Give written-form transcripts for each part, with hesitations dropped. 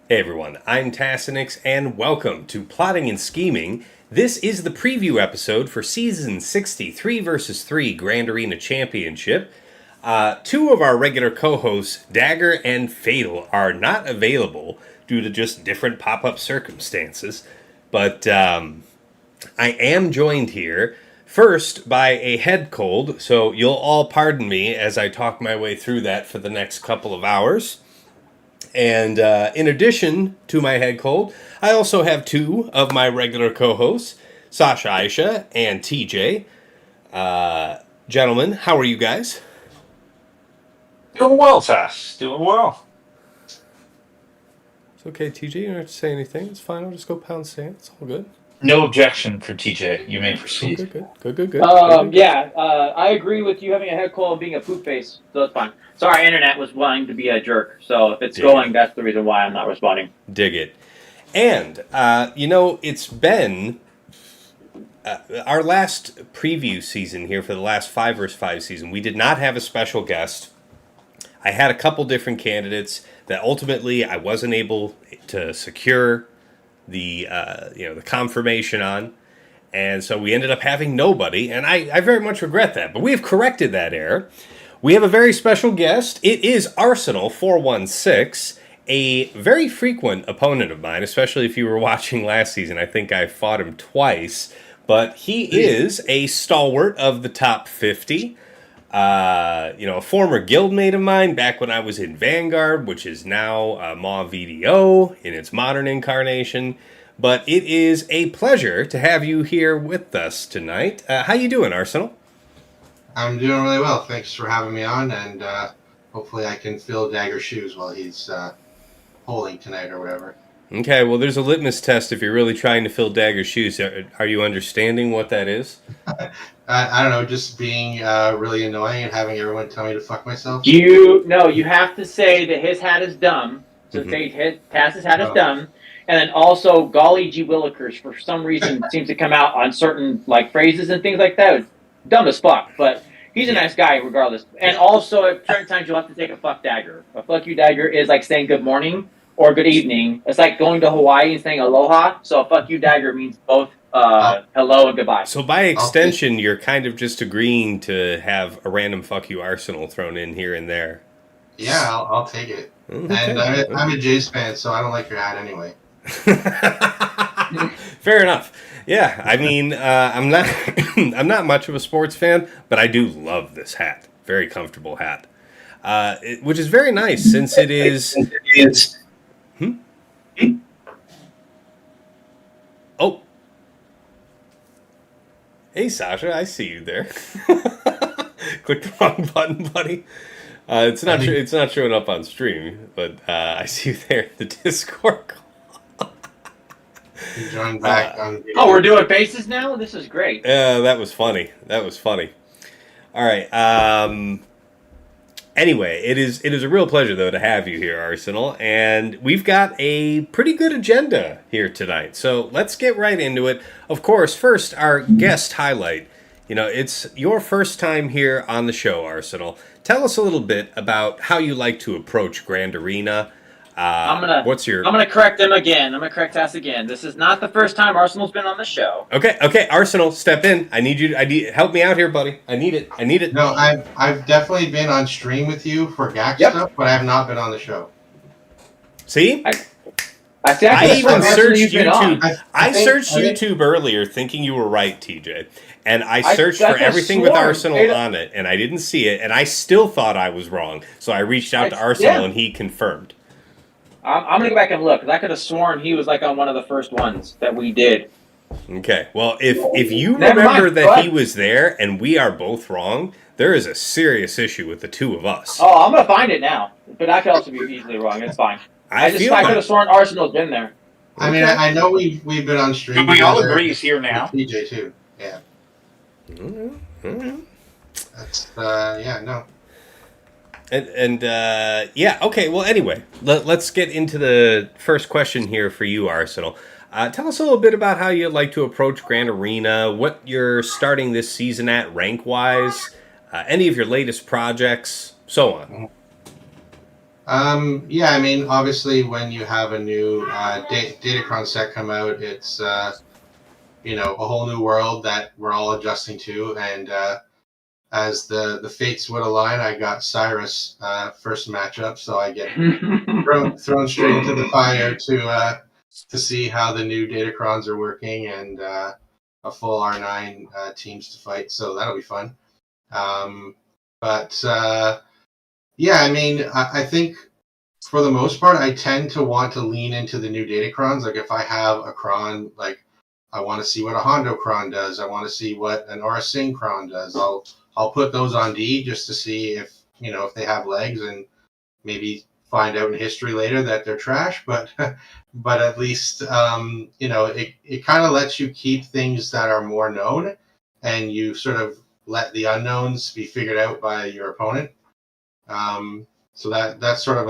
Hey everyone, I'm Tassinix, and welcome to Plotting and Scheming. This is the preview episode for Season 60 3 vs 3 Grand Arena Championship. Two of our regular co-hosts, Dagger and Fatal, are not available due to just different pop-up circumstances. But I am joined here, first by a head cold, so you'll all pardon me as I talk my way through that for the next couple of hours. And in addition to my head cold, I also have two of my regular co-hosts, Sasha Aisha and TJ. Gentlemen, how are you guys? Doing well, Tass. Doing well. It's okay, TJ. You don't have to say anything. It's fine. I'll just go pound sand. It's all good. No objection for TJ. You may proceed. Good. I agree with you having a head cold and being a poop face, so it's fine. Sorry, internet was wanting to be a jerk, so if it's going, that's the reason why I'm not responding. Dig it. And, it's been our last preview season here for the last 5 vs 5 season. We did not have a special guest. I had a couple different candidates that ultimately I wasn't able to secure the confirmation on, and so we ended up having nobody, and I very much regret that. But we have corrected that error. We have a very special guest. It is Arsenal416, a very frequent opponent of mine, especially if you were watching last season. I think I fought him twice, but he is a stalwart of the top 50. A former guildmate of mine back when I was in Vanguard, which is now Maw VDO in its modern incarnation. But it is a pleasure to have you here with us tonight. How you doing, Arsenal? I'm doing really well. Thanks for having me on, and hopefully I can fill Dagger's shoes while he's polling tonight or whatever. Okay, well, there's a litmus test if you're really trying to fill Dagger's shoes. Are you understanding what that is? I don't know, just being really annoying and having everyone tell me to fuck myself. You have to say that his hat is dumb. So say Tass's hat is dumb. And then also, golly gee willikers, for some reason, seems to come out on certain phrases and things like that. It's dumb as fuck, but he's a nice guy regardless. And also, at certain times, you'll have to take a fuck Dagger. A fuck you Dagger is like saying good morning or good evening. It's like going to Hawaii and saying aloha. So a fuck you Dagger means both hello and goodbye. So by extension, you're kind of just agreeing to have a random fuck you Arsenal thrown in here and there. Yeah, I'll take it. Okay. And I'm a Jays fan, so I don't like your hat anyway. Fair enough. Yeah, I mean, I'm not much of a sports fan, but I do love this hat. Very comfortable hat, which is very nice since it is. Oh, hey Sasha, I see you there. Click the wrong button, buddy. It's not showing up on stream, but I see you there in the Discord. Join back on. We're doing bases now. This is great. Yeah, that was funny. All right. Anyway, it is a real pleasure though to have you here, Arsenal, and we've got a pretty good agenda here tonight. So let's get right into it. Of course, first our guest highlight. It's your first time here on the show, Arsenal. Tell us a little bit about how you like to approach Grand Arena. I'm gonna correct them again. I'm gonna correct Tass again. This is not the first time Arsenal's been on the show. Okay, Arsenal, step in. I need help me out here, buddy. I need it. No, I've definitely been on stream with you for GAC stuff, but I have not been on the show. See? I even searched YouTube. I searched YouTube earlier thinking you were right, TJ. And I searched for everything with Arsenal on it, and I didn't see it, and I still thought I was wrong. So I reached out to Arsenal, and he confirmed. I'm going to go back and look, because I could have sworn he was on one of the first ones that we did. Okay, well, if you remember that he was there and we are both wrong, there is a serious issue with the two of us. Oh, I'm going to find it now. But I could also be easily wrong. It's fine. I could have sworn Arsenal's been there. I mean, I know we've been on stream. We all agree he's here now. TJ too. Yeah. Mm-hmm. That's no. Okay, well, anyway, let's get into the first question here for you, Arsenal. Tell us a little bit about how you'd like to approach Grand Arena, what you're starting this season at rank-wise, any of your latest projects, so on. Yeah, I mean, obviously, when you have a new Datacron set come out, it's a whole new world that we're all adjusting to. And as the fates would align, I got Cyrus first matchup, so I get thrown straight into the fire to see how the new Datacrons are working and a full R9 teams to fight. So that'll be fun. But yeah, I mean, I think for the most part, I tend to want to lean into the new Datacrons. Like if I have a cron, like I want to see what a Hondo cron does. I want to see what an Aura Sing cron does. I'll put those on D just to see if they have legs, and maybe find out in history later that they're trash. But but at least it kind of lets you keep things that are more known, and you sort of let the unknowns be figured out by your opponent. So that's sort of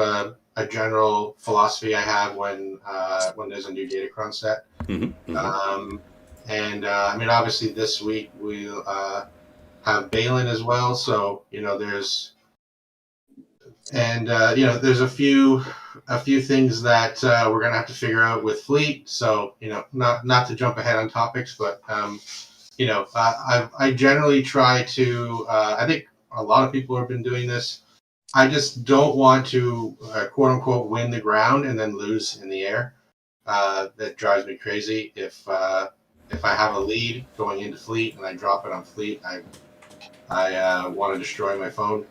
a general philosophy I have when there's a new Datacron set. Mm-hmm. And I mean, obviously this week we'll have Baylan as well. So there's a few things that we're gonna have to figure out with Fleet. So not to jump ahead on topics, but I generally try to. I think a lot of people have been doing this. I just don't want to quote unquote win the ground and then lose in the air. That drives me crazy. If I have a lead going into Fleet and I drop it on Fleet, I want to destroy my phone.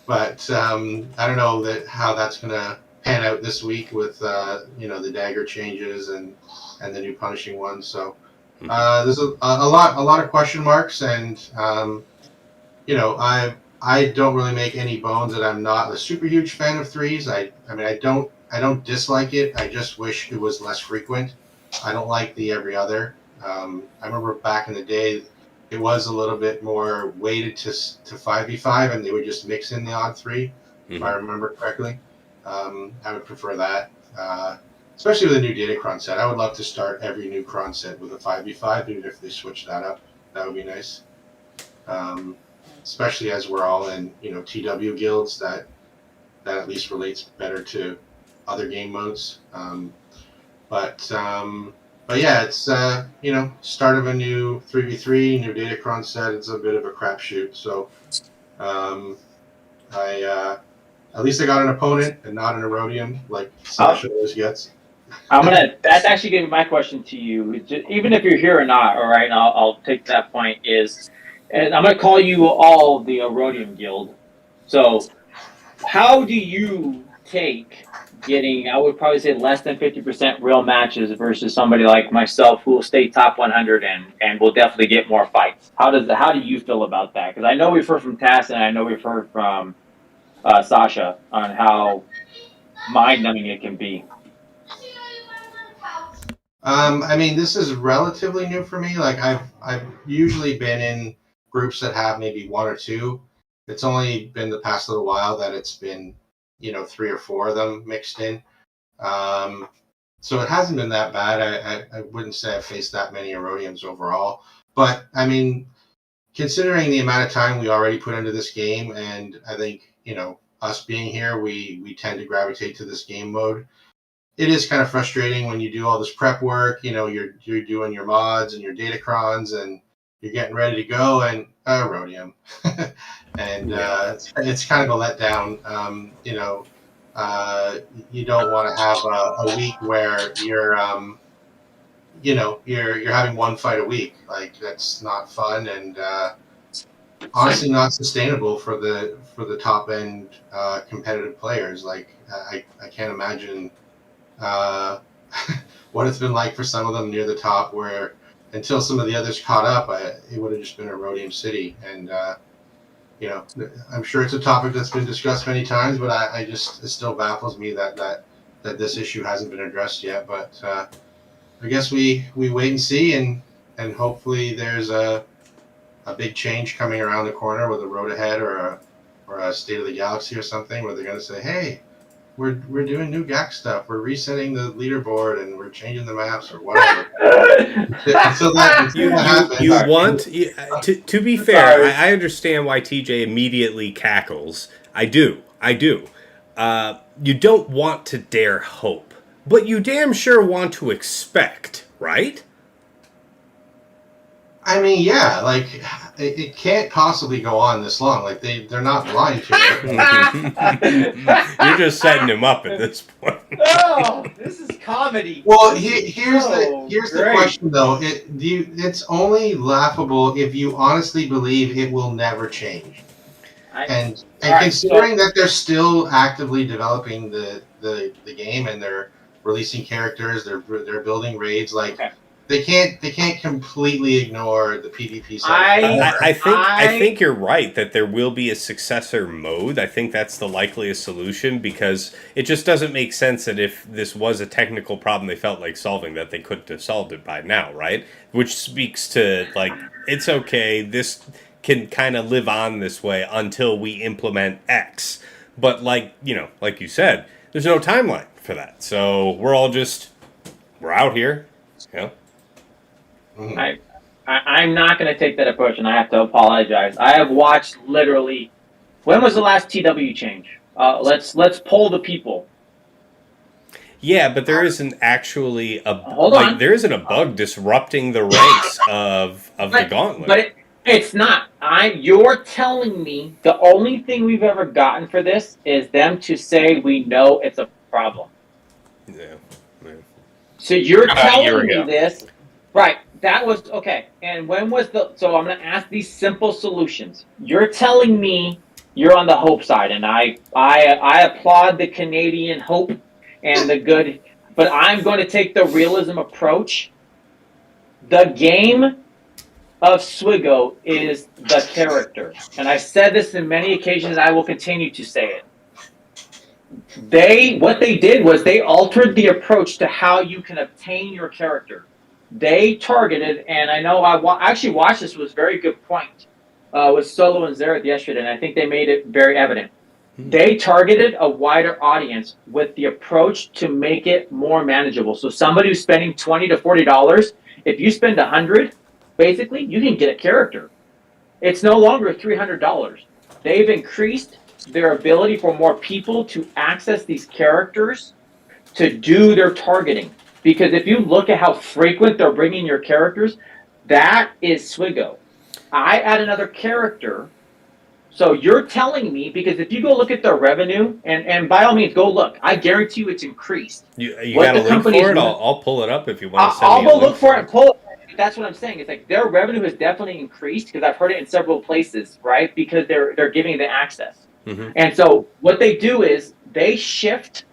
But I don't know how that's going to pan out this week with the dagger changes and the new punishing one. So there's a lot of question marks, and I don't really make any bones that I'm not a super huge fan of threes. I mean I don't dislike it. I just wish it was less frequent. I don't like the every other. I remember back in the day, it was a little bit more weighted to 5v5, and they would just mix in the odd three, if I remember correctly. I would prefer that, especially with a new Datacron set. I would love to start every new cron set with a 5v5, even if they switch that up. That would be nice. Especially as we're all in TW guilds, that at least relates better to other game modes. But yeah, it's start of a new 3v3, new Datacron set. It's a bit of a crapshoot. So at least I got an opponent and not an Erodium like Sasha always gets. That's actually going to be my question to you. Even if you're here or not, all right, and I'll take that point is, and I'm going to call you all the Erodium Guild. So how do you take getting, I would probably say less than 50% real matches versus somebody like myself who will stay top 100 and will definitely get more fights? How do you feel about that? Because I know we've heard from Tass and I know we've heard from Sasha on how mind-numbing it can be. I mean, this is relatively new for me. Like I've usually been in groups that have maybe one or two. It's only been the past little while that it's been 3 or 4 of them mixed in. So it hasn't been that bad. I wouldn't say I've faced that many Erodiums overall. But I mean, considering the amount of time we already put into this game, and I think us being here, we tend to gravitate to this game mode. It is kind of frustrating when you do all this prep work. You're doing your mods and your Datacrons, and you're getting ready to go, and Erodium. And it's kind of a letdown. You don't want to have a week where you're having one fight a week. Like that's not fun, and honestly not sustainable for the top end competitive players. Like I can't imagine what it's been like for some of them near the top, where until some of the others caught up, it would have just been a Erodium City. And I'm sure it's a topic that's been discussed many times, but it still baffles me that this issue hasn't been addressed yet. But I guess we wait and see, and hopefully there's a big change coming around the corner with a road ahead or a State of the Galaxy or something, where they're going to say, hey, we're doing new GAC stuff, we're resetting the leaderboard, and we're changing the maps or whatever. Until that happens. You want to be fair, I understand why TJ immediately cackles. I do. I do. You don't want to dare hope, but you damn sure want to expect, right? I mean, yeah, like it can't possibly go on this long. Like they're not blind to it. You're just setting him up at this point. Oh, this is comedy. Well, This is here's so the great. question though. It's only laughable if you honestly believe it will never change. And Alright, considering that they're still actively developing the game and they're releasing characters, they're building raids, like Okay. they can't completely ignore the PvP side. I think you're right that there will be a successor mode. I think that's the likeliest solution because it just doesn't make sense that if this was a technical problem they felt like solving that they couldn't have solved it by now, right? Which speaks to like it's okay. This can kind of live on this way until we implement X. But like you said, there's no timeline for that. So we're out here, you know. I'm not going to take that approach, and I have to apologize. I have watched literally. When was the last TW change? Let's poll the people. Yeah, but there isn't actually there isn't a bug disrupting the ranks of the gauntlet. But it's not. You're telling me the only thing we've ever gotten for this is them to say we know it's a problem. Yeah. So you're telling me ago. this, right? That was okay. And when was so I'm going to ask these simple solutions. You're telling me you're on the hope side, and I applaud the Canadian hope and the good, but I'm going to take the realism approach. The game of Swigo is the character. And I've said this in many occasions, I will continue to say it. What they did was they altered the approach to how you can obtain your character. They targeted, and I know I actually watched this, was a very good point with Solo and Zereth yesterday, and I think they made it very evident. They targeted a wider audience with the approach to make it more manageable. So somebody who's spending $20 to $40, if you spend $100, basically you can get a character. It's no longer $300. They've increased their ability for more people to access these characters to do their targeting. Because if you look at how frequent they're bringing your characters, that is Swigo. I add another character. So you're telling me, because if you go look at their revenue, and by all means, go look. I guarantee you it's increased. You got a link for it? I'll pull it up if you want to send I'll me a go link look for it and pull it. That's what I'm saying. It's like their revenue has definitely increased because I've heard it in several places, right? Because they're giving the access. Mm-hmm. And so what they do is they shift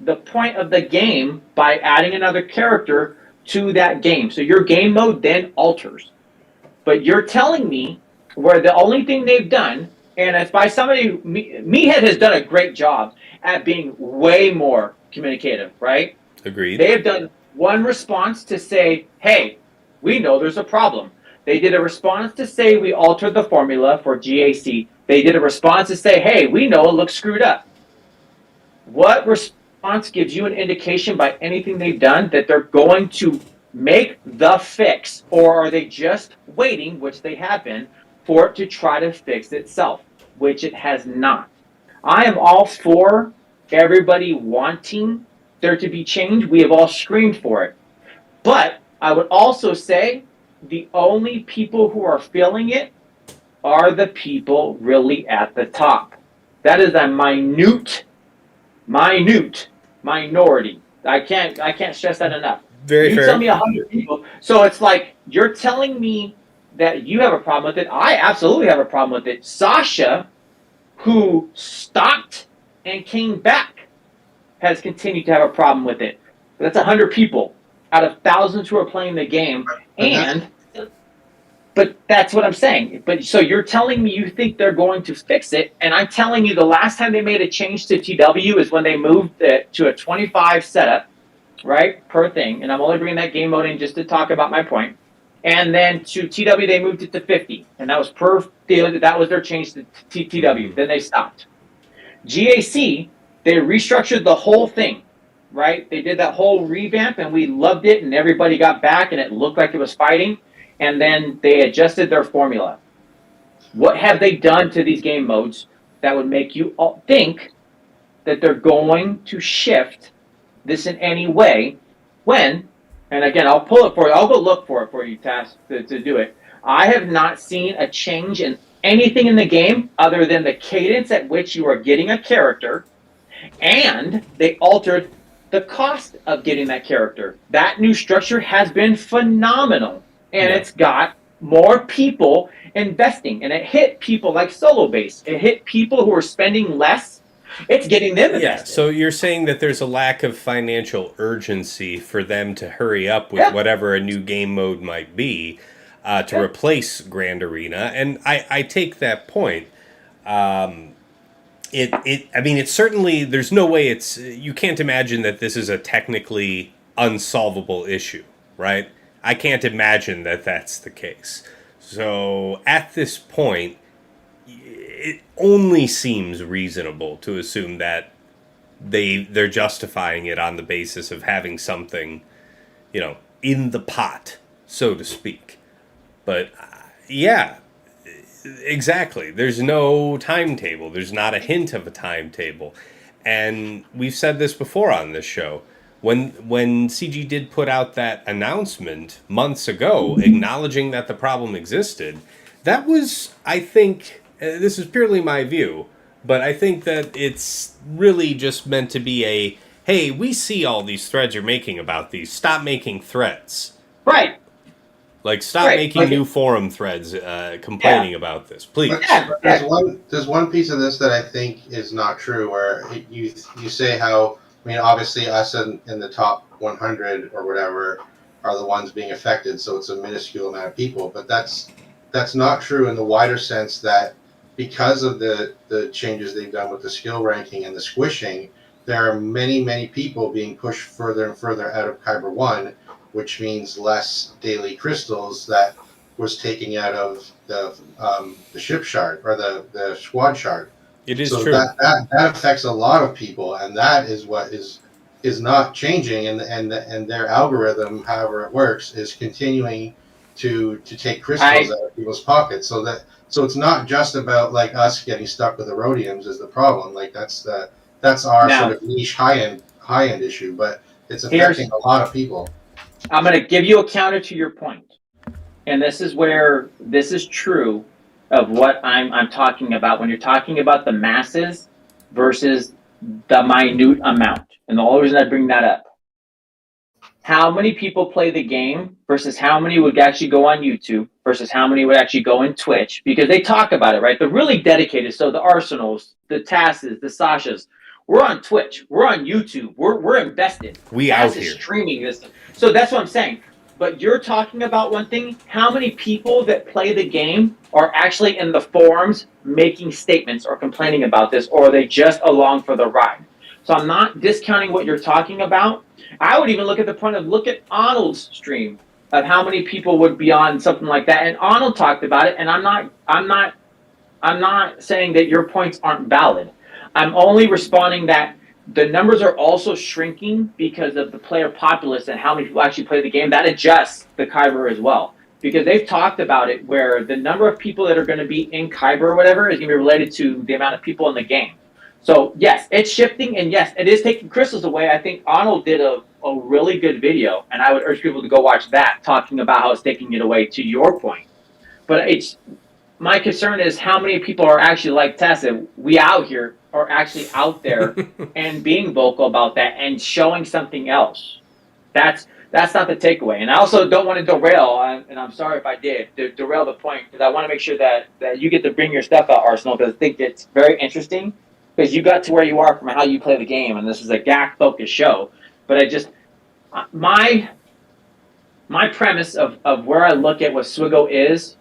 the point of the game by adding another character to that game. So your game mode then alters. But you're telling me where the only thing they've done, and it's by somebody, Meathead has done a great job at being way more communicative, right? Agreed. They have done one response to say, hey, we know there's a problem. They did a response to say we altered the formula for GAC. They did a response to say, hey, we know it looks screwed up. What response gives you an indication by anything they've done that they're going to make the fix? Or are they just waiting, which they have been, for it to try to fix itself, which it has not? I am all for everybody wanting there to be change. We have all screamed for it. But I would also say the only people who are feeling it are the people really at the top. That is a minute minority. I can't stress that enough. Very fair. You tell me 100 people. So it's like you're telling me that you have a problem with it. I absolutely have a problem with it. Sasha, who stopped and came back, has continued to have a problem with it. That's 100 people out of thousands who are playing the game. But that's what I'm saying. But so you're telling me you think they're going to fix it, and I'm telling you the last time they made a change to TW is when they moved it to a 25 setup, right, per thing. And I'm only bringing that game mode in just to talk about my point. And then to TW they moved it to 50, and that was that was their change to TW. Then they stopped. GAC, they restructured the whole thing, right? They did that whole revamp, and we loved it, and everybody got back, and it looked like it was fighting. And then they adjusted their formula. What have they done to these game modes that would make you all think that they're going to shift this in any way when, and again, I'll pull it for you. I'll go look for it for you, Task, to do it. I have not seen a change in anything in the game other than the cadence at which you are getting a character, and they altered the cost of getting that character. That new structure has been phenomenal, and it's got more people investing, and it hit people like Solo Base. It hit people who are spending less. It's getting them invested. Yeah, so you're saying that there's a lack of financial urgency for them to hurry up with whatever a new game mode might be to replace Grand Arena, and I take that point. I mean, it's certainly, there's no way you can't imagine that this is a technically unsolvable issue, right? I can't imagine that that's the case. So at this point, it only seems reasonable to assume that they're justifying it on the basis of having something, in the pot, so to speak. But yeah, exactly. There's no timetable. There's not a hint of a timetable. And we've said this before on this show. When CG did put out that announcement months ago acknowledging that the problem existed, that was, I think, this is purely my view, but I think that it's really just meant to be hey, we see all these threads you're making about these. Stop making threads. Right. Like, stop making new forum threads complaining about this, please. There's one piece of this that I think is not true, where you say how, I mean, obviously us in the top 100 or whatever are the ones being affected, so it's a minuscule amount of people. But that's not true in the wider sense that because of the changes they've done with the skill ranking and the squishing, there are many, many people being pushed further and further out of Kyber 1, which means less daily crystals that was taking out of the ship shard or the squad shard. It is so true. That affects a lot of people, and that is what is not changing, and their algorithm, however it works, is continuing to take crystals out of people's pockets. So it's not just about like us getting stuck with erodiums is the problem. Like that's our sort of niche high end issue, but it's affecting a lot of people. I'm going to give you a counter to your point, and this is where this is true of what I'm talking about when you're talking about the masses versus the minute amount. And the only reason I bring that up, how many people play the game versus how many would actually go on YouTube versus how many would actually go in Twitch, because they talk about it, right? They're really dedicated. So the Arsenals, the Tasses, the Sashas, we're on Twitch, we're on YouTube, we're invested. We out here streaming this. So that's what I'm saying. But you're talking about one thing, how many people that play the game are actually in the forums making statements or complaining about this, or are they just along for the ride? So I'm not discounting what you're talking about. I would even look at the point of, look at Arnold's stream of how many people would be on something like that. And Arnold talked about it, and I'm not saying that your points aren't valid. I'm only responding that the numbers are also shrinking because of the player populace and how many people actually play the game. That adjusts the Kyber as well, because they've talked about it where the number of people that are going to be in Kyber or whatever is going to be related to the amount of people in the game. So yes, it's shifting, and yes, it is taking crystals away. I think Arnold did a really good video, and I would urge people to go watch that, talking about how it's taking it away, to your point. But my concern is how many people are actually, like Tessa, we out here are actually out there and being vocal about that and showing something else. That's not the takeaway. And I also don't want to derail, and I'm sorry if I did, derail the point, because I want to make sure that you get to bring your stuff out, Arsenal, because I think it's very interesting, because you got to where you are from how you play the game, and this is a GAC-focused show. But my premise of where I look at what Swiggo is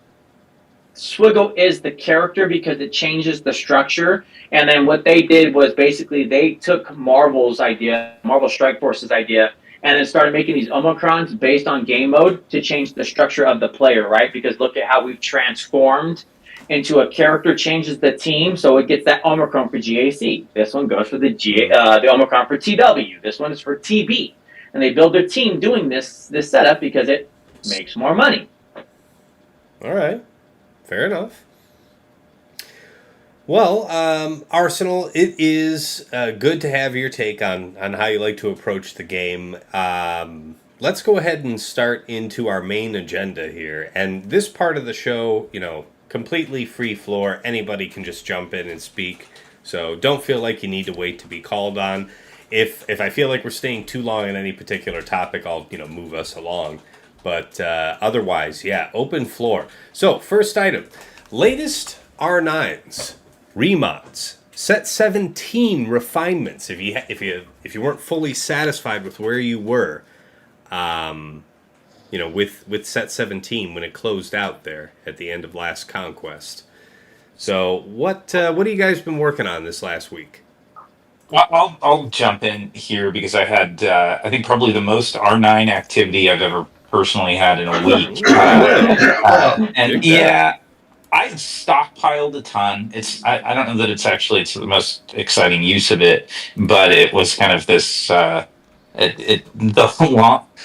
the character because it changes the structure. And then what they did was basically they took Marvel's idea, Marvel Strike Force's idea, and then started making these Omicrons based on game mode to change the structure of the player, right? Because look at how we've transformed into a character changes the team, so it gets that Omicron for GAC. This one goes for the Omicron for TW. This one is for TB. And they build their team doing this setup because it makes more money. All right. Fair enough. Well, Arsenal, it is good to have your take on how you like to approach the game. Let's go ahead and start into our main agenda here. And this part of the show, completely free floor. Anybody can just jump in and speak. So don't feel like you need to wait to be called on. If I feel like we're staying too long on any particular topic, I'll move us along. But otherwise, yeah, open floor. So first item, latest R9s. Remods, set 17 refinements. If you weren't fully satisfied with where you were, with set 17 when it closed out there at the end of last conquest. So what have you guys been working on this last week? Well, I'll jump in here because I had, I think, probably the most R9 activity I've ever personally had in a week. And yeah, I stockpiled a ton. I don't know that it's the most exciting use of it, but it was kind of this the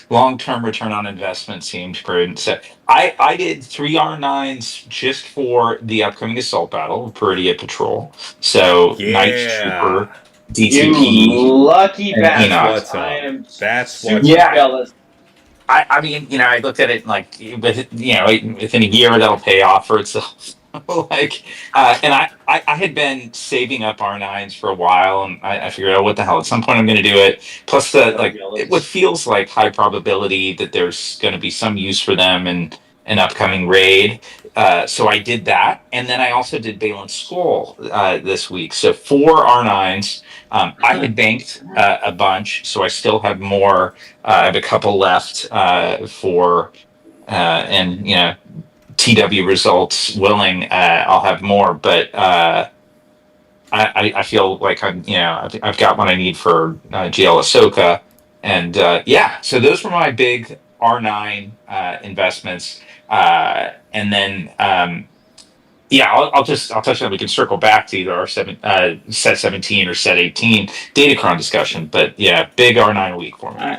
long term return on investment seemed prudent. So I did 3 R9s just for the upcoming assault battle, Peridia Patrol. So Night Trooper, DTP, you lucky bastard! I am super jealous. I mean, I looked at it like within a year that'll pay off for itself. And I had been saving up R9s for a while, and I figured, what the hell? At some point, I'm going to do it. Plus, what feels like high probability that there's going to be some use for them in an upcoming raid. So I did that, and then I also did Baylan Skoll this week. So 4 R9s. I had banked a bunch, so I still have more. I have a couple left for, and TW results willing, I'll have more. But I feel like I've got what I need for GL Ahsoka, and so those were my big R9 investments, and then. I'll touch on. We can circle back to either our set 17 or set 18 Datacron discussion, but yeah, big R9 week for me.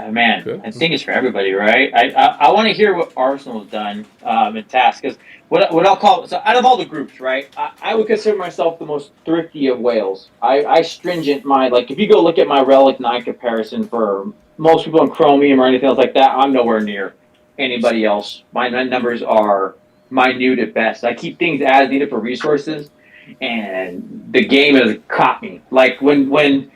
Man, good. I think it's for everybody, right? I want to hear what Arsenal's done in tasks, because what I'll call, so out of all the groups, right? I would consider myself the most thrifty of whales. I stringent if you go look at my Relic 9 comparison for most people in Chromium or anything else like that, I'm nowhere near anybody else. My numbers are minute at best. I keep things as needed for resources, and the game has caught me. Like when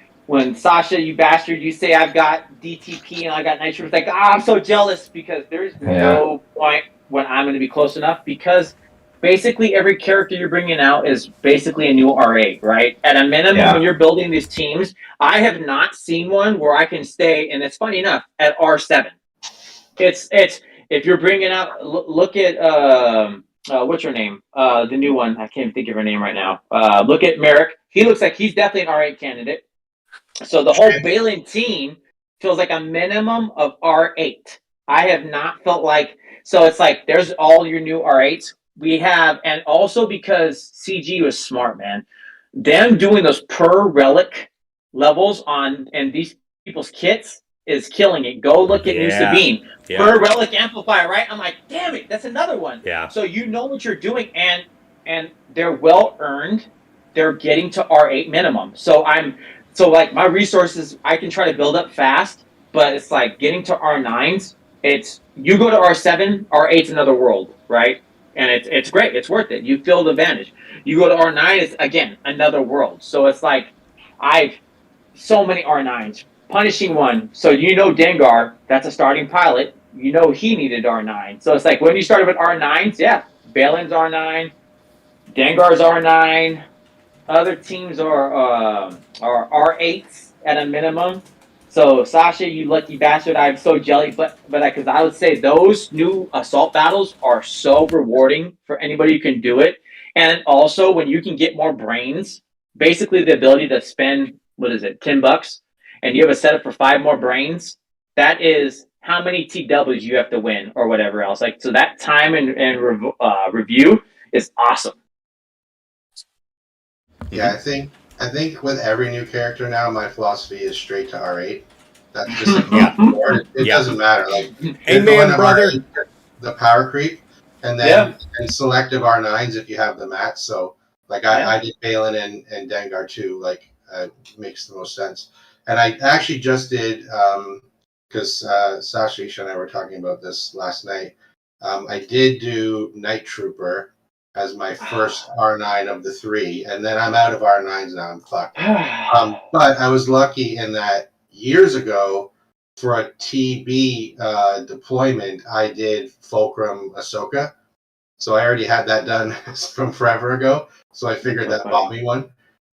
Sasha, you bastard, you say I've got DTP and I got Nitro, it's like, I'm so jealous, because there's no point when I'm going to be close enough, because basically every character you're bringing out is basically a new R8, right? At a minimum, when you're building these teams, I have not seen one where I can stay, and it's funny enough, at R7. It's if you're bringing out, look at what's her name? The new one. I can't think of her name right now. Look at Merrick. He looks like he's definitely an R8 candidate. So the whole Baylan team feels like a minimum of R8. I have not felt like, so it's like there's all your new R8s we have, and also because CG was smart, man. Them doing those per relic levels and these people's kits is killing it. Go look at New Sabine. Per relic amplifier, right? I'm like, damn it, that's another one. Yeah. So you know what you're doing, and they're well earned. They're getting to R8 minimum. So my resources, I can try to build up fast, but it's like getting to R9s. It's you go to R7, R8's another world, right? And it's great. It's worth it. You feel the advantage. You go to R9, it's again another world. So it's like I've so many R9s. Punishing one. So Dengar, that's a starting pilot. He needed R9. So it's like when you started with R9s, Baylan's R9, Dengar's R9. Other teams are R8s at a minimum. So Sasha, you lucky bastard, I'm so jelly, but because I would say those new assault battles are so rewarding for anybody who can do it. And also when you can get more brains, basically the ability to spend $10, and you have a setup for 5 more brains, that is how many TWs you have to win or whatever else. So that time and review is awesome. Yeah, I think with every new character now, my philosophy is straight to R8. That's just it doesn't matter. Like, amen, brother. R8, the power creep, and then and selective R9s if you have the mats. So Like Yeah. I did Baylan and Dengar too. Like makes the most sense. And I actually just did because Sasha Isha and I were talking about this last night. I did do Night Trooper as my first R9 of the 3, and then I'm out of R9s now. I'm fucked. But I was lucky in that years ago for a TB deployment, I did Fulcrum Ahsoka. So I already had that done from forever ago. So I figured that bought me one.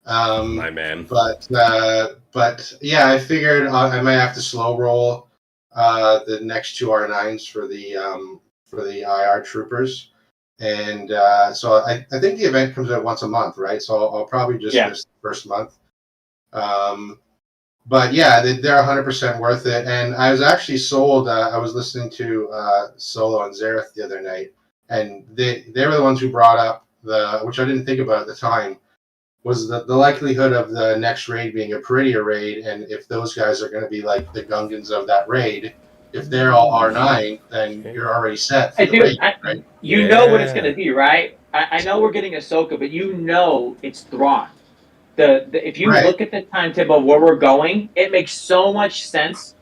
My man. But yeah, I figured I might have to slow roll the next two R9s for the IR troopers. And so I think the event comes out once a month, right? So I'll probably just miss the first month. But yeah, they're 100% worth it. And I was actually sold. I was listening to Solo and Zareth the other night, and they were the ones who brought up which I didn't think about at the time, was the likelihood of the next raid being a prettier raid, and if those guys are going to be like the Gungans of that raid, if they're all R9, then you're already set for the raid, right? You know what it's going to be, right? I know we're getting Ahsoka, but you know it's Thrawn. If you look at the timetable of where we're going, it makes so much sense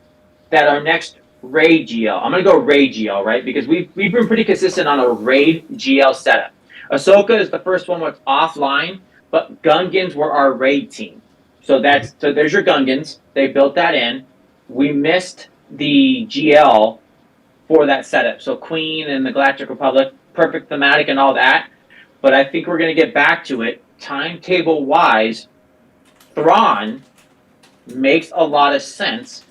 that our next raid GL, I'm going to go raid GL, right? Because we've been pretty consistent on a raid GL setup. Ahsoka is the first one what's offline, but Gungans were our raid team. So there's your Gungans. They built that in. We missed the GL for that setup. So Queen and the Galactic Republic, perfect thematic and all that. But I think we're going to get back to it. Timetable wise, Thrawn makes a lot of sense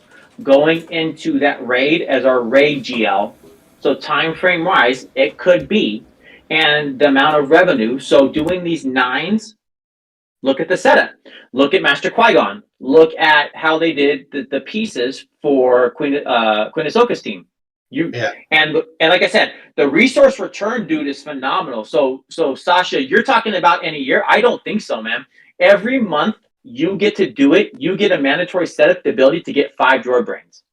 going into that raid as our raid GL. So time frame wise, it could be, and the amount of revenue. So doing these 9s, look at the setup. Look at Master Qui-Gon. Look at how they did the pieces for Queen Ahsoka's team. And like I said, the resource return, dude, is phenomenal. So Sasha, you're talking about in a year? I don't think so, man. Every month you get to do it. You get a mandatory setup, the ability to get 5 droid brains.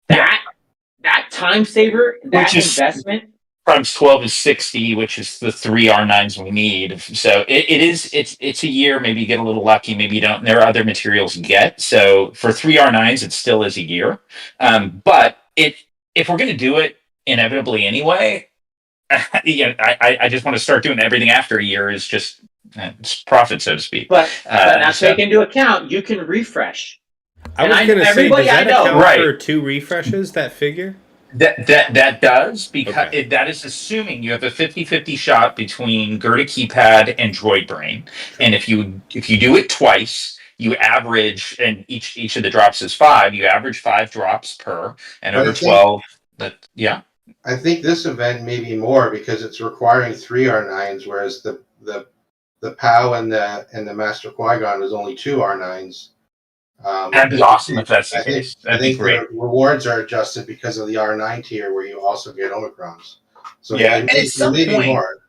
That time saver, that investment. Times 12 is 60, which is the 3 R9s we need. So it's a year. Maybe you get a little lucky, maybe you don't. There are other materials you get. So for 3 R9s, it still is a year. But if we're going to do it inevitably anyway, I just want to start doing everything after a year is just it's profit, so to speak. But now take into account, you can refresh. I was going to say, does that account for 2 refreshes, that figure? That does, because that is assuming you have a 50-50 shot between Gerda keypad and droid brain. And if you do it twice, you average, and each of the drops is 5, you average 5 drops per, and over 12, I think this event may be more because it's requiring 3 R9s, whereas the POW and the Master Qui-Gon was only 2 R9s. That'd be awesome if that's the case. I think the rewards are adjusted because of the R9 tier, where you also get Omicrons. So and at some point, more.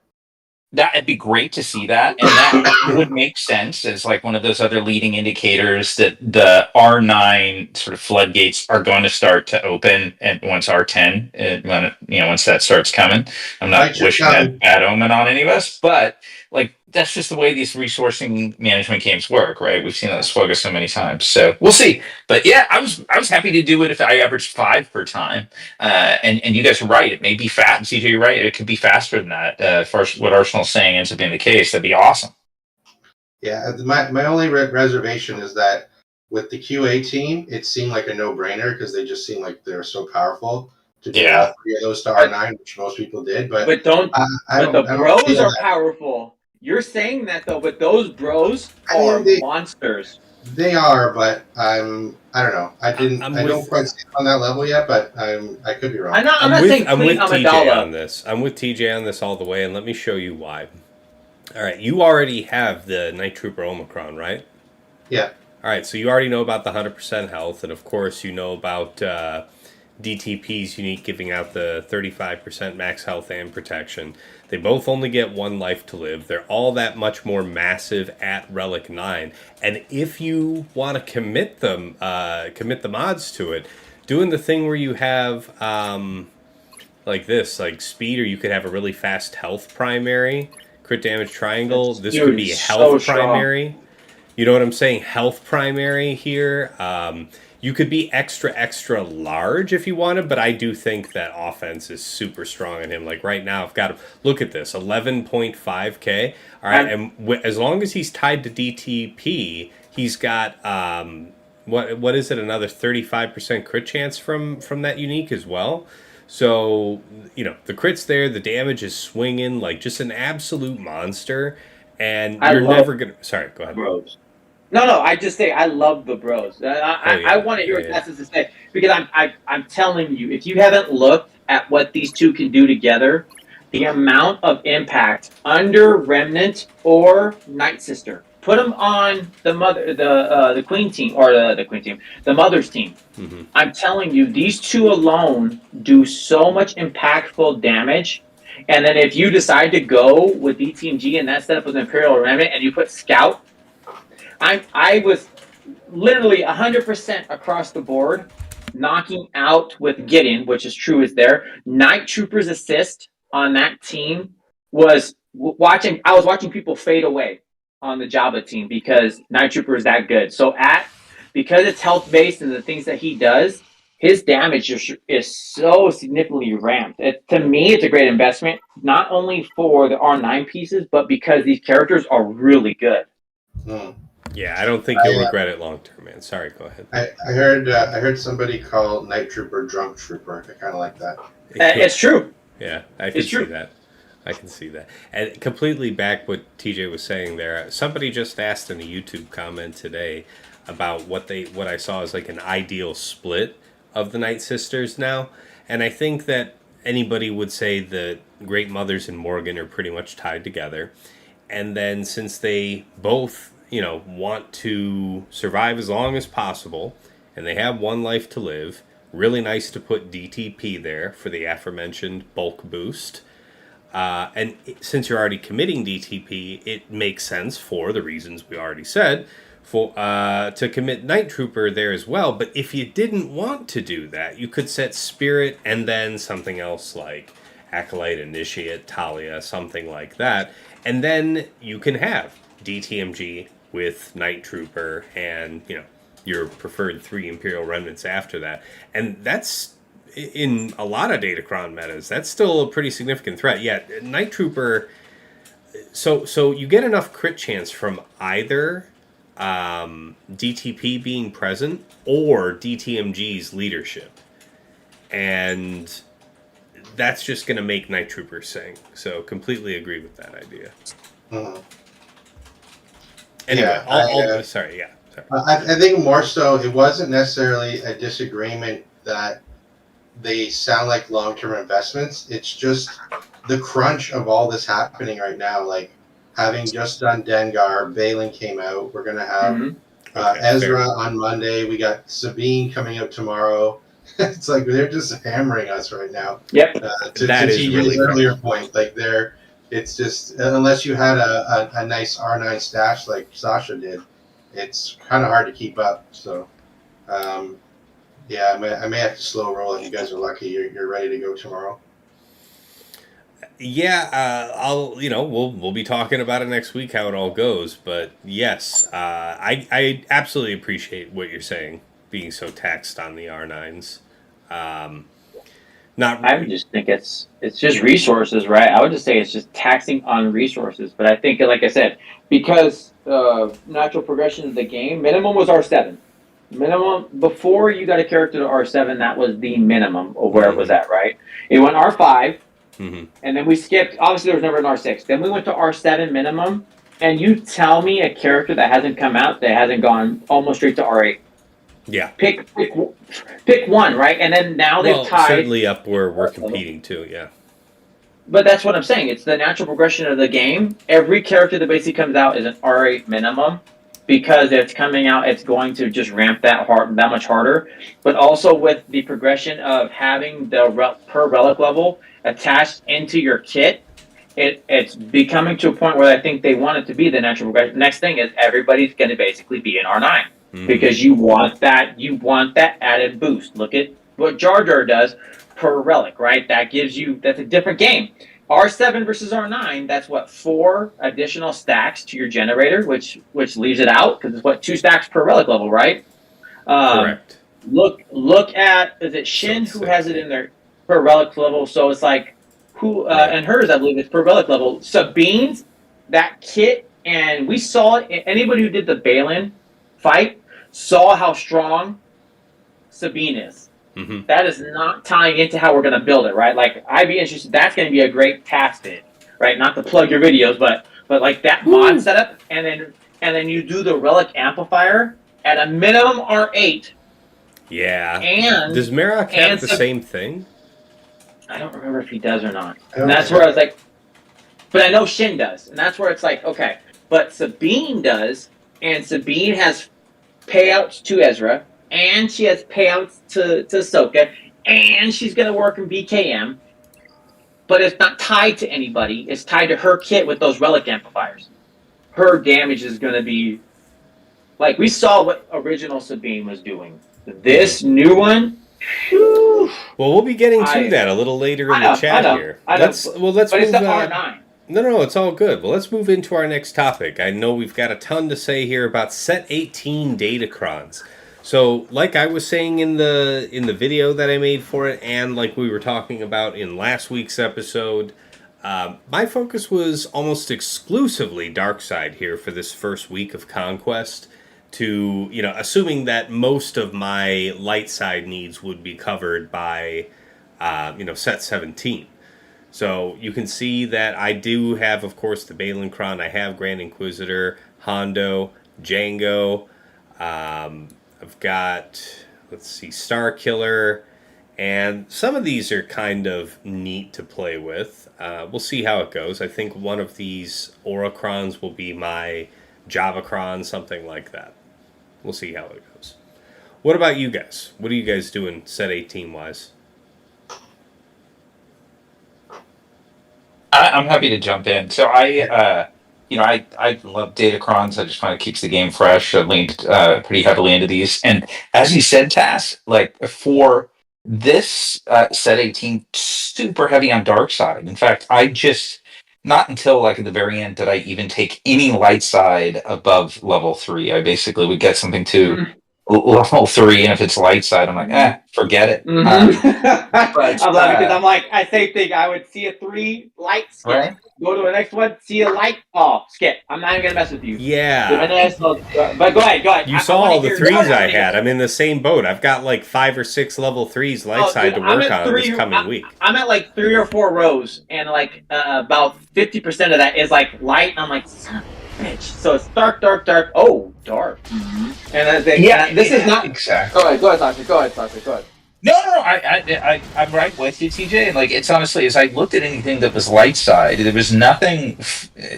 That'd be great to see that, and that would make sense as like one of those other leading indicators that the R9 sort of floodgates are going to start to open, and once R10, once that starts coming. I'm not wishing that bad omen on any of us, but like that's just the way these resourcing management games work, right? We've seen that focus so many times, so we'll see. But yeah, I was happy to do it if I averaged 5 per time, and you guys are right. It may be fast. CJ, you're right. It could be faster than that. As far as what Arsenal's saying ends up being the case, that'd be awesome. Yeah, my only reservation is that with the QA team, it seemed like a no-brainer because they just seemed like they were so powerful to do all 3 of those to R9, which most people did. But the bros are powerful. You're saying that though, but those bros are monsters. They are, but I don't know. I don't quite see it on that level yet, but I could be wrong. I'm with TJ on this. I'm with TJ on this all the way, and let me show you why. All right, you already have the Night Trooper Omicron, right? Yeah. All right, so you already know about the 100% health, and of course you know about DTP's unique giving out the 35% max health and protection. They both only get 1 life to live. They're all that much more massive at Relic 9. And if you want to commit the mods to it, doing the thing where you have like this, like speed, or you could have a really fast health primary, crit damage triangle. This Dude, could be so health strong. primary. You know what I'm saying? Health primary here. You could be extra large if you wanted, but I do think that offense is super strong in him. Like right now, I've got to look at this 11.5K. All right, and as long as he's tied to DTP, he's got what is it? Another 35% crit chance from that unique as well. So the crit's there, the damage is swinging like just an absolute monster, and you're never gonna. Sorry, go ahead. Bros. No, I just say I love the bros. I want to hear what Tess has to say because I'm telling you, if you haven't looked at what these two can do together, the amount of impact under Remnant or Night Sister, put them on the Queen team or the Queen team, the Mother's team. Mm-hmm. I'm telling you, these two alone do so much impactful damage. And then if you decide to go with DTMG and that setup with Imperial Remnant and you put Scout, I was literally 100% across the board knocking out with Gideon, which is true is there. Night Trooper's assist on that team was watching. I was watching people fade away on the Jabba team because Night Trooper is that good. So because it's health based and the things that he does, his damage is so significantly ramped. To me, it's a great investment, not only for the R9 pieces, but because these characters are really good. Yeah, I don't think you'll regret it long term, man. Sorry, go ahead. I heard somebody call Night Trooper Drunk Trooper. I kind of like that. It's true. Yeah, I can see that. I can see that. And completely back what TJ was saying there. Somebody just asked in a YouTube comment today about what I saw as like an ideal split of the Night Sisters now. And I think that anybody would say the Great Mothers and Morgan are pretty much tied together. And then since they both want to survive as long as possible, and they have one life to live. Really nice to put DTP there for the aforementioned bulk boost. And since you're already committing DTP, it makes sense for the reasons we already said to commit Night Trooper there as well. But if you didn't want to do that, you could set Spirit and then something else like Acolyte, Initiate, Talia, something like that. And then you can have DTMG with Night Trooper and, your preferred 3 Imperial Remnants after that. And that's, in a lot of Datacron metas, that's still a pretty significant threat. Yeah, Night Trooper, so you get enough crit chance from either DTP being present or DTMG's leadership. And that's just going to make Night Trooper sing. So completely agree with that idea. Anyway, sorry. I think more so it wasn't necessarily a disagreement that they sound like long-term investments. It's just the crunch of all this happening right now. Like having just done Dengar, Baylan came out. We're going to have Ezra on Monday. We got Sabine coming out tomorrow. It's like they're just hammering us right now. Yep. To TJ's earlier point, like it's just, unless you had a nice R9 stash like Sasha did, it's kind of hard to keep up. So, I may have to slow roll, and you guys are lucky you're ready to go tomorrow. Yeah, we'll be talking about it next week, how it all goes. But yes, I absolutely appreciate what you're saying, being so taxed on the R9s. I would just think it's just resources, right? I would just say it's just taxing on resources. But I think, like I said, because natural progression of the game, minimum was R7. Minimum, before you got a character to R7, that was the minimum of where it was at, right? It went R5, and then we skipped, obviously there was never an R6. Then we went to R7 minimum, and you tell me a character that hasn't come out, that hasn't gone almost straight to R8. Yeah. Pick one, right? And then now they've tied. Certainly up where we're competing too, yeah. But that's what I'm saying. It's the natural progression of the game. Every character that basically comes out is an R8 minimum because it's coming out. It's going to just ramp that much harder. But also with the progression of having the per relic level attached into your kit, it's becoming to a point where I think they want it to be the natural progression. Next thing is everybody's going to basically be an R9 because you want that added boost. Look at what Jar Jar does per relic, right? That's a different game. R7 versus R9, that's what, 4 additional stacks to your generator, which leaves it out because it's what, 2 stacks per relic level, right? Correct. Look at, is it So Shin it's who six, has it yeah. in their per relic level? So it's like who Right. and hers, I believe, is per relic level. Sabine's that kit, and we saw it. Anybody who did the Baylan fight saw how strong Sabine is. Mm-hmm. That is not tying into how we're going to build it, right? Like I'd be interested. That's going to be a great task bid, right? Not to plug your videos, but like that mod setup, and then you do the relic amplifier at a minimum R8. Yeah. And does Marok have and the same thing? I don't remember if he does or not. I don't And that's think where I was like, but I know Shin does, and that's where it's like, okay, but Sabine does, and Sabine has payouts to Ezra, and she has payouts to Ahsoka, and she's gonna work in BKM, but it's not tied to anybody. It's tied to her kit with those relic amplifiers. Her damage is gonna be like we saw what original Sabine was doing. This new one. Whew, Well, we'll be getting to that a little later in the chat here. Let's but move. it's the R9. No, it's all good. Well, let's move into our next topic. I know we've got a ton to say here about Set 18 Datacrons. So, like I was saying in the video that I made for it, and like we were talking about in last week's episode, my focus was almost exclusively dark side here for this first week of Conquest. To assuming that most of my light side needs would be covered by Set 17. So you can see that I do have, of course, the Baylan Kron. I have Grand Inquisitor, Hondo, Django. I've got, let's see, Star Killer. And some of these are kind of neat to play with. We'll see how it goes. I think one of these Auracrons will be my Javacron, something like that. We'll see how it goes. What about you guys? What are you guys doing Set 18 wise? I'm happy to jump in. So I love Datacrons. I just find it keeps the game fresh. I leaned pretty heavily into these, and as you said, Tass, like for this Set 18, super heavy on dark side. In fact, I just not until like at the very end did I even take any light side above level 3. I basically would get something to level 3, and if it's light side, I'm like, forget it. But I'm laughing because I'm like, I same thing. I would see a 3 light skip, Right? go to the next one, see a light, skip. I'm not even gonna mess with you. Yeah. But go ahead. You saw all the 3s I had. I'm in the same boat. I've got like 5 or 6 level 3s light side to work on this coming week. I'm at like 3 or 4 rows, and like about 50% of that is like light. And I'm like, son of a bitch. So it's dark. Oh, dark. Mm-hmm. And this is not exactly. Go ahead, Sasha. No, I'm right with you, TJ. And like, it's honestly, as I looked at anything that was light side, there was nothing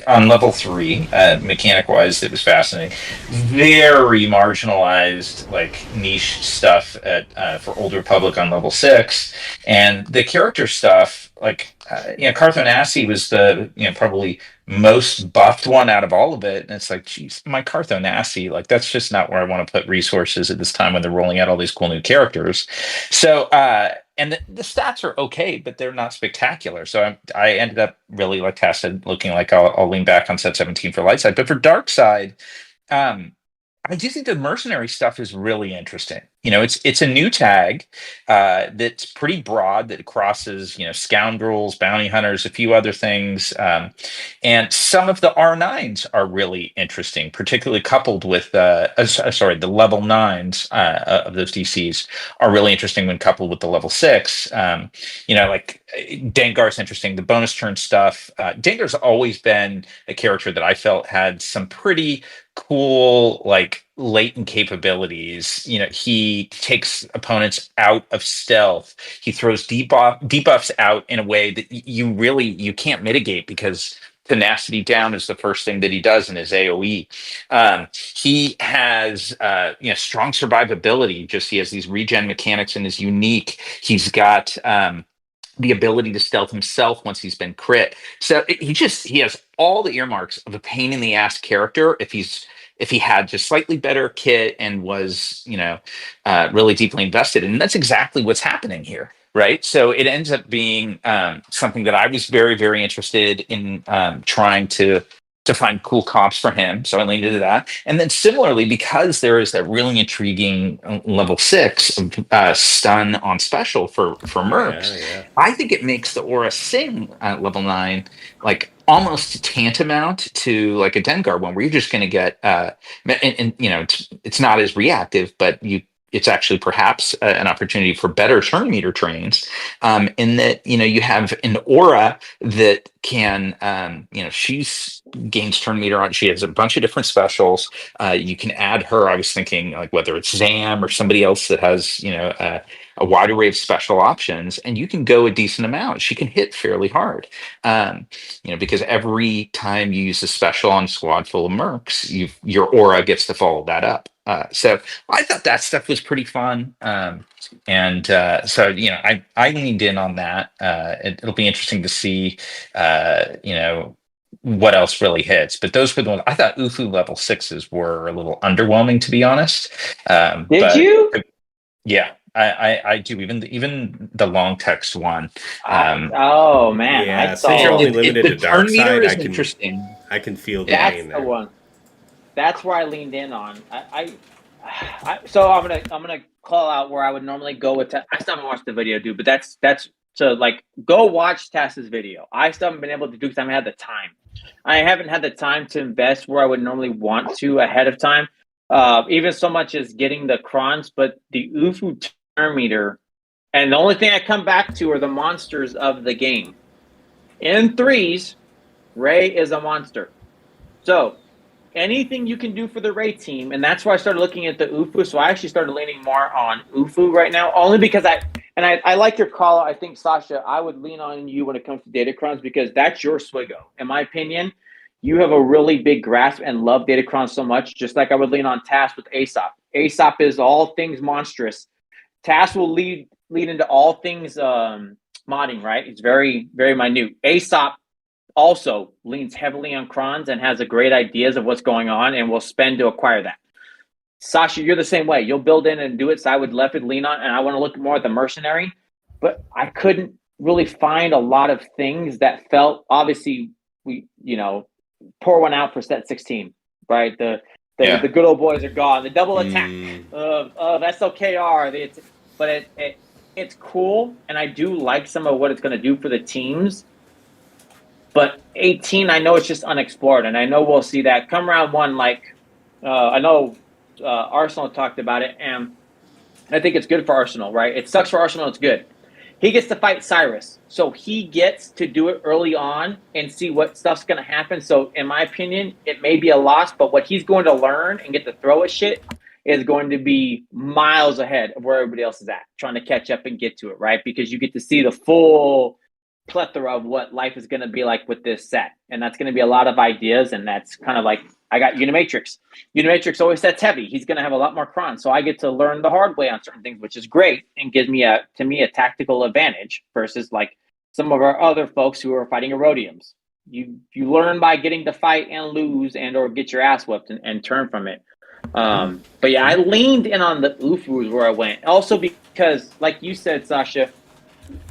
on level 3, mechanic wise, that was fascinating. Very marginalized, like niche stuff for Old Republic on level 6, and the character stuff, like Carthonasi was the probably most buffed one out of all of it, and it's like, geez, my Carthonasi, like that's just not where I want to put resources at this time when they're rolling out all these cool new characters. So and the stats are okay, but they're not spectacular. So I ended up really, like Cass said, looking like I'll lean back on Set 17 for light side, but for dark side, I do think the mercenary stuff is really interesting. It's a new tag that's pretty broad, that crosses scoundrels, bounty hunters, a few other things, and some of the R9s are really interesting, particularly coupled with the level 9s of those DCs are really interesting when coupled with the level 6. Like Dengar's interesting. The bonus turn stuff. Dengar's always been a character that I felt had some pretty cool, like, latent capabilities. He takes opponents out of stealth. He throws debuffs out in a way that you can't mitigate, because tenacity down is the first thing that he does in his AoE. He has strong survivability. Just he has these regen mechanics and is unique. He's got the ability to stealth himself once he's been crit. So he has all the earmarks of a pain in the ass character if he had just slightly better kit and was really deeply invested. And that's exactly what's happening here. right? So it ends up being something that I was very, very interested in trying to find cool comps for him. So I leaned into that. And then similarly, because there is that really intriguing level 6 stun on special for mercs, Yeah. I think it makes the Aura Sing at level 9 like almost tantamount to like a Dengar one, where you're just going to get and you know it's not as reactive, but it's actually perhaps an opportunity for better turn meter trains, in that you have an aura that can she's gains turn meter on. She has a bunch of different specials. You can add her. I was thinking like whether it's Zam or somebody else that has a wide array of special options, and you can go a decent amount. She can hit fairly hard, because every time you use a special on a squad full of mercs, your aura gets to follow that up. So I thought that stuff was pretty fun. So I leaned in on that. It'll be interesting to see, what else really hits. But those were the ones I thought. Ufu level 6s were a little underwhelming, to be honest. Did you? Yeah, I do. Even the long text one. Oh man, Yeah, I since saw you're only limited the to dark turn meter side, is interesting. I can feel the that's pain the there. one. That's where I leaned in on. So I'm gonna call out where I would normally go with. I still haven't watched the video, dude. But that's to like go watch Tass's video. I still haven't been able to do because I haven't had the time. I haven't had the time to invest where I would normally want to ahead of time. Even so much as getting the crons, but the Ufu turn meter, and the only thing I come back to are the monsters of the game. In threes, Ray is a monster. So anything you can do for the Ray team, and that's why I started looking at the Ufu. So I actually started leaning more on Ufu right now, only because I like your call. I think, Sasha, I would lean on you when it comes to Datacrons because that's your Swigo. In my opinion, you have a really big grasp and love Datacrons so much, just like I would lean on Tass with Aesop. Aesop is all things monstrous. Tass will lead into all things modding, right? It's very, very minute. Aesop also leans heavily on crons and has a great ideas of what's going on and will spend to acquire that. Sasha, you're the same way. You'll build in and do it. So I would left it lean on, and I want to look more at the mercenary, but I couldn't really find a lot of things that felt obviously pour one out for set 16, right? The good old boys are gone. The double attack of SLKR. But it's cool, and I do like some of what it's going to do for the teams. But 18, I know it's just unexplored, and I know we'll see that come round one. Like I know Arsenal talked about it, and I think it's good for Arsenal, right? It sucks for Arsenal. It's good. He gets to fight Cyrus, so he gets to do it early on and see what stuff's going to happen. So, in my opinion, it may be a loss, but what he's going to learn and get to throw at shit is going to be miles ahead of where everybody else is at, trying to catch up and get to it, right? Because you get to see the full plethora of what life is going to be like with this set, and that's going to be a lot of ideas. And that's kind of like I got Unimatrix. Unimatrix always sets heavy. He's going to have a lot more crons, so I get to learn the hard way on certain things, which is great and gives me a tactical advantage versus like some of our other folks who are fighting Erodiums. You learn by getting to fight and lose and or get your ass whipped and turn from it. But yeah, I leaned in on the Ufus where I went. Also because, like you said, Sasha,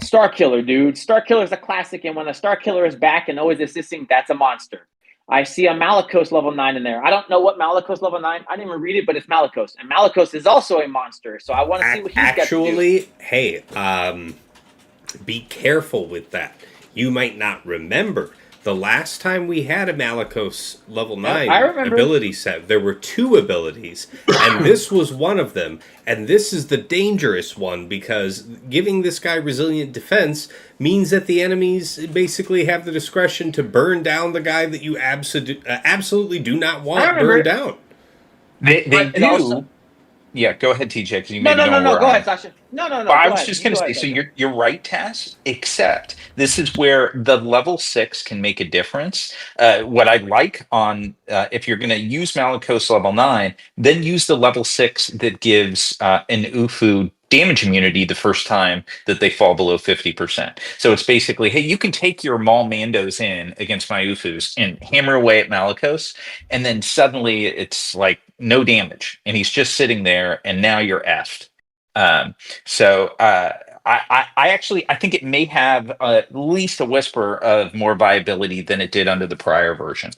Star Killer, dude. Star Killer is a classic, and when a Star Killer is back and always assisting, that's a monster. I see a Malakos level 9 in there. I don't know what Malakos level 9. I didn't even read it, but it's Malakos. And Malakos is also a monster, so I want to see what he's got to do. Hey, be careful with that. You might not remember. The last time we had a Malakos level 9 ability set, there were 2 abilities, and this was one of them. And this is the dangerous one, because giving this guy resilient defense means that the enemies basically have the discretion to burn down the guy that you absolutely do not want burned down. They do. Also, yeah, go ahead, TJ, because you maybe don't No. Go ahead, Sasha. No. Well, I was just going to say, so you're right, Tass, except this is where the level 6 can make a difference. What I like on, if you're going to use Malakos level 9, then use the level 6 that gives an Ufu damage immunity the first time that they fall below 50%. So it's basically, hey, you can take your Maul Mandos in against my Ufus and hammer away at Malakos, and then suddenly it's like no damage, and he's just sitting there, and now you're effed. So I think it may have at least a whisper of more viability than it did under the prior version.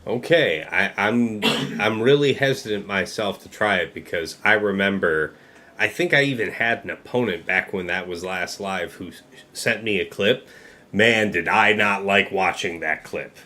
Okay, I'm really hesitant myself to try it because I remember, I think I even had an opponent back when that was last live who sent me a clip. Man, did I not like watching that clip.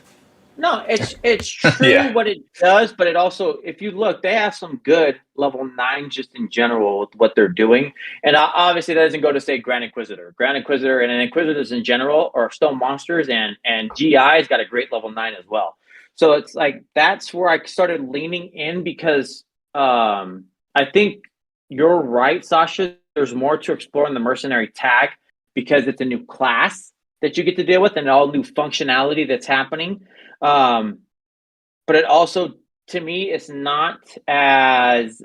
No, it's true Yeah. what it does, but it also, if you look, they have some good level 9 just in general with what they're doing. And obviously that doesn't go to say Grand Inquisitor. Grand Inquisitor and Inquisitors in general are still monsters, and GI's got a great level 9 as well. So it's like, that's where I started leaning in because I think you're right, Sasha. There's more to explore in the Mercenary tag because it's a new class that you get to deal with and all new functionality that's happening. But it also, to me, it's not as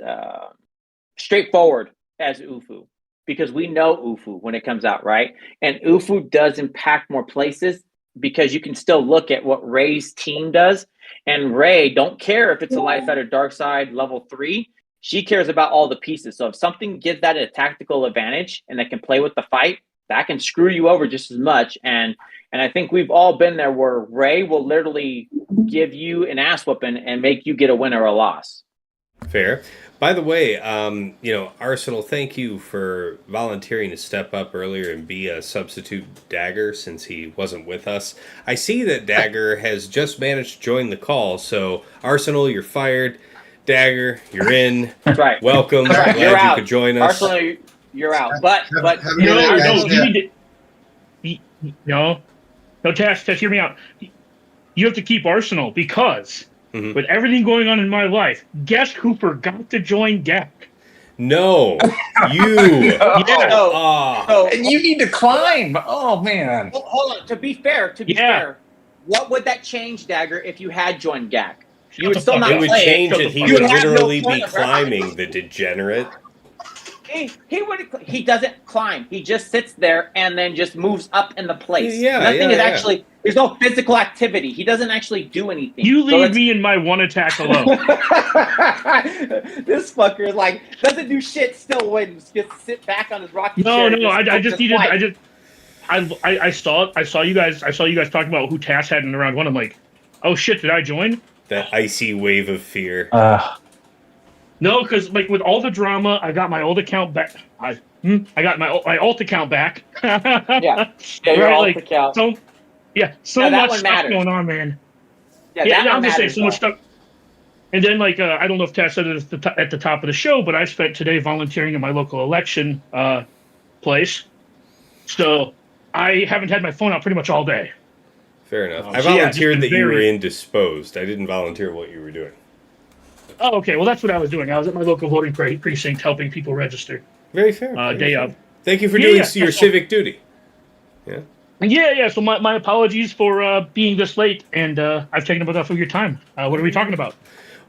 straightforward as UFU because we know UFU when it comes out, right? And UFU does impact more places because you can still look at what Ray's team does. And Ray don't care if it's a light side or dark side level 3. She cares about all the pieces. So if something gives that a tactical advantage and that can play with the fight, that can screw you over just as much. And I think we've all been there where Ray will literally give you an ass whooping and make you get a win or a loss. Fair. By the way, Arsenal, thank you for volunteering to step up earlier and be a substitute Dagger since he wasn't with us. I see that Dagger has just managed to join the call, so Arsenal, you're fired. Dagger, you're in. That's right. Welcome. That's right. Glad You're you out. could join us. Arsenal, you're out. But Tess, hear me out. You have to keep Arsenal because with everything going on in my life, guess who forgot to join GEC? No, you. And you need to climb. Oh man. Well, hold on. To be fair, what would that change, Dagger, if you had joined GAC? You would still not It would play change it. it. He would literally be climbing, the degenerate. He doesn't climb. He just sits there and then just moves up in the place. Nothing is actually. There's no physical activity. He doesn't actually do anything. You leave me in my one attack alone. This fucker is like doesn't do shit. Still wins. Just sit back on his rocking chair. I saw you guys talking about who Tass had in round 1. I'm like, oh shit, did I join? That icy wave of fear. No, because like with all the drama, I got my old account back. I got my alt account back. Your alt account. So much stuff going on, man. I'm just saying, so much stuff. And then, like, I don't know if Tass said it at the top of the show, but I spent today volunteering in my local election place. So I haven't had my phone out pretty much all day. Fair enough. I volunteered that you were indisposed. I didn't volunteer what you were doing. Oh, okay. Well, that's what I was doing. I was at my local voting precinct helping people register. Very fair. Day of. Thank you for doing your civic duty. Yeah. So my apologies for being this late, and I've taken up enough of your time. What are we talking about?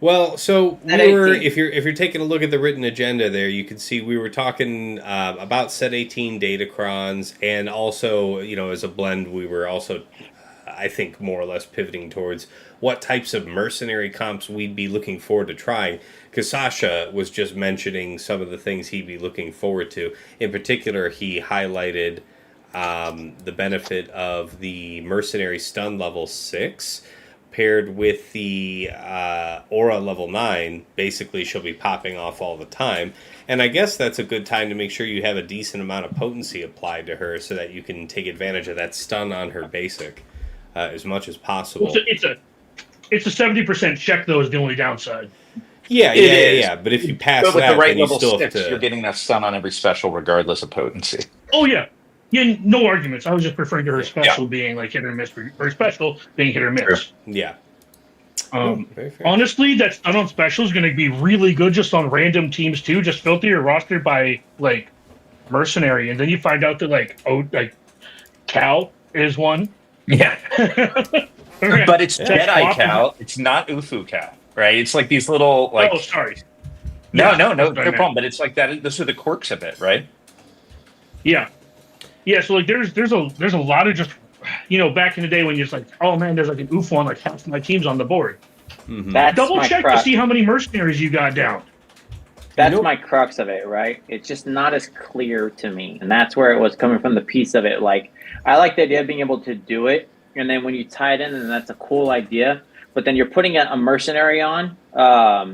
Well, so we were. If you're taking a look at the written agenda there, you can see we were talking about Set 18 Datacrons, and also, as a blend, we were also, I think, more or less pivoting towards what types of mercenary comps we'd be looking forward to trying. Because Sasha was just mentioning some of the things he'd be looking forward to. In particular, he highlighted the benefit of the mercenary stun level 6 paired with the aura level 9. Basically, she'll be popping off all the time. And I guess that's a good time to make sure you have a decent amount of potency applied to her so that you can take advantage of that stun on her basic as much as possible. It's a 70% check, though, is the only downside. Yeah. But if you pass with that, the right then you level still 6, have to... you're getting that stun on every special regardless of potency. Oh, yeah. Yeah, no arguments. I was just referring to her special being like hit or miss, or special being hit or miss. Sure. Yeah. Honestly, that stun on special is going to be really good just on random teams too. Just filter your roster by like mercenary, and then you find out that Cal is one. Yeah. But it's Jedi Cal. It's not Ufu Cal, right? It's like these little like. Oh, sorry. No problem. But it's like that. Those are the quirks of it, right? Yeah. So like, there's a lot of just, back in the day when you're just like, oh man, there's like an UFO on like half my team's on the board. Mm-hmm. Double check to see how many mercenaries you got down. That's my crux of it, right? It's just not as clear to me, and that's where it was coming from. The piece of it, like I like the idea of being able to do it, and then when you tie it in, and that's a cool idea. But then you're putting a mercenary on.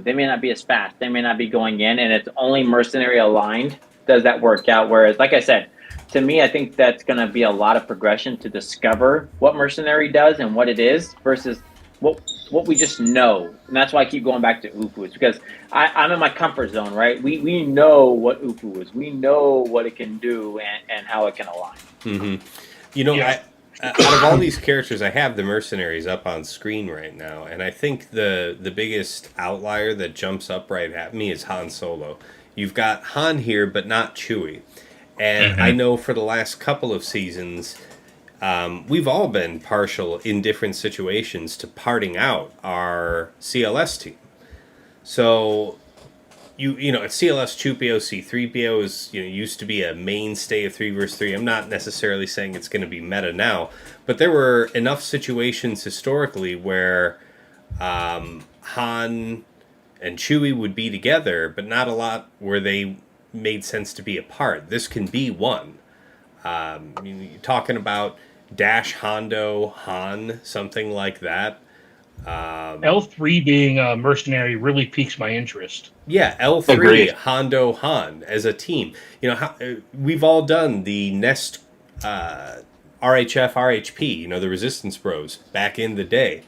They may not be as fast. They may not be going in, and it's only mercenary aligned. Does that work out? Whereas, like I said, to me, I think that's going to be a lot of progression to discover what mercenary does and what it is versus what we just know. And that's why I keep going back to Ufu. It's because I'm in my comfort zone, right? We know what Ufu is. We know what it can do and how it can align. Mm-hmm. You know, out of all these characters, I have the mercenaries up on screen right now, and I think the biggest outlier that jumps up right at me is Han Solo. You've got Han here, but not Chewie. And I know for the last couple of seasons, we've all been partial in different situations to parting out our CLS team. So, you know, at CLS, Chupio, C-3PO is, used to be a mainstay of 3 vs 3. I'm not necessarily saying it's going to be meta now, but there were enough situations historically where Han and Chewie would be together, but not a lot where they made sense to be apart. This can be one. You're talking about Dash Hondo Han, something like that. L3 being a mercenary really piques my interest. Yeah, L3 Agreed. Hondo Han as a team. We've all done the Nest RHF RHP, the Resistance Bros back in the day.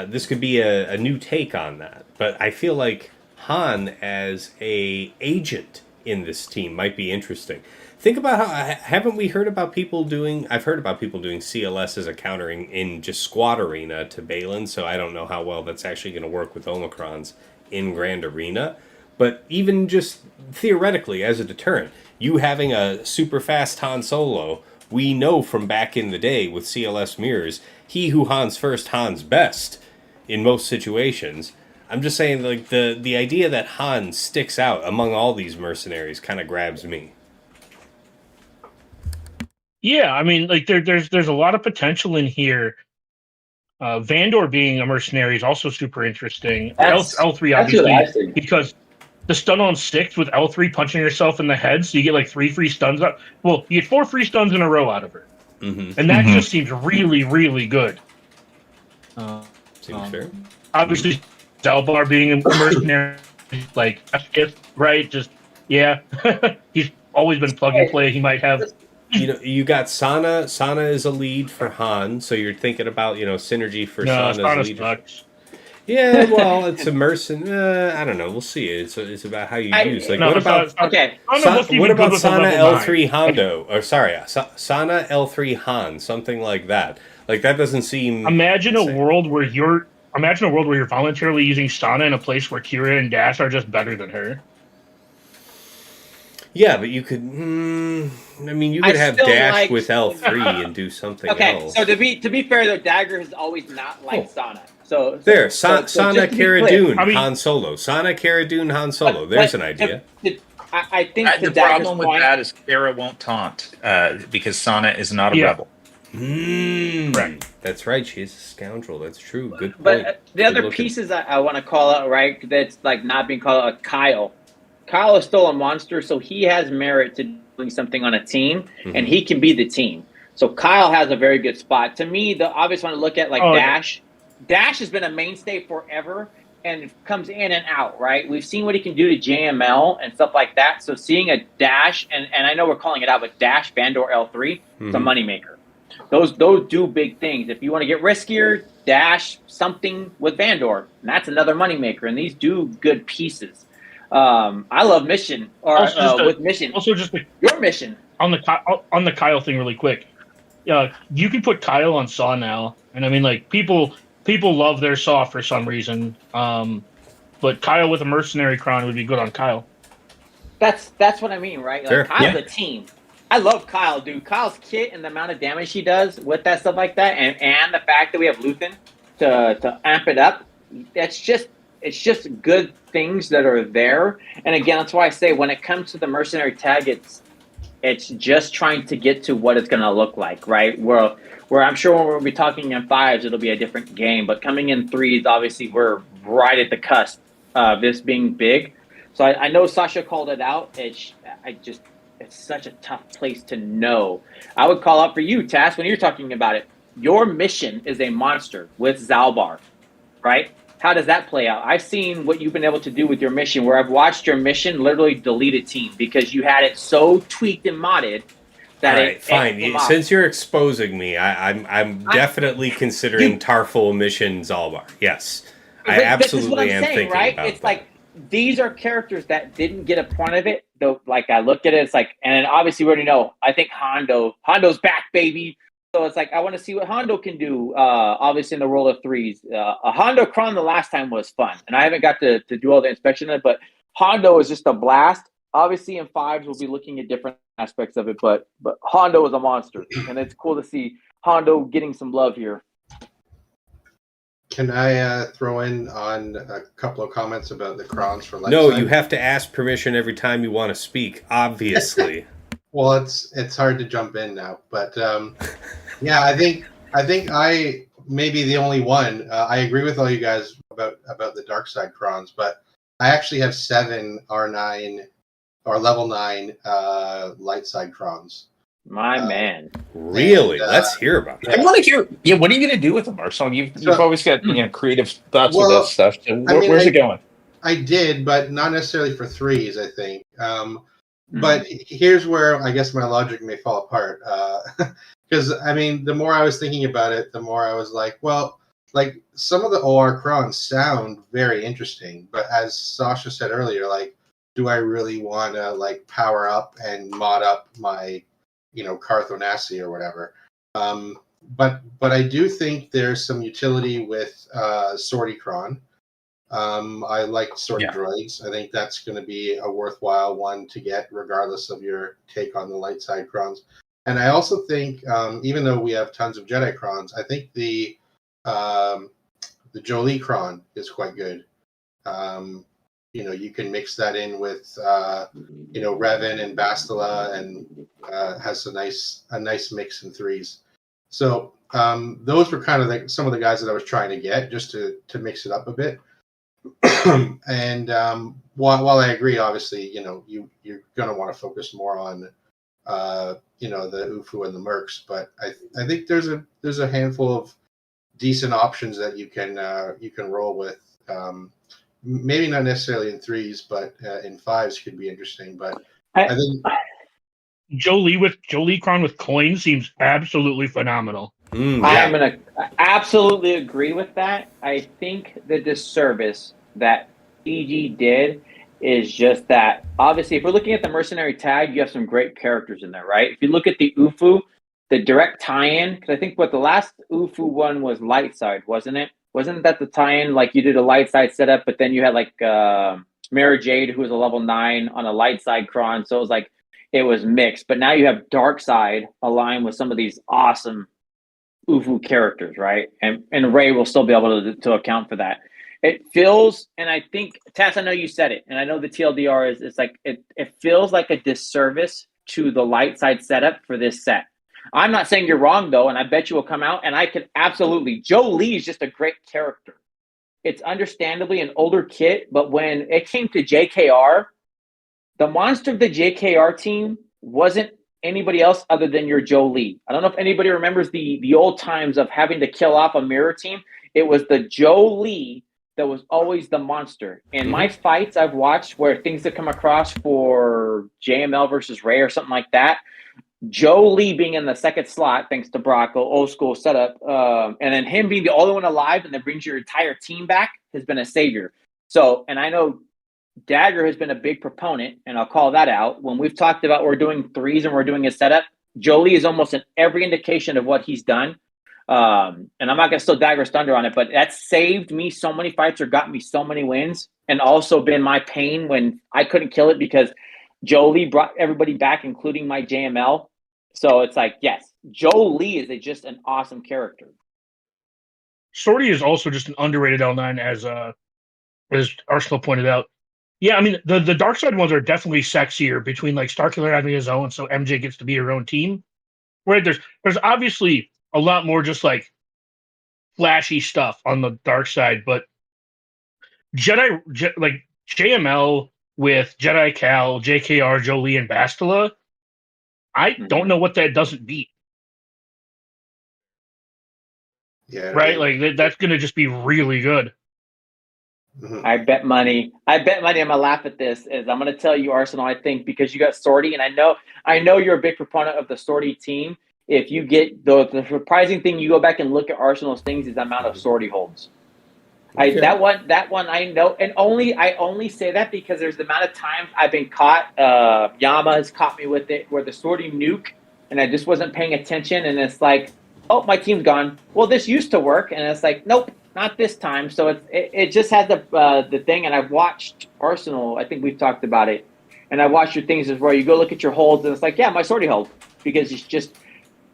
This could be a new take on that, but I feel like Han as a agent in this team might be interesting. Think about haven't we heard about people doing? I've heard about people doing CLS as a countering in just squad arena to Baylan, so I don't know how well that's actually going to work with Omicrons in Grand Arena. But even just theoretically as a deterrent, you having a super fast Han Solo, we know from back in the day with CLS mirrors, he who Han's first, Han's best in most situations. I'm just saying, like, the idea that Han sticks out among all these mercenaries kind of grabs me. Yeah, I mean, like there's a lot of potential in here. Vandor being a mercenary is also super interesting. L3 obviously because the stun on 6 with L3 punching herself in the head, so you get like 3 free stuns up. Well, you get 4 free stuns in a row out of her, and that just seems really, really good. Seems fair. Obviously, Dalbar being a mercenary, like right, just he's always been plug and play. He might have. You got Sana. Sana is a lead for Han, so you're thinking about synergy for Sana's lead. Yeah, well, it's a I don't know. We'll see. It's about how you use. Like, what about Sana L3 Hondo? Or sorry, Sana L3 Han, something like that. Like that doesn't seem. Imagine a world where you're voluntarily using Sana in a place where Kira and Dash are just better than her. Yeah, but you could. You could have Dash with L3 and do something else. Okay, so to be fair though, Dagger has always not liked Sana. So Sana Cara Dune Han Solo. Sana Cara Dune Han Solo. There's an idea. I think the problem with that is Cara won't taunt because Sana is not a rebel. Right. That's right. She's a scoundrel. That's true. Good point. But the other pieces I want to call out, right? That's like not being called out. Kyle. Kyle is still a monster, so he has merit to doing something on a team, and he can be the team. So Kyle has a very good spot. To me, the obvious one to look at, like Dash. Dash has been a mainstay forever and comes in and out, right? We've seen what he can do to JML and stuff like that. So seeing a Dash, and I know we're calling it out, but Dash, Vandor, L3, it's a moneymaker. Those do big things. If you want to get riskier, Dash something with Vandor, and that's another moneymaker. And these do good pieces. I love Mission with Mission. Also, just your Mission on the Kyle thing, really quick. You can put Kyle on Saw now, and I mean, like people love their Saw for some reason. But Kyle with a mercenary crown would be good on Kyle. That's what I mean, right? Like sure. Kyle's a team. I love Kyle, dude. Kyle's kit and the amount of damage he does with that stuff like that, and the fact that we have Luthen to amp it up. It's just good things that are there. And again, that's why I say when it comes to the mercenary tag, it's just trying to get to what it's going to look like, right? Where I'm sure when we'll be talking in 5s, it'll be a different game. But coming in 3s, obviously, we're right at the cusp of this being big. So I know Sasha called it out. It's such a tough place to know. I would call out for you, Tass, when you're talking about it. Your mission is a monster with Zalbar, right? How does that play out? I've seen what you've been able to do with your mission, where I've watched your mission literally delete a team because you had it so tweaked and modded that all right, fine. Since you're exposing me, I'm definitely considering Tarful mission Zalbar. Yes, I absolutely am thinking right? About it's that. Like these are characters that didn't get a point of it. Though, like I looked at it, it's like, and obviously we already know. I think Hondo's back, baby. So it's like I want to see what Hondo can do. Obviously in the role of threes, a Hondo Kron the last time was fun, and I haven't got to do all the inspection of it. But Hondo is just a blast. Obviously in fives we'll be looking at different aspects of it, but Hondo is a monster, and it's cool to see Hondo getting some love here. Can I throw in on a couple of comments about the crons for light No, side? you have to ask permission every time you want to speak, obviously. Well, it's hard to jump in now, but yeah, I think I may be the only one. I agree with all you guys about the dark side crons, but I actually have 7 R9 or level 9 light side crons. My man. Really? Let's hear about that. I want to hear. Yeah, what are you going to do with them, Arsenal? You've always got creative thoughts with that stuff. So where's it going? I did, but not necessarily for threes. I think. But here's where I guess my logic may fall apart. Because I mean, the more I was thinking about it, the more I was like, well, like some of the OR crons sound very interesting, but as Sasha said earlier, like, do I really want to like power up and mod up my Carthonasi or whatever. But I do think there's some utility with Sorticron. I like Sorty droids. I think that's going to be a worthwhile one to get, regardless of your take on the light side crons. And I also think, even though we have tons of Jedi crons, I think the Jolie cron is quite good. You can mix that in with Revan and Bastila, and has a nice mix in threes. So those were kind of like some of the guys that I was trying to get just to mix it up a bit. And while I agree, obviously, you're going to want to focus more on the UFU and the Mercs, but I think there's a handful of decent options that you can roll with. Maybe not necessarily in threes, but in fives could be interesting. But I think Jolie Cron with coins seems absolutely phenomenal. I'm going to absolutely agree with that. I think the disservice that PG did is just that, obviously, if we're looking at the mercenary tag, you have some great characters in there, right? If you look at the UFU, the direct tie-in, because I think the last UFU one was light side, wasn't it? Wasn't that the tie-in? Like you did a light side setup, but then you had like Mara Jade, who was a level 9 on a light side cron. So it was like it was mixed. But now you have dark side aligned with some of these awesome UFU characters, right? And Ray will still be able to account for that. It feels, and I think Tass, I know you said it, and I know the TLDR is it's like it feels like a disservice to the light side setup for this set. I'm not saying you're wrong, though, and I bet you will come out, and I could absolutely. Jolie is just a great character. It's understandably an older kit, but when it came to JKR, the monster of the JKR team wasn't anybody else other than your Jolie. I don't know if anybody remembers the old times of having to kill off a mirror team. It was the Jolie that was always the monster. In my fights I've watched where things that come across for JML versus Ray or something like that, Jolie being in the second slot, thanks to Brock, old school setup, and then him being the only one alive and then brings your entire team back has been a savior. So, and I know Dagger has been a big proponent, and I'll call that out. When we've talked about we're doing threes and we're doing a setup, Jolie is almost in every indication of what he's done. And I'm not going to steal Dagger's thunder on it, but that saved me so many fights or got me so many wins, and also been my pain when I couldn't kill it because Jolie brought everybody back, including my JML. So it's like, yes, Jolie is just an awesome character. Sorty is also just an underrated L9, as Arsenal pointed out. Yeah, I mean, the dark side ones are definitely sexier between like Starkiller having his own, so MJ gets to be her own team. Right? There's obviously a lot more just like flashy stuff on the dark side, but like JML with Jedi Cal, JKR, Jolie, and Bastila, I don't know what that doesn't beat. Yeah. Right? Like, that's going to just be really good. Mm-hmm. I bet money. I'm gonna laugh at this. Is I'm gonna tell you, Arsenal. I think because you got Sortie, and I know you're a big proponent of the Sortie team. If you get the surprising thing, you go back and look at Arsenal's things is the amount of Sortie holds. Okay. That one I know, and I only say that because there's the amount of times I've been caught. Yama has caught me with it where the Sortie nuke, and I just wasn't paying attention, and it's like, oh, my team's gone. Well, this used to work, and it's like, nope, not this time. So it just had the thing, and I've watched Arsenal. I think we've talked about it, and I watched your things as well. You go look at your holds, and it's like, yeah, my Sortie hold, because it's just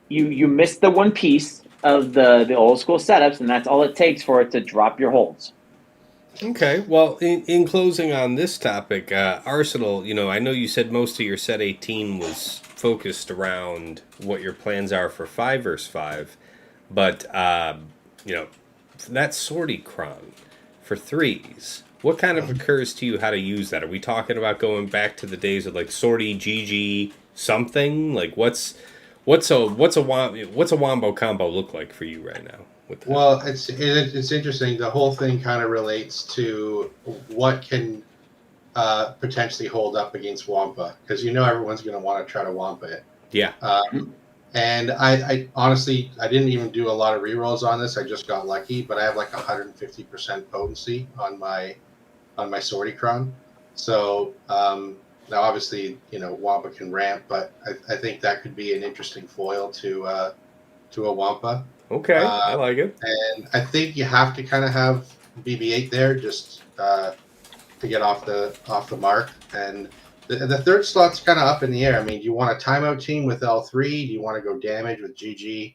you missed the one piece of the old school setups, and that's all it takes for it to drop your holds. Okay, well, in closing on this topic, Arsenal, I know you said most of your set 18 was focused around what your plans are for 5 versus 5, but, that sortie cron for 3s, what kind of occurs to you how to use that? Are we talking about going back to the days of, like, sortie, GG, something? Like, what's a wombo combo look like for you right now? Well, it's interesting. The whole thing kind of relates to what can potentially hold up against Wampa, because everyone's going to want to try to Wampa it. Yeah. And I honestly, I didn't even do a lot of rerolls on this. I just got lucky, but I have like 150% potency on my Sorticron. So now, obviously, Wampa can ramp, but I think that could be an interesting foil to a Wampa. Okay, I like it. And I think you have to kind of have BB-8 there just to get off the mark. And the third slot's kind of up in the air. I mean, do you want a timeout team with L3? Do you want to go damage with GG?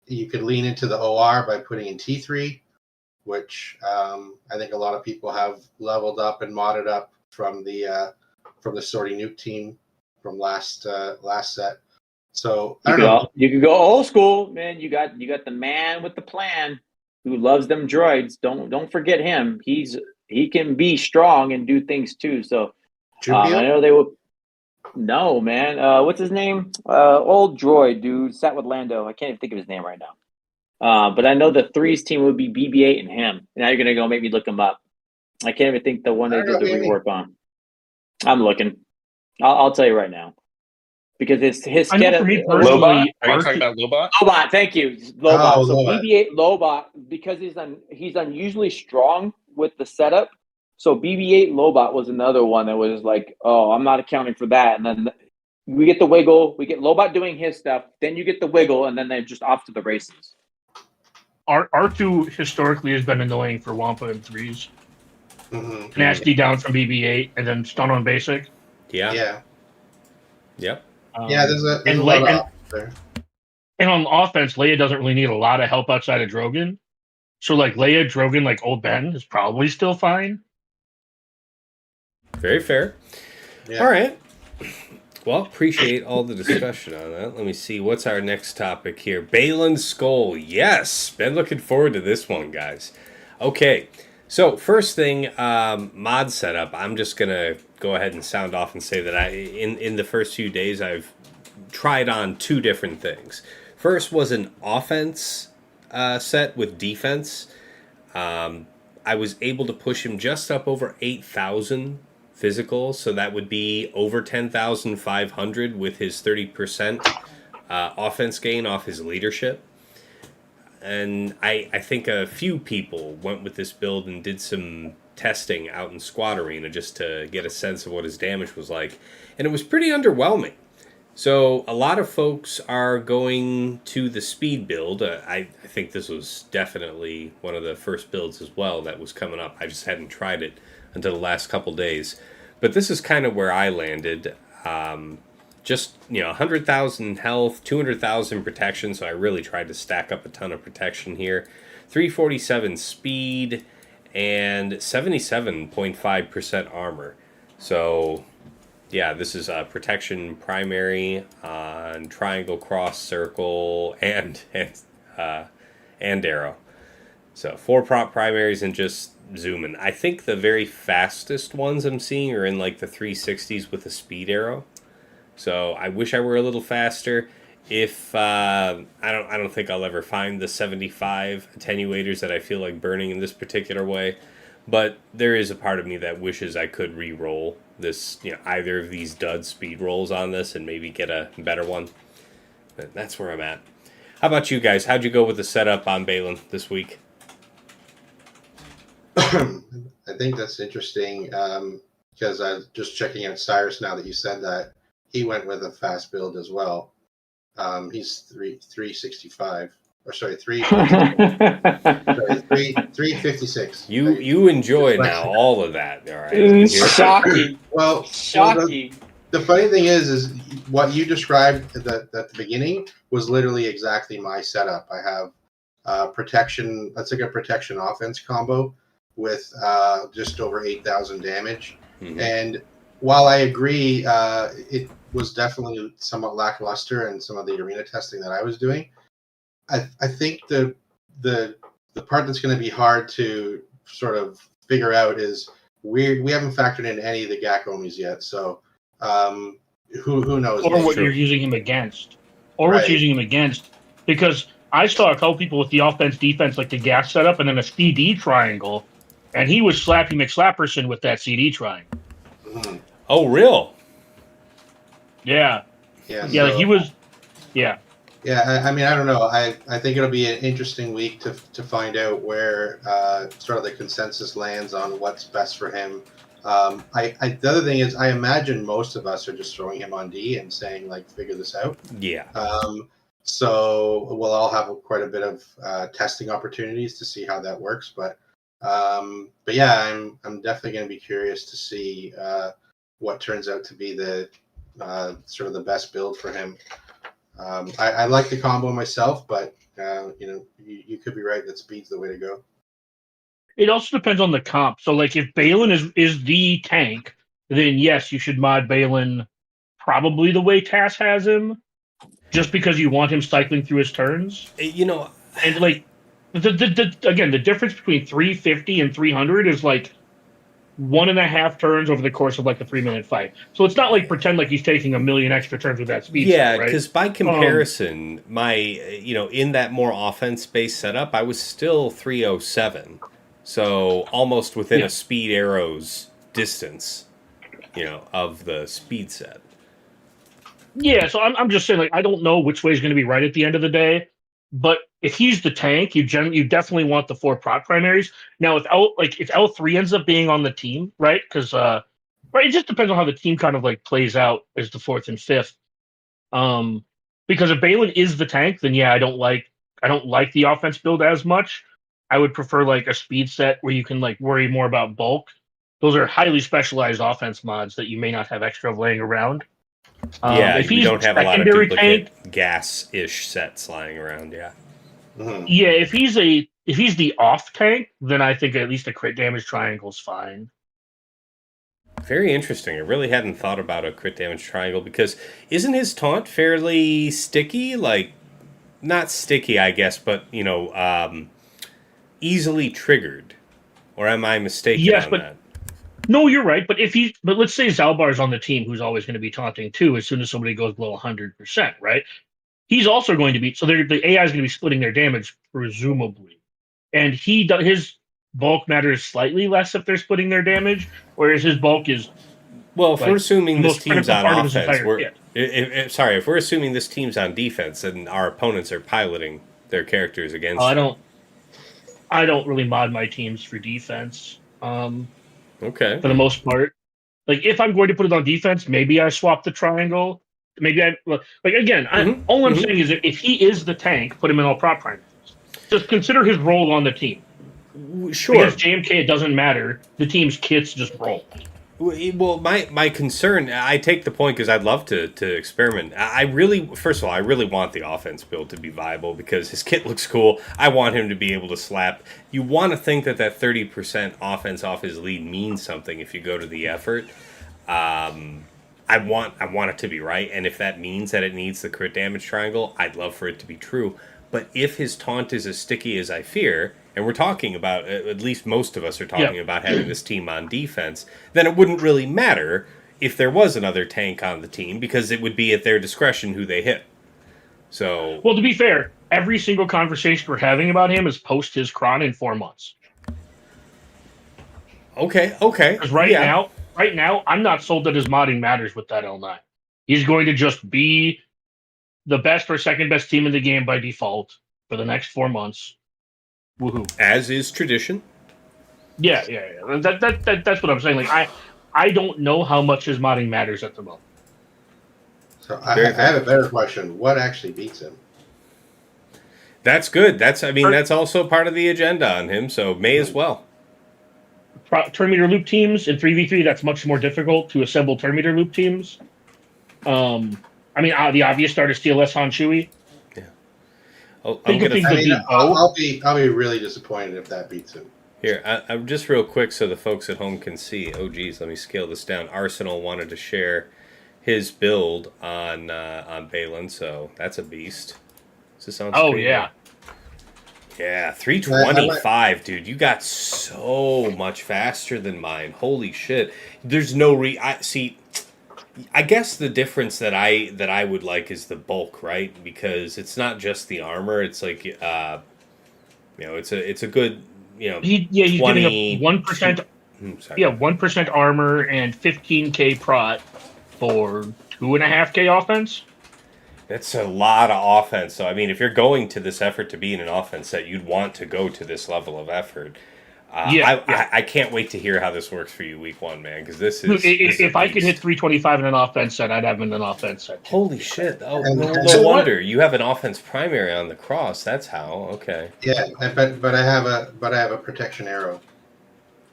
You could lean into the OR by putting in T3, which I think a lot of people have leveled up and modded up from the Sortie Nuke team from last set. So I don't know. You could go old school, man. You got the man with the plan who loves them droids. Don't forget him. He can be strong and do things too. So I know they will. No, man. What's his name? Old droid dude sat with Lando. I can't even think of his name right now. But I know the 3s team would be BB-8 and him. Now you're gonna go make me look him up. I can't even think the one they did the rework on. I'm looking. I'll tell you right now. Because his I know for me personally, Lobot? Are you talking about Lobot? Lobot, thank you. Lobot. Oh, so Lobot. BB-8 Lobot, because he's unusually strong with the setup. So BB-8 Lobot was another one that was like, oh, I'm not accounting for that. And then we get the wiggle. We get Lobot doing his stuff. Then you get the wiggle, and then they're just off to the races. R2 historically has been annoying for Wampa and 3s. Mm-hmm. Nasty down from BB-8 and then stun on basic. Yeah. Yeah. Yep. There's a lot of options there. And on offense, Leia doesn't really need a lot of help outside of Drogon. So, like, Leia, Drogon, like old Ben, is probably still fine. Very fair. Yeah. All right. Well, appreciate all the discussion on that. Let me see. What's our next topic here? Baylan Skoll. Yes. Been looking forward to this one, guys. Okay. So, first thing, mod setup. I'm just going to go ahead and sound off and say that in the first few days, I've tried on 2 different things. First was an offense set with defense. I was able to push him just up over 8,000 physical, so that would be over 10,500 with his 30% offense gain off his leadership. And I think a few people went with this build and did some testing out in Squad Arena just to get a sense of what his damage was like. And it was pretty underwhelming. So a lot of folks are going to the speed build. I think this was definitely one of the first builds as well that was coming up. I just hadn't tried it until the last couple days. But this is kind of where I landed. Just, 100,000 health, 200,000 protection, so I really tried to stack up a ton of protection here. 347 speed, and 77.5% armor. So, yeah, this is protection primary on triangle, cross, circle, and arrow. So 4 prop primaries and just zooming. I think the very fastest ones I'm seeing are in like the 360s with a speed arrow. So I wish I were a little faster. If I don't think I'll ever find the 75 attenuators that I feel like burning in this particular way. But there is a part of me that wishes I could re-roll this, either of these dud speed rolls on this and maybe get a better one. But that's where I'm at. How about you guys? How'd you go with the setup on Baylan this week? I think that's interesting because I was just checking out Cyrus now that you said that. He went with a fast build as well. He's 365. Or sorry, 356. You enjoy now all of that, all right? Shocking. Well, shocking. The funny thing is what you described at the beginning was literally exactly my setup. I have protection. That's like a protection offense combo with just over 8,000 damage. Mm-hmm. And while I agree, it was definitely somewhat lackluster in some of the arena testing that I was doing. I think the part that's going to be hard to sort of figure out is we haven't factored in any of the Gakomis yet. So who knows? Or what you're using him against. Or what you're using him against. Because I saw a couple people with the offense-defense, like the gas setup, and then a CD triangle, and he was Slappy McSlapperson with that CD triangle. Mm-hmm. Oh, real? Yeah. Yeah, yeah, like he was... Yeah. Yeah, I mean, I don't know. I think it'll be an interesting week to find out where sort of the consensus lands on what's best for him. The other thing is, I imagine most of us are just throwing him on D and saying, like, figure this out. Yeah. So we'll all have quite a bit of testing opportunities to see how that works. But yeah, I'm definitely going to be curious to see what turns out to be the sort of the best build for him. I like the combo myself, but you could be right that speed's the way to go. It also depends on the comp. So, like, if Baylan is the tank, then yes, you should mod Baylan probably the way Tass has him, just because you want him cycling through his turns. And like the difference between 350 and 300 is like 1.5 turns over the course of like the 3-minute fight. So it's not like pretend like he's taking a million extra turns with that speed. Yeah, right? because by comparison, my in that more offense-based setup, I was still 307, so almost within a speed arrow's distance, of the speed set. Yeah, so I'm just saying, like, I don't know which way is going to be right at the end of the day. But if he's the tank, you definitely want the 4 prop primaries. Now, if L3 ends up being on the team, right? Because it just depends on how the team kind of like plays out as the 4th and 5th. Because if Baylan is the tank, then yeah, I don't like the offense build as much. I would prefer like a speed set where you can like worry more about bulk. Those are highly specialized offense mods that you may not have extra of laying around. If you don't have a lot of duplicate gas-ish sets lying around, yeah. Mm-hmm. Yeah, if he's the off tank, then I think at least a crit damage triangle is fine. Very interesting. I really hadn't thought about a crit damage triangle because isn't his taunt fairly sticky? Like, not sticky, I guess, but easily triggered. Or am I mistaken on that? No, you're right. But but let's say Zalbar's on the team, who's always going to be taunting too. As soon as somebody goes below 100%, right? He's also going to be. So the AI is going to be splitting their damage presumably, and his bulk matters slightly less if they're splitting their damage, whereas his bulk is. Well, if we're assuming this team's on offense, if we're assuming this team's on defense, and our opponents are piloting their characters against. I don't really mod my teams for defense. Okay. For the most part, like if I'm going to put it on defense, maybe I swap the triangle. Maybe all I'm saying is that if he is the tank, put him in all prop primaries. Just consider his role on the team. Sure. Because JMK, it doesn't matter. The team's kits just roll. Well, my concern, I take the point because I'd love to experiment. First of all, I really want the offense build to be viable because his kit looks cool. I want him to be able to slap. You want to think that 30% offense off his lead means something if you go to the effort. I want it to be right, and if that means that it needs the crit damage triangle, I'd love for it to be true. But if his taunt is as sticky as I fear, and we're talking about, at least most of us are talking about having this team on defense, then it wouldn't really matter if there was another tank on the team, because it would be at their discretion who they hit. So, well, to be fair, every single conversation we're having about him is post his cron in 4 months. Okay. Because right now, I'm not sold that his modding matters with that L9. He's going to just be the best or second best team in the game by default for the next 4 months. Woohoo! As is tradition. Yeah. That's what I'm saying. Like, I don't know how much his modding matters at the moment. So I have a better question. What actually beats him? That's good. That's also part of the agenda on him, so may as well. Turn meter loop teams in 3v3, that's much more difficult to assemble turn meter loop teams. The obvious start is TLS Han Shui. Yeah. I'll be really disappointed if that beats him. Here, I'm just real quick so the folks at home can see. Oh, geez, let me scale this down. Arsenal wanted to share his build on Baylan, so that's a beast. Does this sound screen? Yeah. Yeah, 325, dude. You got so much faster than mine. Holy shit. There's no I guess the difference that I would like is the bulk, right? Because it's not just the armor. It's like it's a good, he's 20, getting a 1%. 1% armor and 15k prot for 2.5k offense. That's a lot of offense. So, I mean, if you're going to this effort to be in an offense set, you'd want to go to this level of effort. I can't wait to hear how this works for you week 1, man, because this is... If I could hit 325 in an offense set, I'd have him in an offense set. Holy shit. Oh, no wonder. You have an offense primary on the cross. That's how. Okay. Yeah, but I have a protection arrow.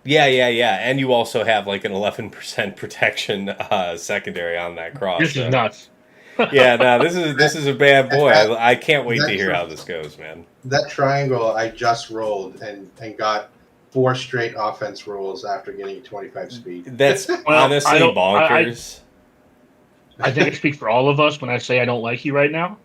Yeah. And you also have like an 11% protection secondary on that cross. This is nuts. Yeah, no, this is a bad boy. I can't wait to hear how this goes, man. That triangle I just rolled and got 4 straight offense rolls after getting 25 speed. That's honestly bonkers. I think I speak for all of us when I say I don't like you right now.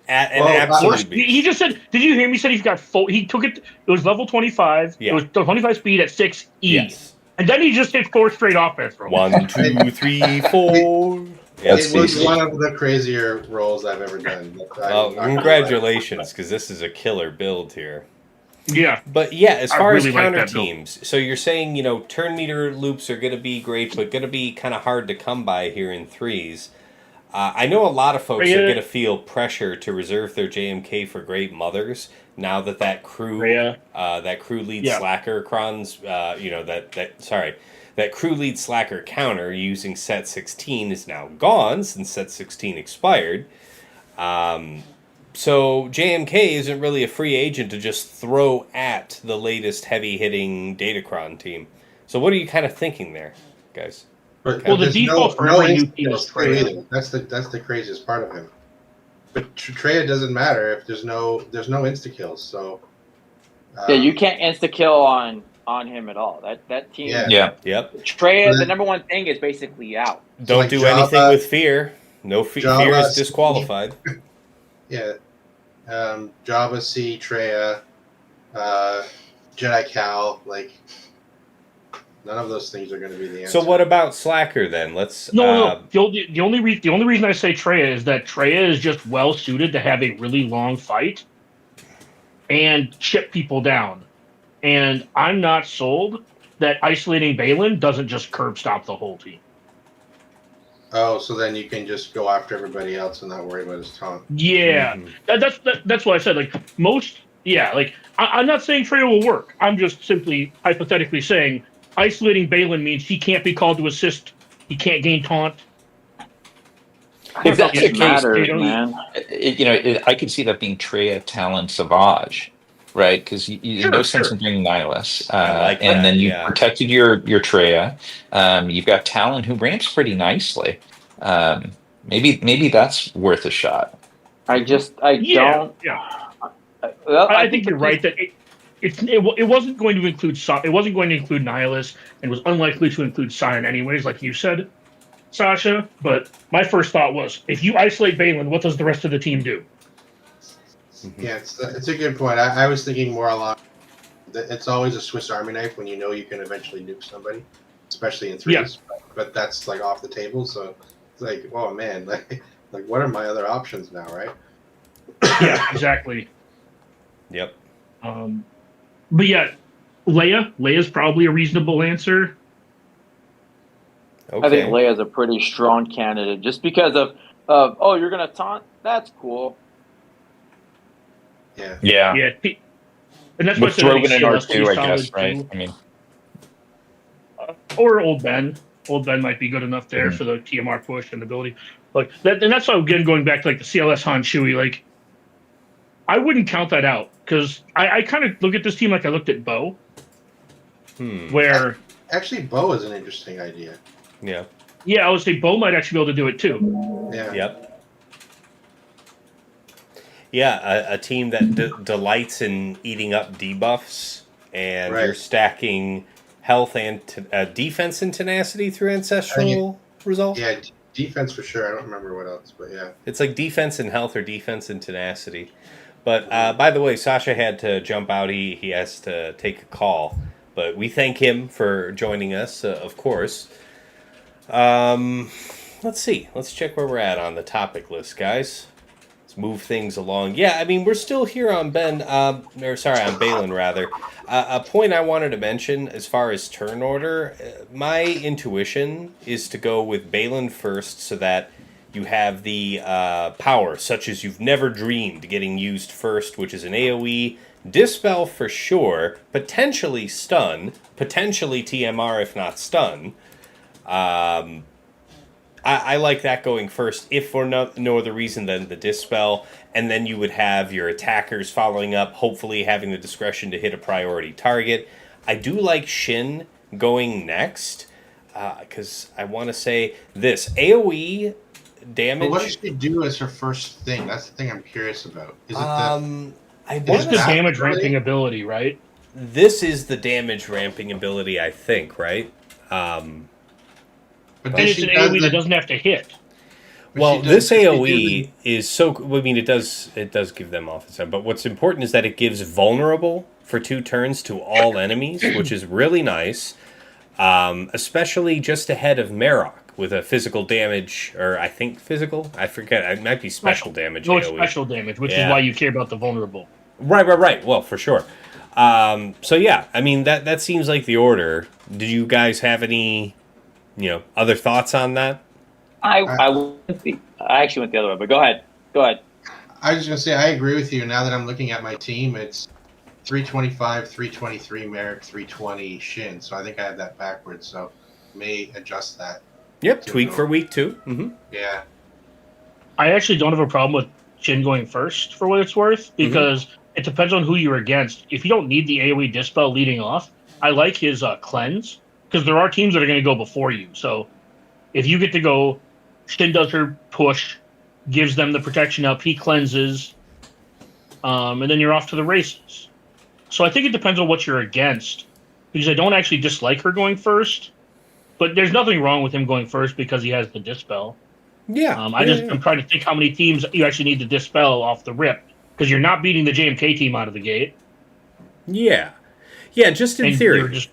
Absolutely. He just said, did you hear me say he's got full, he took it, it was level 25, it was 25 speed at 6E. Yes. And then he just hit 4 straight offense rolls. 1, 2, 3, 4. It was one of the crazier rolls I've ever done. Congratulations, because this is a killer build here. Yeah. But yeah, as far as counter teams, so you're saying, turn meter loops are going to be great, but going to be kind of hard to come by here in 3s. I know a lot of folks are going to feel pressure to reserve their JMK for great mothers now that crew lead slacker crons, that crew lead slacker counter using set 16 is now gone since set 16 expired. So JMK isn't really a free agent to just throw at the latest heavy-hitting Datacron team. So what are you kind of thinking there, guys? Well, the default for every new team is Treya. That's the craziest part of him. But Treya doesn't matter if there's no insta kills. So you can't insta kill on him at all. That team. Yep. Treya, the number one thing is basically out. Don't do anything with fear. No fear is disqualified. Yeah. Java C, Treya, Jedi Cal, none of those things are going to be the answer. So what about Slacker then? Let's no. The only reason I say Treya is that Treya is just well suited to have a really long fight and chip people down. And I'm not sold that isolating Baylan doesn't just curb stop the whole team. Oh, so then you can just go after everybody else and not worry about his taunt. Yeah, that's what I said. I'm not saying Treya will work. I'm just simply hypothetically saying isolating Baylan means he can't be called to assist. He can't gain taunt. If that's the case, man. I could see that being Treya, Talon, Savage, right? Because no sense in bringing Nihilus. And then you protected your Treya. You've got Talon who ramps pretty nicely. Maybe that's worth a shot. I don't. Yeah. I think you're right that it wasn't going to include Nihilus and was unlikely to include Sion anyways, like you said, Sasha. But my first thought was, if you isolate Baylan, what does the rest of the team do? Yeah, it's a good point. I was thinking more along. It's always a Swiss Army knife when you know you can eventually nuke somebody, especially in threes. Yeah. But that's like off the table. So it's like, oh man, like what are my other options now, right? Yeah, exactly. Yep. But yeah, Leia's probably a reasonable answer. Okay. I think Leia's a pretty strong candidate just because of oh, you're gonna taunt? That's cool. Yeah. Yeah. And that's why I With said I think Drogon in CLS would be R2, I solid guess, right? too. I mean, Or Old Ben. Old Ben might be good enough there for the TMR push and ability. Like that, and that's why again going back to like the CLS Han Chewie, like I wouldn't count that out because I kind of look at this team like I looked at Bo, where actually Bo is an interesting idea. Yeah. Yeah, I would say Bo might actually be able to do it too. Yeah. Yep. Yeah, a team that delights in eating up debuffs, and you're stacking health and defense and tenacity through ancestral resolve. Yeah, defense for sure. I don't remember what else, but yeah. It's like defense and health or defense and tenacity. But by the way, Sasha had to jump out. He has to take a call. But we thank him for joining us, of course. Let's see. Let's check where we're at on the topic list, guys. Let's move things along. Yeah, I mean, we're still here on on Baylan, rather. A point I wanted to mention as far as turn order, my intuition is to go with Baylan first so that you have the power, such as you've never dreamed, getting used first, which is an AoE, Dispel for sure, potentially stun, potentially TMR if not stun. I like that going first, if for no other reason than the Dispel, and then you would have your attackers following up, hopefully having the discretion to hit a priority target. I do like Shin going next, because I want to say this, AoE damage... But what does she do as her first thing? That's the thing I'm curious about. Is it it's the damage ramping ability, right? This is the damage ramping ability, I think, right? But and it's an AoE that doesn't have to hit. Well, this AoE is so... I mean, it does give them offense, but what's important is that it gives vulnerable for 2 turns to all enemies, which is really nice, especially just ahead of Marok with a physical damage, or I think physical? I forget. It might be special damage. No, it's special damage, which is why you care about the vulnerable. Right. Well, for sure. So yeah, I mean that seems like the order. Did you guys have any, other thoughts on that? I actually went the other way, but go ahead. I was just gonna say I agree with you. Now that I'm looking at my team, it's 325, 323 Merrick, 320 Shin. So I think I have that backwards. So may adjust that. Yep, tweak for week 2. Mm-hmm. Yeah. I actually don't have a problem with Shin going first, for what it's worth, because it depends on who you're against. If you don't need the AoE Dispel leading off, I like his Cleanse, because there are teams that are going to go before you. So if you get to go, Shin does her push, gives them the protection up, he cleanses, and then you're off to the races. So I think it depends on what you're against, because I don't actually dislike her going first, but there's nothing wrong with him going first because he has the Dispel. Yeah. I'm trying to think how many teams you actually need to Dispel off the rip, because you're not beating the JMK team out of the gate. Yeah, just in theory.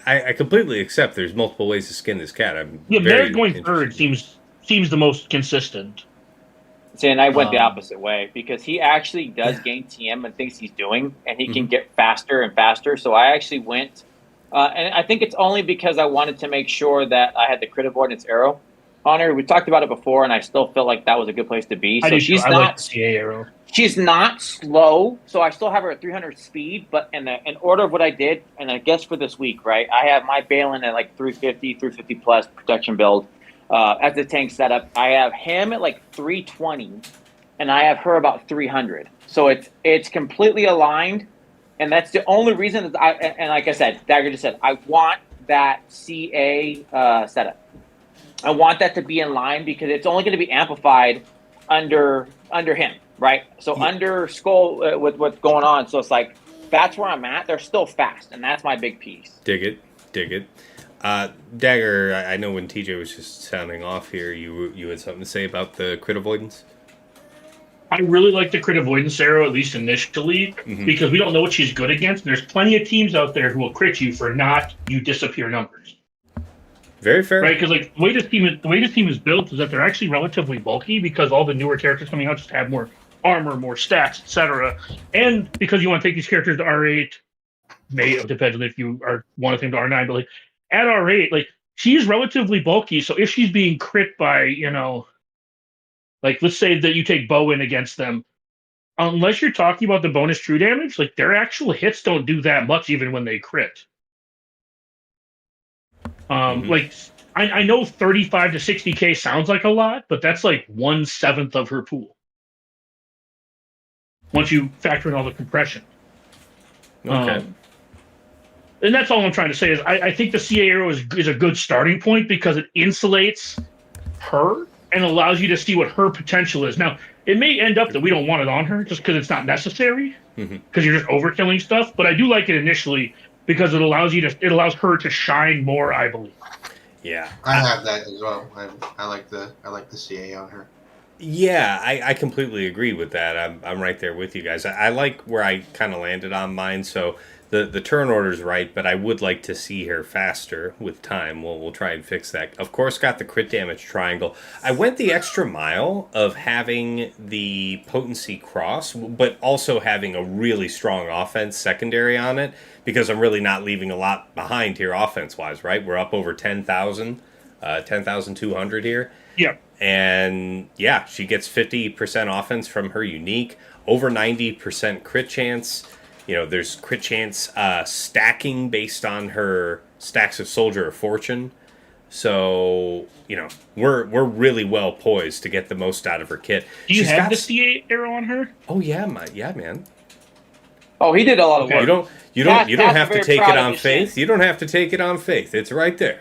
I completely accept there's multiple ways to skin this cat. Merrick going third seems the most consistent. See, and I went the opposite way because he actually does gain TM and thinks he's doing, and he can get faster and faster. So I actually went, and I think it's only because I wanted to make sure that I had the crit avoidance arrow on her. We talked about it before, and I still feel like that was a good place to be. So she's not. I like the CA arrow. She's not slow, so I still have her at 300 speed. But in order of what I did, and I guess for this week, right, I have my Baylan at like 350 plus protection build. As the tank setup, I have him at like 320, and I have her about 300. So it's completely aligned, and that's the only reason that and like I said, Dagger just said, I want that CA setup. I want that to be in line because it's only going to be amplified under him, right? So under Skoll with what's going on. So it's like that's where I'm at. They're still fast, and that's my big piece. Dig it. Dagger, I know when TJ was just sounding off here, you had something to say about the crit avoidance? I really like the crit avoidance arrow, at least initially, because we don't know what she's good against. And there's plenty of teams out there who will crit you for not you disappear numbers. Very fair. Right, because like the way this team is built is that they're actually relatively bulky because all the newer characters coming out just have more armor, more stats, etc. And because you want to take these characters to R8, may depends on if you want to take them to R9, but like at R8, like she's relatively bulky. So if she's being crit by, like let's say that you take Bowen against them, unless you're talking about the bonus true damage, like their actual hits don't do that much even when they crit. Like I know 35 to 60k sounds like a lot, but that's like 1/7 of her pool. Once you factor in all the compression. Okay. And that's all I'm trying to say is I think the CA arrow is a good starting point because it insulates her and allows you to see what her potential is. Now, it may end up that we don't want it on her just because it's not necessary, because you're just overkilling stuff. But I do like it initially because it allows her to shine more, I believe. Yeah, I have that as well. I like the CA on her. Yeah, I completely agree with that. I'm right there with you guys. I like where I kind of landed on mine. So the turn order's right, but I would like to see her faster with time. We'll try and fix that. Of course, got the crit damage triangle. I went the extra mile of having the potency cross, but also having a really strong offense secondary on it, because I'm really not leaving a lot behind here offense-wise, right? We're up over 10,000, 10,200 here. Yeah. And yeah, she gets 50% offense from her unique, over 90% crit chance. There's crit chance stacking based on her stacks of Soldier of Fortune. So, we're really well poised to get the most out of her kit. Do you have the CA arrow on her? Oh yeah, man. Oh, he did a lot of work. You don't have to take it on faith. You don't have to take it on faith. It's right there.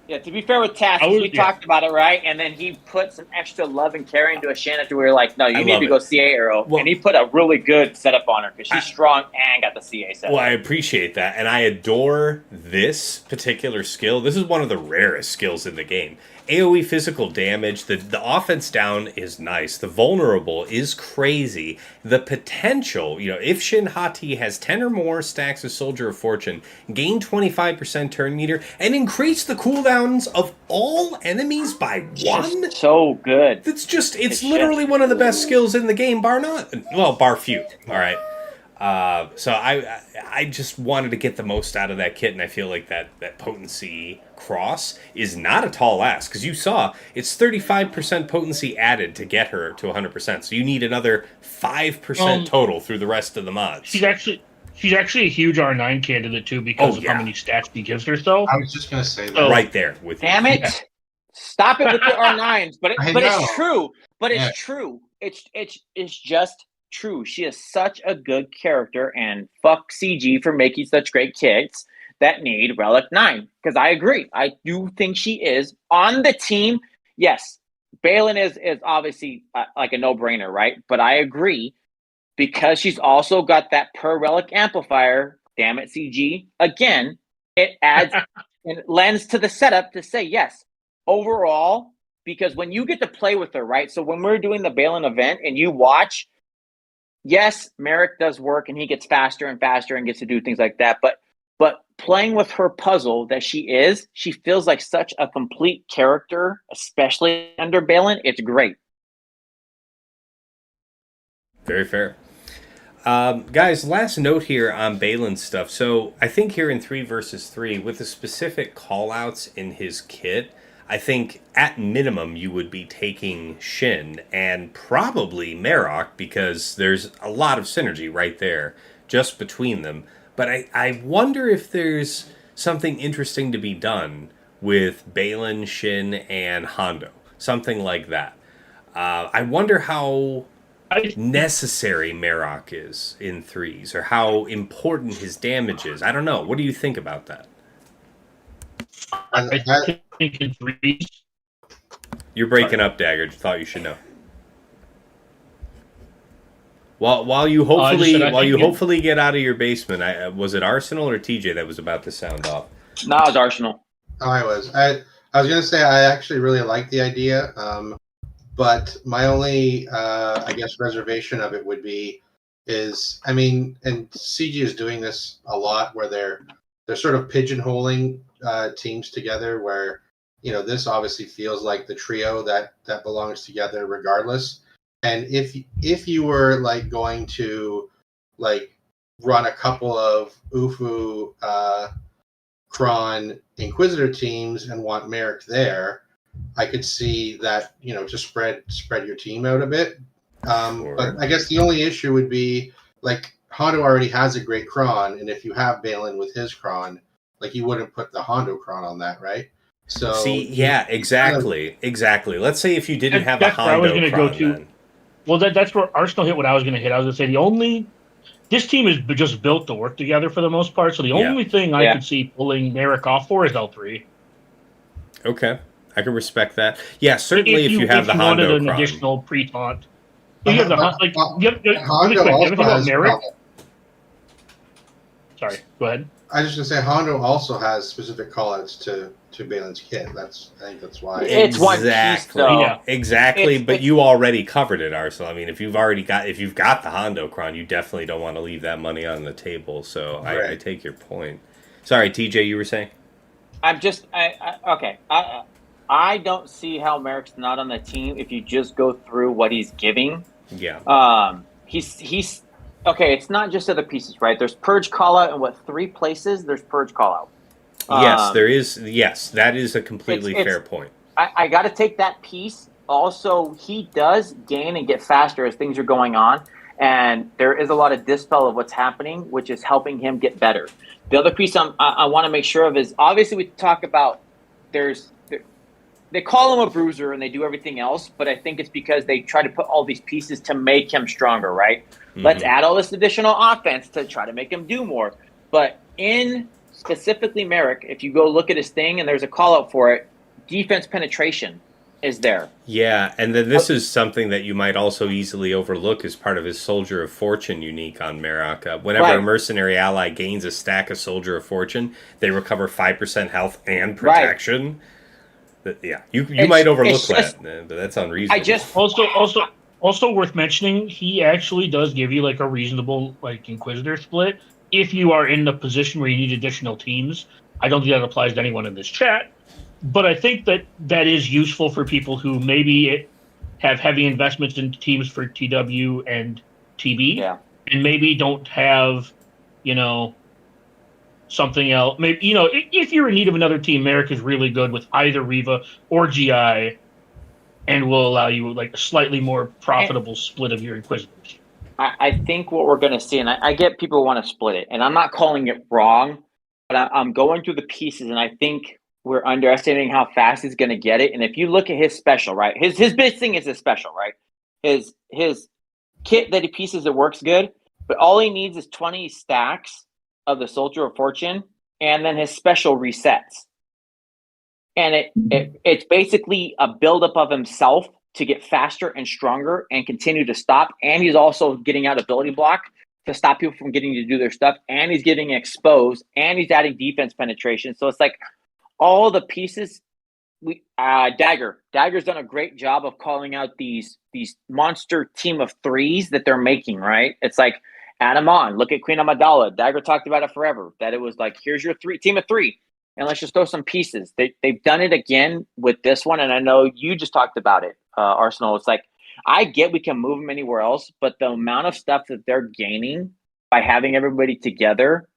Yeah, to be fair with Tass, we talked about it, right? And then he put some extra love and care into a Shannon after we were like, no, you need to go CA arrow. Well, and he put a really good setup on her because she's strong and got the CA setup. Well, I appreciate that. And I adore this particular skill. This is one of the rarest skills in the game. AoE physical damage, the offense down is nice. The vulnerable is crazy. The potential, if Shin Hati has 10 or more stacks of Soldier of Fortune, gain 25% turn meter, and increase the cooldowns of all enemies by 1? So good. It's literally one of the best skills in the game, bar few. All right. So I just wanted to get the most out of that kit, and I feel like that potency cross is not a tall ask, because you saw it's 35% potency added to get her to 100%. So you need another 5% total through the rest of the mods. She's actually a huge R9 candidate too because of how many stats she gives herself. I was just gonna say that right there with you. Damn it! Stop it with the R9s. But it's true. But it's true. It's just true. She is such a good character, and fuck CG for making such great kits that need Relic 9. Because I agree. I do think she is on the team. Yes, Baylan is obviously like a no-brainer, right? But I agree, because she's also got that per Relic amplifier. Damn it, CG. Again, it adds and lends to the setup to say yes. Overall, because when you get to play with her, right? So when we're doing the Baylan event and you watch, yes, Merrick does work and he gets faster and faster and gets to do things like that. But playing with her puzzle that she feels like such a complete character, especially under Baylan. It's great. Very fair. Guys, last note here on Baylan stuff. So I think here in 3 versus 3, with the specific callouts in his kit, I think at minimum you would be taking Shin and probably Marok, because there's a lot of synergy right there just between them. But I wonder if there's something interesting to be done with Baylan, Shin, and Hondo. Something like that. I wonder how necessary Marok is in 3s, or how important his damage is. I don't know. What do you think about that? I think in 3s. You're breaking up, Dagger. Thought you should know. While you hopefully get out of your basement, was it Arsenal or TJ that was about to sound off? No, it was Arsenal. Oh, I was. I was gonna say I actually really like the idea. But my only, I guess, reservation of it would be is, I mean, and CG is doing this a lot, where they're sort of pigeonholing teams together. Where this obviously feels like the trio that belongs together, regardless. And if you were like going to like run a couple of UFU Kron Inquisitor teams and want Merrick there, I could see that, to spread your team out a bit. Sure. But I guess the only issue would be, like, Hondo already has a great Kron, and if you have Baylan with his Kron, like, you wouldn't put the Hondo Kron on that, right? So see, yeah, exactly. Let's say if you didn't have a that's where I was Hondo going to go Kron, to. then. Well, that's where Arsenal hit what I was going to hit. I was going to say this team is just built to work together for the most part. So the only thing I could see pulling Merrick off for is L3. Okay, I can respect that. Yeah, certainly if you have the Hondo wanted an Kron. additional pre-taunt. If you have the Hondo also has Merrick. Sorry, go ahead. I was just going to say, Hondo also has specific callouts to Baylan's kit. I think that's why. It's one piece, though. Yeah. Exactly, but you already covered it, Arsenal. I mean, if you've got the Hondo Kron, you definitely don't want to leave that money on the table. So Right. I take your point. Sorry, TJ, you were saying? Okay. I don't see how Merrick's not on the team if you just go through what he's giving. Yeah. He's okay. It's not just other pieces, right? There's Purge callout in 3 places. There's Purge callout. Yes, there is. Yes, that is a completely fair point. I got to take that piece. Also, he does gain and get faster as things are going on, and there is a lot of dispel of what's happening, which is helping him get better. The other piece I want to make sure of is, obviously we talk about they call him a bruiser and they do everything else, but I think it's because they try to put all these pieces to make him stronger, right? Mm-hmm. Let's add all this additional offense to try to make him do more. But in specifically Merrick, if you go look at his thing and there's a call out for it, defense penetration is there. Yeah, and then this is something that you might also easily overlook as part of his Soldier of Fortune unique on Merrick. Whenever a mercenary ally gains a stack of Soldier of Fortune, they recover 5% health and protection. Right. You might overlook that, but that's unreasonable. Also worth mentioning, he actually does give you like a reasonable like Inquisitor split if you are in the position where you need additional teams. I don't think that applies to anyone in this chat, but I think that is useful for people who maybe have heavy investments in teams for TW and TB, and maybe don't have, something else. Maybe if you're in need of another team, Merrick is really good with either Riva or GI, and will allow you like a slightly more profitable split of your Inquisitors. I think what we're going to see, and I get people want to split it, and I'm not calling it wrong, but I'm going through the pieces, and I think we're underestimating how fast he's going to get it. And if you look at his special, right, his big thing is his special, right? His kit that he pieces, it works good, but all he needs is 20 stacks of the Soldier of Fortune, and then his special resets. And it's basically a buildup of himself to get faster and stronger and continue to stop. And he's also getting out ability block to stop people from getting to do their stuff. And he's getting exposed, and he's adding defense penetration. So it's like all the pieces. Dagger's done a great job of calling out these monster team of 3s that they're making, right? It's like, add them on. Look at Queen Amidala. Dagger talked about it forever, that it was like, here's your team of 3, and let's just throw some pieces. They've done it again with this one, and I know you just talked about it, Arsenal. It's like, I get we can move them anywhere else, but the amount of stuff that they're gaining by having everybody together,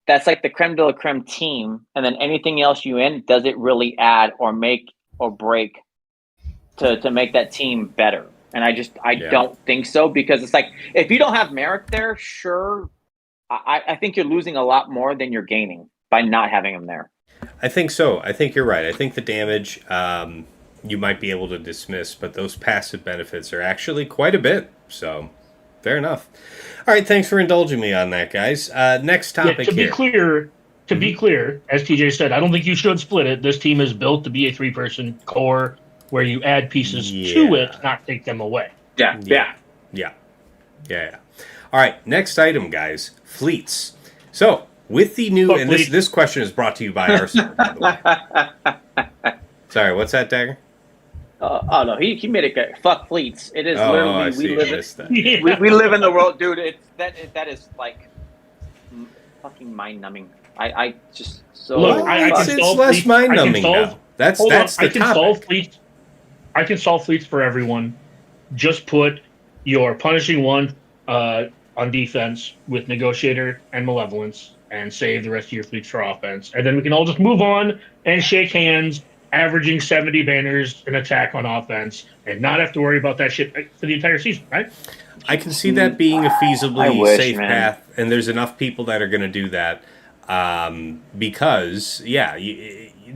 that's like the creme de la creme team, and then anything else you in, does it really add or make or break to make that team better? And I don't think so, because it's like, if you don't have Merrick there, sure, I think you're losing a lot more than you're gaining by not having him there. I think so. I think you're right. I think the damage you might be able to dismiss, but those passive benefits are actually quite a bit. So, fair enough. All right, thanks for indulging me on that, guys. Next topic to be clear, as TJ said, I don't think you should split it. This team is built to be a 3-person core where you add pieces to it, not take them away. Yeah. All right, next item, guys. Fleets. So, with the new... And this question is brought to you by Arsenal, by the way. Sorry, what's that, Dagger? Oh no, he made it good. Fuck fleets. It is literally I see. we live I missed that. we live in the world, dude. That is like fucking mind numbing. I just so Look. It's less mind numbing now. That's the topic. Solve fleets. I can solve fleets for everyone. Just put your punishing one on defense with negotiator and malevolence, and save the rest of your fleets for offense, and then we can all just move on and shake hands, averaging 70 banners an attack on offense, and not have to worry about that shit for the entire season, right? I can see that being a feasibly safe path, and there's enough people that are going to do that because,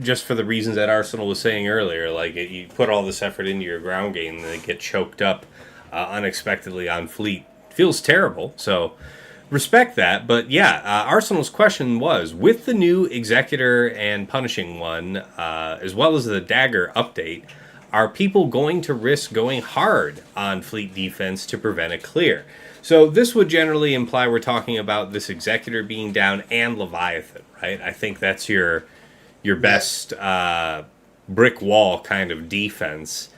just for the reasons that Arsenal was saying earlier, like you put all this effort into your ground game and they get choked up unexpectedly on fleet. Feels terrible, so respect that. But Arsenal's question was, with the new Executor and Punishing one, as well as the Dagger update, are people going to risk going hard on fleet defense to prevent a clear? So this would generally imply we're talking about this Executor being down and Leviathan, right? I think that's your best brick wall kind of defense.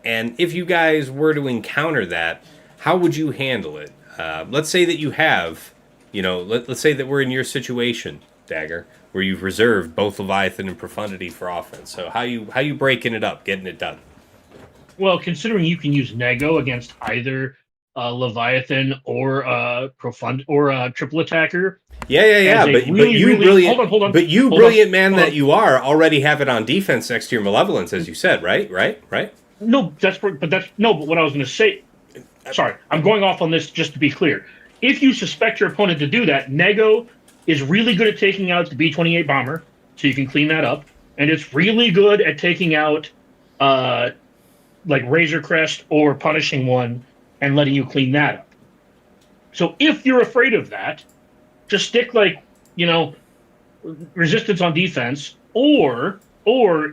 And if you guys were to encounter that, how would you handle it? Let's say that you have, let's say that we're in your situation, Dagger, where you've reserved both Leviathan and Profundity for offense. So how you breaking it up, getting it done? Well, considering you can use Nego against either Leviathan or triple attacker. Yeah. But you brilliant man that you are, already have it on defense next to your Malevolence, as you said, right? No, but what I was going to say. Sorry, I'm going off on this just to be clear. If you suspect your opponent to do that, Nego is really good at taking out the B-28 bomber, so you can clean that up, and it's really good at taking out like Razor Crest or Punishing One and letting you clean that up. So if you're afraid of that, just stick resistance on defense, or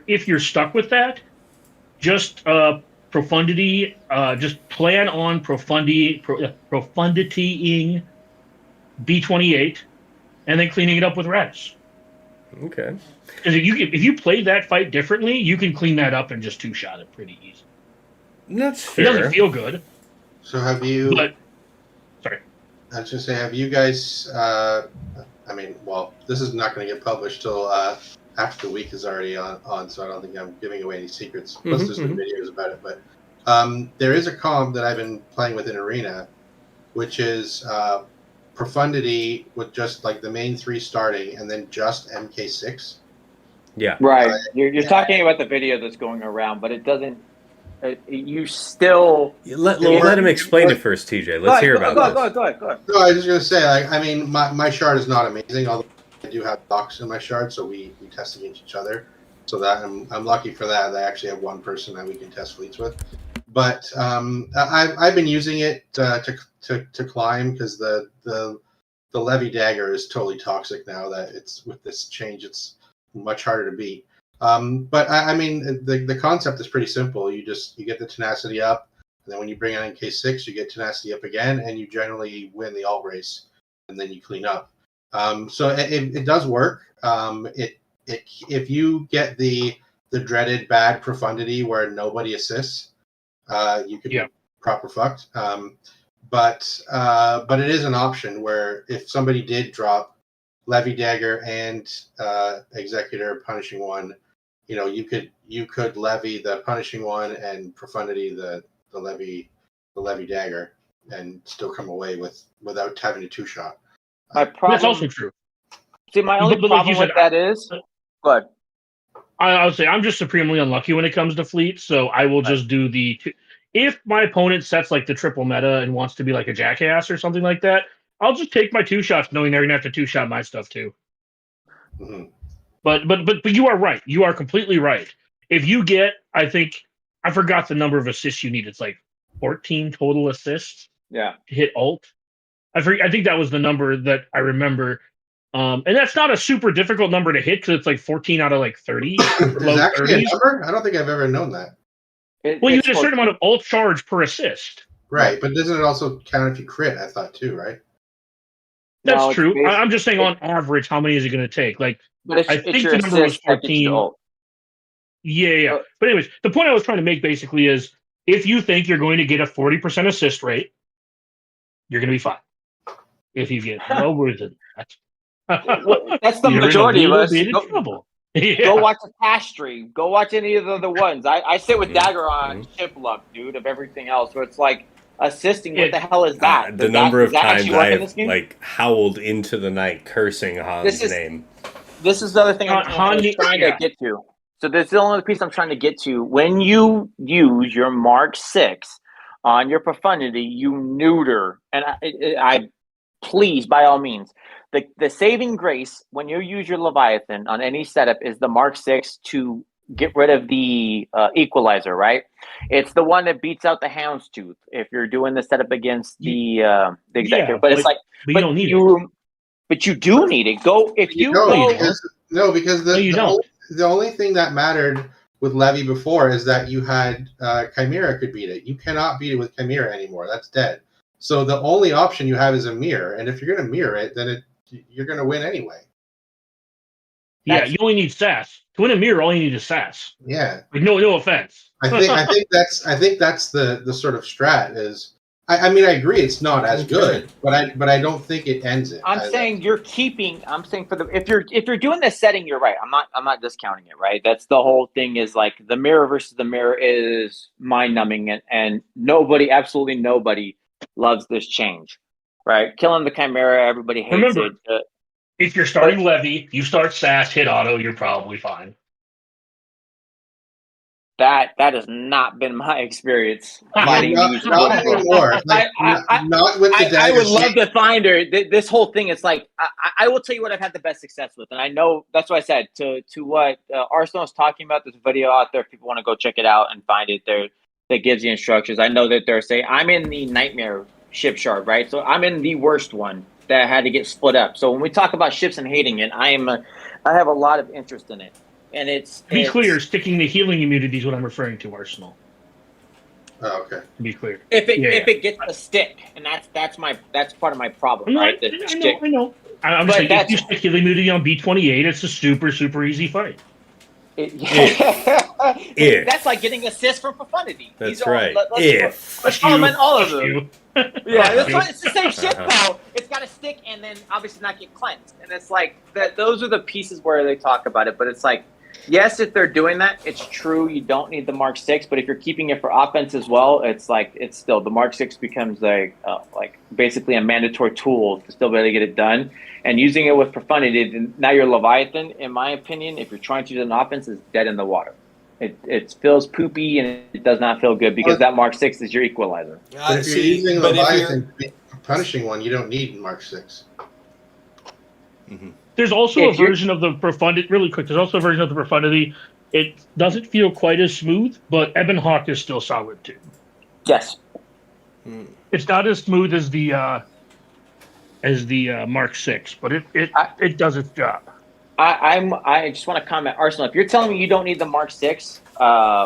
if you're stuck with that, just Profundity, just plan on profunditying B-28 and then cleaning it up with Res. Okay. Because if you play that fight differently, you can clean that up and just two-shot it pretty easy. That's fair. It doesn't feel good. So have you... Sorry. I was just say, have you guys... this is not going to get published till after the week is already on, so I don't think I'm giving away any secrets. Plus, there's some videos about it, but there is a comp that I've been playing with in Arena, which is Profundity with just like the main 3 starting, and then just MK6. Yeah. Right. You're talking about the video that's going around, but it doesn't. You still let him explain it first, TJ. Let's hear about this. Go ahead. No, I was just gonna say, my shard is not amazing, although I do have docs in my shard, so we test against each other. So that I'm lucky for that. I actually have one person that we can test fleets with. But I've been using it to climb, because the Levy Dagger is totally toxic now that it's with this change. It's much harder to beat. But the concept is pretty simple. You get the tenacity up, and then when you bring on K6, you get tenacity up again, and you generally win the alt race, and then you clean up. So it does work. If you get the dreaded bad Profundity where nobody assists, you could be proper fucked. But it is an option where if somebody did drop Levy Dagger and Executor Punishing One, you could levy the Punishing One and Profundity the Levy Dagger and still come away without having a 2-shot. That's also true. See, my only problem with that is, good. I would say I'm just supremely unlucky when it comes to fleet, so I will just do the. If my opponent sets like the triple meta and wants to be like a jackass or something like that, I'll just take my 2 shots, knowing they're gonna have to 2-shot my stuff too. Mm-hmm. But you are right. You are completely right. If you get, I forgot the number of assists you need. It's like 14 total assists. Yeah. To hit ult. I think that was the number that I remember. And that's not a super difficult number to hit, because it's like 14 out of like 30. Is that actually a number? I don't think I've ever known that. Well, you get a certain amount of ult charge per assist. Right, but doesn't it also count if you crit? I thought too, right? That's true. I'm just saying on average, how many is it going to take? Like, but I think the number was 14. Yeah. But anyways, the point I was trying to make basically is if you think you're going to get a 40% assist rate, you're going to be fine. If you get lower than that, that's the you're majority in of a us. little bit of trouble. Go watch the cash stream. Go watch any of the other ones. I sit with Dagger on Mhm. ship luck, dude, of everything else. So it's like assisting. What the hell is that? The number of times actually work in I've this game? like howled into the night cursing Han's name. This is the other thing I'm trying to get to. So this is the only piece I'm trying to get to. When you use your Mark 6 on your profundity, you neuter, and I please, by all means, the saving grace when you use your Leviathan on any setup is the Mark 6 to get rid of the equalizer, right? It's the one that beats out the Houndstooth if you're doing the setup against the Executor. But it's like, but you don't need it. But you do need it. Go if you go. No, because the only thing that mattered with Levy before is that you had Chimera could beat it. You cannot beat it with Chimera anymore. That's dead. So the only option you have is a mirror, and if you're going to mirror it, then you're going to win anyway. Yeah, you only need sass to win a mirror. All you need is sass. Yeah, like, no offense. I think that's the sort of strat is. I mean, I agree it's not as good, but I don't think it ends it. I'm saying if you're doing this setting, you're right. I'm not discounting it, right? That's the whole thing is like the mirror versus the mirror is mind numbing and absolutely nobody loves this change. Right? Killing the Chimera, everybody hates it. If you're starting Levy, you start sass, hit auto, you're probably fine. That has not been my experience fighting these. Not anymore. Not with the I would love to find her. This whole thing, it's like I will tell you what I've had the best success with, and I know that's what I said to what Arsenal is talking about. There's a video out there if people want to go check it out and find it there that gives you instructions. I know that they're saying I'm in the Nightmare ship shard, right? So I'm in the worst one that had to get split up. So when we talk about ships and hating it, I have a lot of interest in it. And to be clear, sticking the healing immunity is what I'm referring to, Arsenal. Oh, okay. To be clear. If it gets a stick, and that's part of my problem, right? I know. I'm just saying, if you stick healing immunity on B28, it's a super, super easy fight. That's like getting assists from profundity. That's right. Let's comment all of them. It's the same shit though. It's got to stick and then obviously not get cleansed. And it's like that. Those are the pieces where they talk about it. But it's like, yes, if they're doing that, it's true. You don't need the Mark 6, but if you're keeping it for offense as well, it's like it's still the Mark 6 becomes like basically a mandatory tool to still be able to get it done. And using it with profundity, now your Leviathan, in my opinion, if you're trying to use an offense, is dead in the water. It feels poopy and it does not feel good because that Mark 6 is your equalizer. But if you're using Leviathan punishing one, you don't need Mark 6. Mm-hmm. There's also a version of the profundity, really quick, there's also a version of the profundity. It doesn't feel quite as smooth, but Ebon Hawk is still solid too. Yes. It's not as smooth as the Mark 6, but it does its job. I just want to comment, Arsenal. If you're telling me you don't need the Mark 6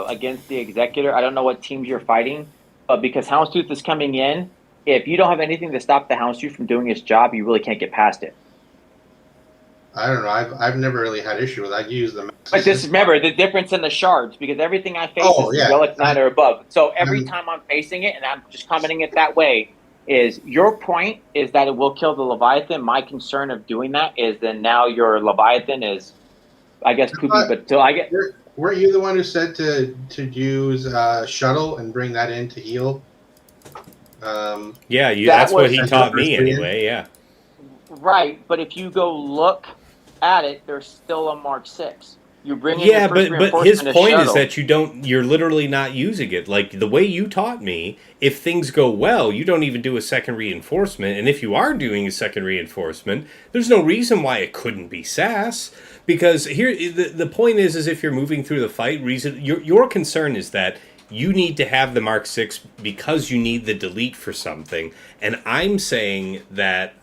against the Executor, I don't know what teams you're fighting, but because Houndstooth is coming in, if you don't have anything to stop the Houndstooth from doing his job, you really can't get past it. I don't know. I've never really had issue with it. I use the. But just remember the difference in the shards because everything I face is Relic 9 or above. So every time I'm facing it, and I'm just commenting it that way, is your point is that it will kill the Leviathan. My concern of doing that is then now your Leviathan is, I guess, poopy. But till I get. Weren't you the one who said to use shuttle and bring that in to heal? That's what he taught me anyway. Yeah. Right, but if you go look at it, there's still a Mark 6. You bring in but his point is that you're literally not using it. Like the way you taught me, if things go well, you don't even do a second reinforcement. And if you are doing a second reinforcement, there's no reason why it couldn't be SAS. Because here, the point is if you're moving through the fight, your concern is that you need to have the Mark 6 because you need the delete for something. And I'm saying that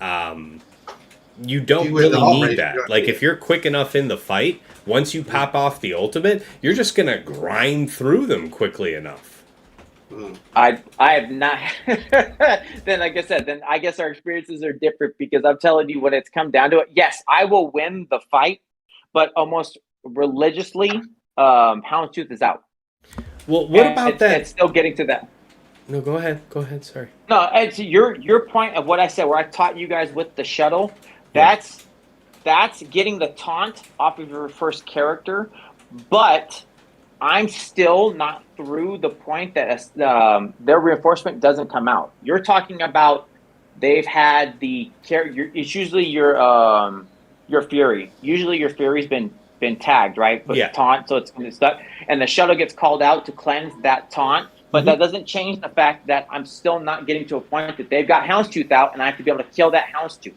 you don't really need that. Like, if you're quick enough in the fight, once you pop off the ultimate, you're just going to grind through them quickly enough. I have not. Then, like I said, I guess our experiences are different because I'm telling you when it's come down to it, yes, I will win the fight, but almost religiously, Houndstooth is out. Well, what about that? It's still getting to that. No, go ahead. Go ahead. Sorry. No, it's your point of what I said, where I taught you guys with the shuttle. That's getting the taunt off of your first character, but I'm still not through the point that their reinforcement doesn't come out. You're talking about they've had the character. It's usually your Fury. Usually your Fury's been tagged, right? But taunt, so it's stuck, and the shuttle gets called out to cleanse that taunt. But that doesn't change the fact that I'm still not getting to a point that they've got Houndstooth out, and I have to be able to kill that Houndstooth.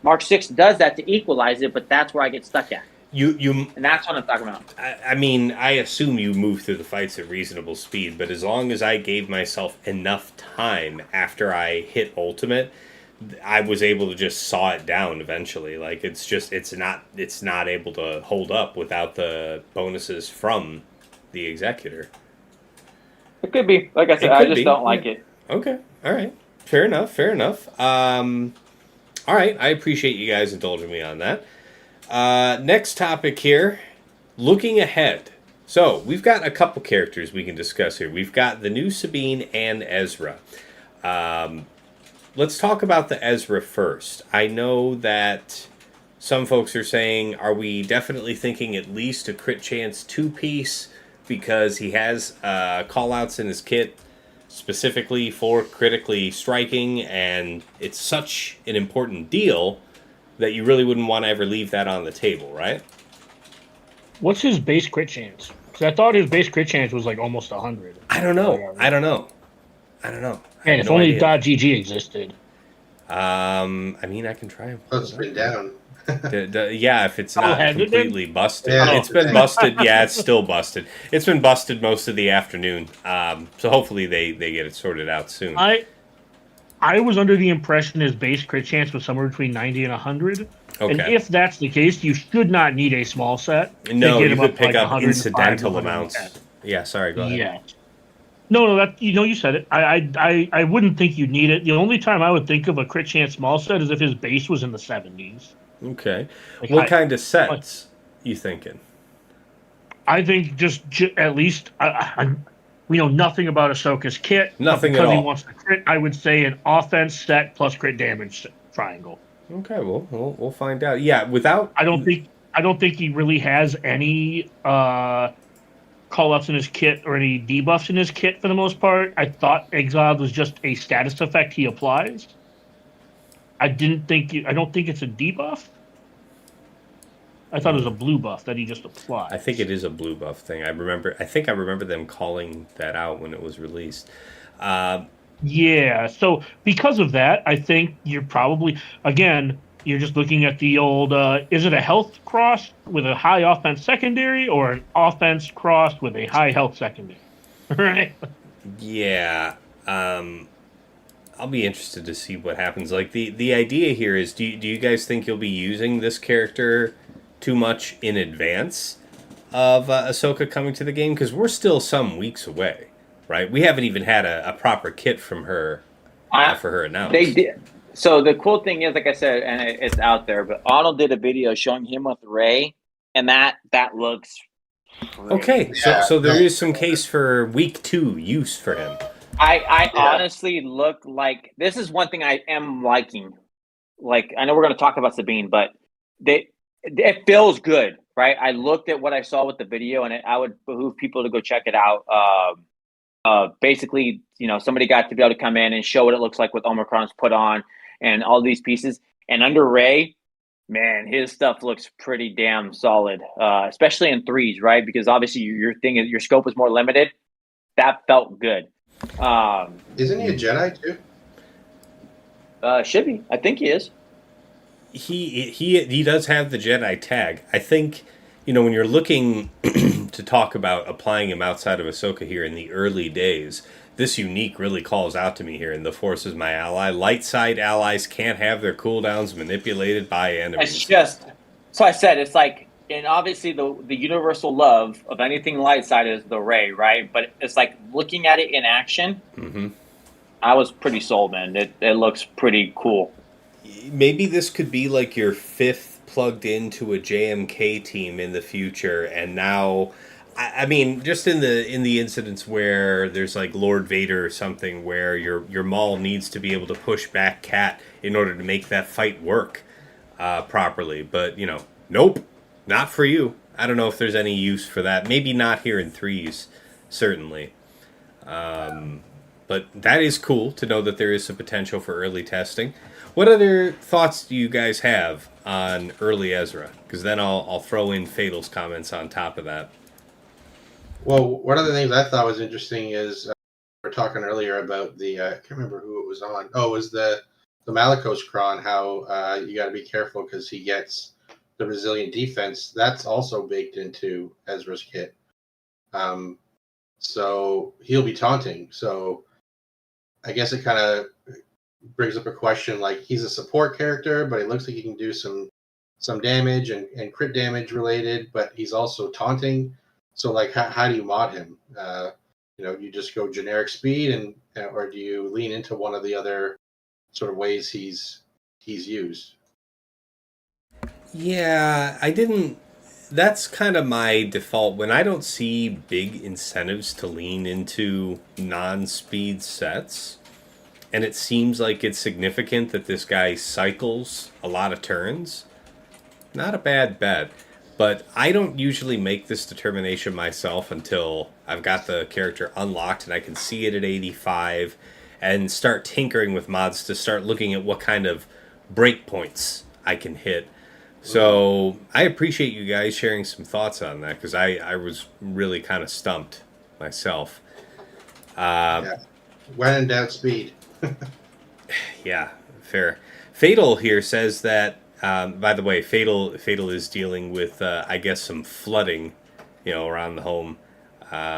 Mark 6 does that to equalize it, but that's where I get stuck at. And that's what I'm talking about. I mean, I assume you move through the fights at reasonable speed, but as long as I gave myself enough time after I hit ultimate, I was able to just saw it down eventually. Like, it's not able to hold up without the bonuses from the Executor. It could be. Like I said, I just don't like it. Okay. All right. Fair enough. All right, I appreciate you guys indulging me on that. Next topic here, looking ahead. So, we've got a couple characters we can discuss here. We've got the new Sabine and Ezra. Let's talk about the Ezra first. I know that some folks are saying, are we definitely thinking at least a crit chance 2-piece because he has call-outs in his kit specifically for critically striking, and it's such an important deal that you really wouldn't want to ever leave that on the table, right? What's his base crit chance? Because I thought his base crit chance was like almost 100. I don't know. And if only .gg existed. I mean, I can try and it's been down. If it's not completely busted. Yeah, it's been busted. Yeah, it's still busted. It's been busted most of the afternoon. So hopefully they get it sorted out soon. I was under the impression his base crit chance was somewhere between 90 and 100. Okay. And if that's the case, you should not need a small set. No, you could pick up incidental amounts. Yeah, sorry, go ahead. Yeah. No, that you said it. I wouldn't think you'd need it. The only time I would think of a crit chance small set is if his base was in the 70s. Okay. Like what kind of sets you thinking? I think just at least we know nothing about Ahsoka's kit. Nothing because at all. He wants to crit. I would say an offense set plus crit damage triangle. Okay, well, we'll find out. Yeah, without I don't think he really has any call-ups in his kit or any debuffs in his kit for the most part. I thought Exiled was just a status effect he applies. I don't think it's a debuff. I thought it was a blue buff that he just applied. I think it is a blue buff thing. I think I remember them calling that out when it was released. Yeah, so because of that, I think you're probably, again, you're just looking at the old, is it a health cross with a high offense secondary or an offense cross with a high health secondary? Right? Yeah. I'll be interested to see what happens. Like, the idea here is, do you guys think you'll be using this character too much in advance of Ahsoka coming to the game? Because we're still some weeks away, right? We haven't even had a proper kit from her for her announced. They did. So the cool thing is, like I said, and it's out there, but Arnold did a video showing him with Rey, and that looks great. Okay. So there is some case for week 2 use for him. I honestly look like this is one thing I am liking. Like, I know we're going to talk about Sabine, but it feels good, right? I looked at what I saw with the video, and I would behoove people to go check it out. Basically, somebody got to be able to come in and show what it looks like with Omicron's put on and all these pieces. And under Rey, man, his stuff looks pretty damn solid, especially in 3s, right? Because obviously your scope is more limited. That felt good. Isn't he a Jedi too? Should be. I think he is. He does have the Jedi tag. I think, when you're looking to talk about applying him outside of Ahsoka here in the early days, this unique really calls out to me here, and the Force is my ally. Light side allies can't have their cooldowns manipulated by enemies. So I said, it's like, and obviously the universal love of anything light side is the Rey, right? But it's like looking at it in action, I was pretty sold, man. It looks pretty cool. Maybe this could be like your 5th plugged into a JMK team in the future, and now I mean, just in the incidents where there's like Lord Vader or something, where your Maul needs to be able to push back Cat in order to make that fight work properly. But nope, not for you. I don't know if there's any use for that. Maybe not here in threes, certainly. But that is cool to know that there is some potential for early testing. What other thoughts do you guys have on early Ezra? Because then I'll throw in Fatal's comments on top of that. Well, one of the things I thought was interesting is we were talking earlier about the I can't remember who it was on. Oh, it was the Malicos Kron. How you got to be careful because he gets the resilient defense. That's also baked into Ezra's kit. So he'll be taunting. So I guess it kind of brings up a question, like he's a support character, but it looks like he can do some damage and crit damage related, but he's also taunting. So like how do you mod him? You just go generic speed or do you lean into one of the other sort of ways he's used? Yeah, that's kind of my default. When I don't see big incentives to lean into non-speed sets, and it seems like it's significant that this guy cycles a lot of turns, not a bad bet. But I don't usually make this determination myself until I've got the character unlocked and I can see it at 85 and start tinkering with mods to start looking at what kind of breakpoints I can hit. So I appreciate you guys sharing some thoughts on that because I was really kind of stumped myself. Yeah. When in doubt, speed. Yeah, fair. Fatal here says that, by the way, Fatal is dealing with, I guess, some flooding, around the home,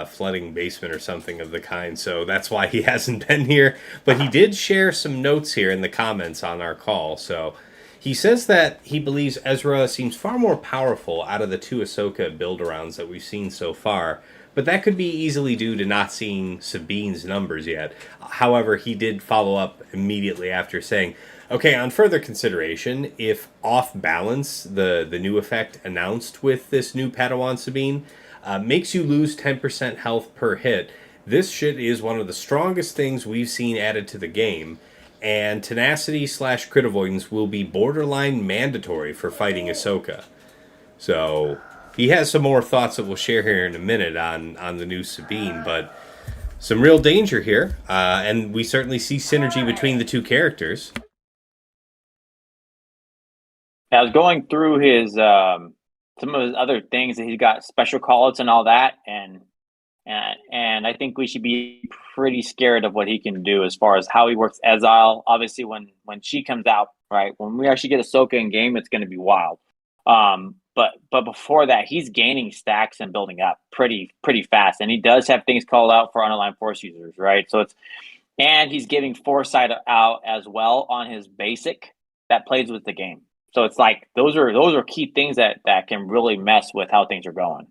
flooding basement or something of the kind. So that's why he hasn't been here. But he did share some notes here in the comments on our call. So he says that he believes Ezra seems far more powerful out of the two Ahsoka build-arounds that we've seen so far. But that could be easily due to not seeing Sabine's numbers yet. However, he did follow up immediately after saying, okay, on further consideration, if off balance, the new effect announced with this new Padawan Sabine makes you lose 10% health per hit, this shit is one of the strongest things we've seen added to the game, and tenacity/crit avoidance will be borderline mandatory for fighting Ahsoka. So he has some more thoughts that we'll share here in a minute on the new Sabine, but some real danger here, and we certainly see synergy between the two characters. I was going through his some of his other things that he's got special callouts and all that, and I think we should be pretty scared of what he can do as far as how he works Exile. Obviously, when she comes out, right, when we actually get Ahsoka in game, it's going to be wild. But before that, he's gaining stacks and building up pretty fast, and he does have things called out for unaligned force users, right? So and he's giving foresight out as well on his basic that plays with the game. So it's like those are key things that can really mess with how things are going.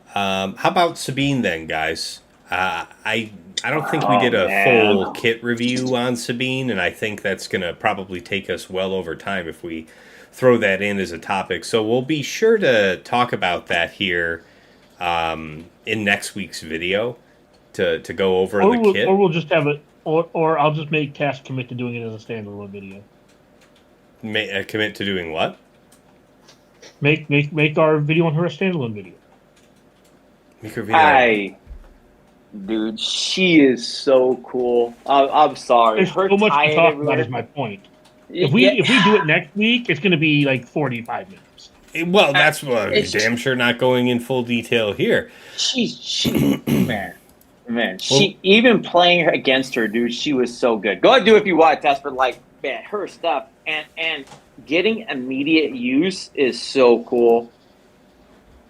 How about Sabine then, guys? I don't think we did a full kit review on Sabine, and I think that's going to probably take us well over time if we throw that in as a topic. So we'll be sure to talk about that here in next week's video to go over the kit. Or we'll just have it, or I'll just make Cass commit to doing it as a standalone video. Commit to doing what? Make our video on her a standalone video. Make her video. Dude, she is so cool. I'm sorry. There's so much to talk about is my point. If we do it next week, it's going to be like 45 minutes. Well, that's what damn sure not going in full detail here. Man, she even playing against her, dude. She was so good. Go ahead, do it if you want, Tess. But like, man, her stuff and getting immediate use is so cool.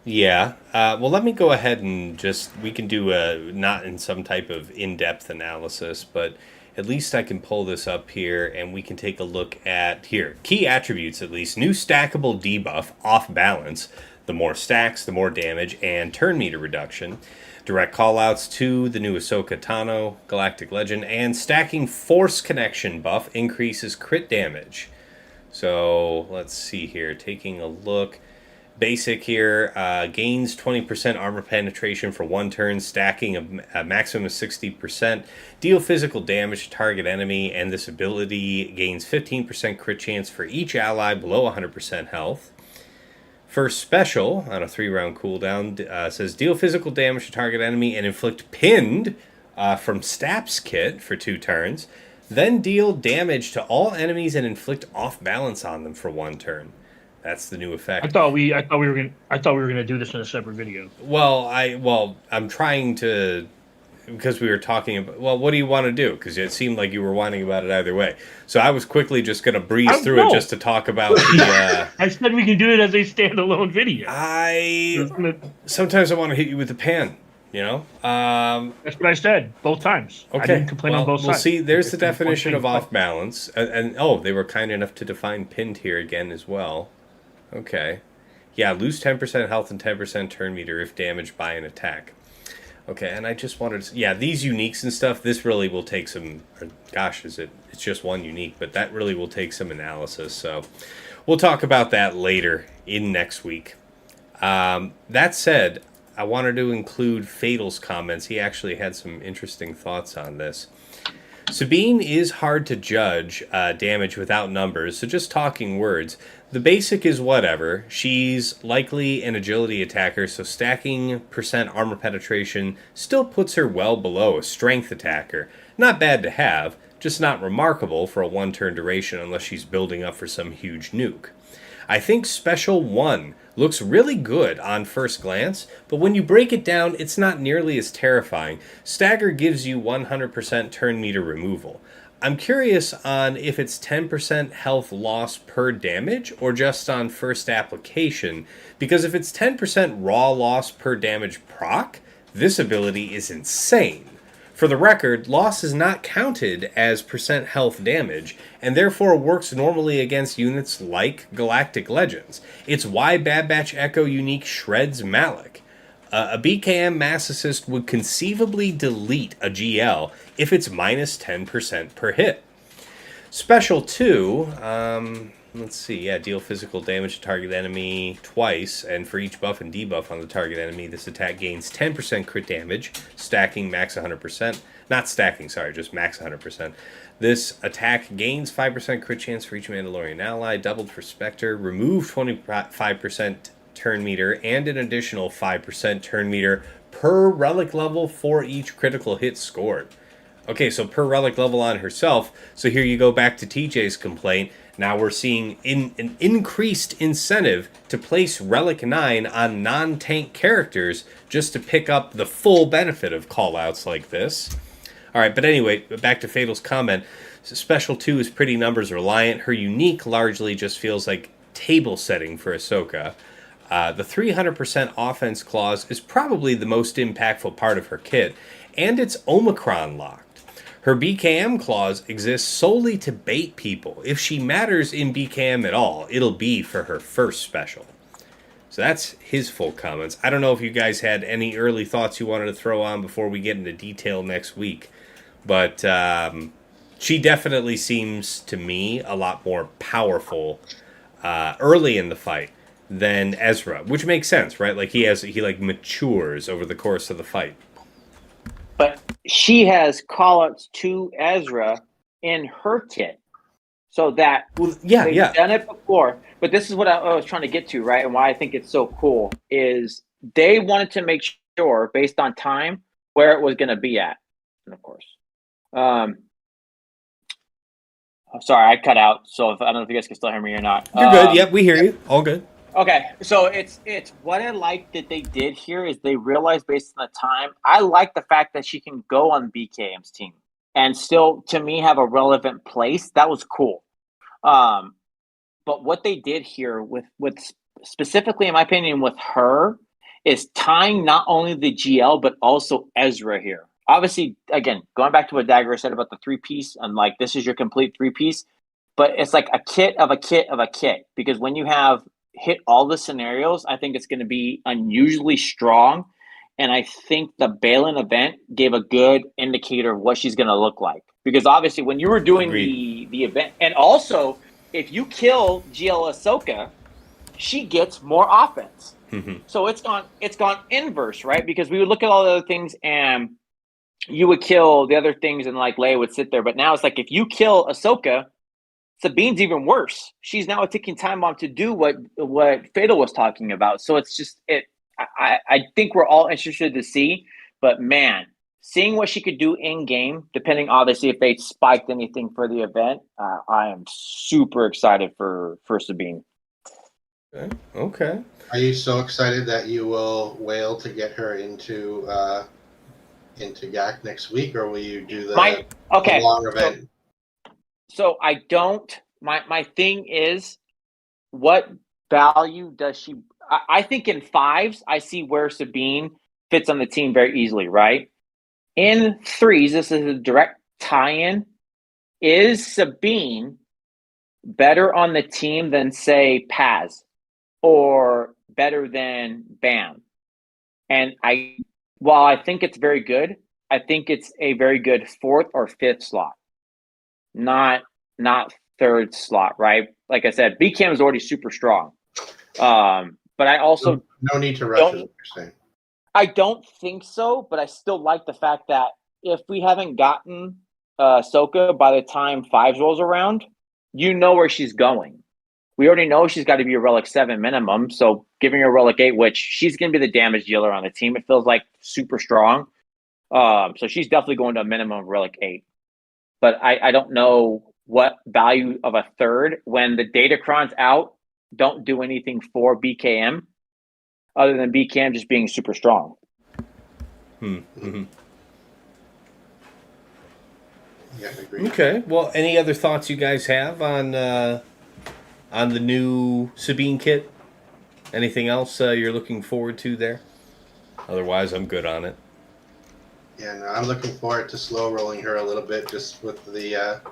Yeah. Well, let me go ahead and we can do not in some type of in-depth analysis, but at least I can pull this up here and we can take a look at here. Key attributes, at least. New stackable debuff, off balance. The more stacks, the more damage, and turn meter reduction. Direct callouts to the new Ahsoka Tano, Galactic Legend, and stacking force connection buff increases crit damage. So let's see here. Taking a look. basic here. Gains 20% armor penetration for 1 turn, stacking a maximum of 60%. Deal physical damage to target enemy, and this ability gains 15% crit chance for each ally below 100% health. First special, on a 3-round cooldown, says deal physical damage to target enemy and inflict pinned from Stap's kit for 2 turns. Then deal damage to all enemies and inflict off balance on them for 1 turn. That's the new effect. I thought we were gonna do this in a separate video. Well, I'm trying to, because we were talking about. Well, what do you want to do? Because it seemed like you were whining about it either way. So I was quickly just going to breeze through it just to talk about the. I said we can do it as a standalone video. Sometimes I want to hit you with the pan. You know, that's what I said both times. Okay. I didn't complain on both sides. We'll see. There's the definition of off balance, and they were kind enough to define pinned here again as well. Okay, yeah, lose 10% health and 10% turn meter if damaged by an attack. Okay, and I just wanted to, these uniques and stuff. This really will take some. Gosh, it's just one unique, but that really will take some analysis. So we'll talk about that later in next week. That said, I wanted to include Fatal's comments. He actually had some interesting thoughts on this. Sabine is hard to judge damage without numbers, so just talking words. The basic is whatever. She's likely an agility attacker, so stacking percent armor penetration still puts her well below a strength attacker. Not bad to have, just not remarkable for a 1-turn duration unless she's building up for some huge nuke. I think Special 1 looks really good on first glance, but when you break it down, it's not nearly as terrifying. Stagger gives you 100% turn meter removal. I'm curious on if it's 10% health loss per damage or just on first application, because if it's 10% raw loss per damage proc, this ability is insane. For the record, loss is not counted as percent health damage, and therefore works normally against units like Galactic Legends. It's why Bad Batch Echo unique shreds Malik. A BKM Mass Assist would conceivably delete a GL if it's minus 10% per hit. Special 2, let's see, deal physical damage to target enemy twice, and for each buff and debuff on the target enemy, this attack gains 10% crit damage, stacking max 100%. Not stacking, sorry, just max 100%. This attack gains 5% crit chance for each Mandalorian ally, doubled for Spectre, remove 25% turn meter, and an additional 5% turn meter per relic level for each critical hit scored. Okay, so per relic level on herself. So here you go back to TJ's complaint. Now we're seeing an increased incentive to place Relic 9 on non-tank characters just to pick up the full benefit of callouts like this. Alright, but anyway, back to Fatal's comment. Special 2 is pretty numbers reliant. Her unique largely just feels like table setting for Ahsoka. The 300% offense clause is probably the most impactful part of her kit, and it's Omicron locked. Her BKM clause exists solely to bait people. If she matters in BKM at all, it'll be for her first special. So that's his full comments. I don't know if you guys had any early thoughts you wanted to throw on before we get into detail next week, but she definitely seems to me a lot more powerful early in the fight than Ezra, which makes sense, right? Like he matures over the course of the fight. But she has callouts to Ezra in her kit, so that they've done it before. But this is what I was trying to get to, right? And why I think it's so cool is they wanted to make sure, based on time, where it was going to be at. And of course, I'm sorry, I cut out. So I don't know if you guys can still hear me or not. You're good. Yep, we hear you. All good. Okay, so it's what I like that they did here is they realized based on the time. I like the fact that she can go on BKM's team and still, to me, have a relevant place. That was cool. But what they did here with specifically, in my opinion, with her is tying not only the GL but also Ezra here. Obviously, again, going back to what Dagger said about the 3-piece, and like this is your complete 3-piece, but it's like a kit of a kit of a kit, because when you have hit all the scenarios, I think it's going to be unusually strong. And I think the Baylan event gave a good indicator of what she's going to look like. Because obviously when you were doing the event, and also if you kill GL Ahsoka, she gets more offense. Mm-hmm. So it's gone inverse, right? Because we would look at all the other things and you would kill the other things and like Leia would sit there. But now it's like if you kill Ahsoka, Sabine's even worse. She's now a ticking time bomb to do what Fatal was talking about. So it's just I think we're all interested to see, but man, seeing what she could do in game, depending obviously if they spiked anything for the event, I am super excited for Sabine. Okay. Are you so excited that you will wail to get her into GAC next week, or will you do the long event? So I don't. My thing is, what value does she? I think in fives, I see where Sabine fits on the team very easily, right? In threes, this is a direct tie-in. Is Sabine better on the team than, say, Paz, or better than Bam? And while I think it's very good, I think it's a very good fourth or fifth slot, not third slot, right? Like I said, BCAM is already super strong. But I also no need to rush, is what you're saying. I don't think so, but I still like the fact that if we haven't gotten Ahsoka by the time fives rolls around, you know where she's going. We already know she's got to be a Relic 7 minimum, so giving her a Relic 8, which she's going to be the damage dealer on the team, it feels like super strong. So she's definitely going to a minimum of Relic 8. But I don't know what value of a third when the Datacrons out don't do anything for BKM other than BKM just being super strong. Mm-hmm. Yeah, I agree. Okay. Well, any other thoughts you guys have on the new Sabine kit? Anything else you're looking forward to there? Otherwise, I'm good on it. Yeah, no, I'm looking forward to slow rolling her a little bit, just with the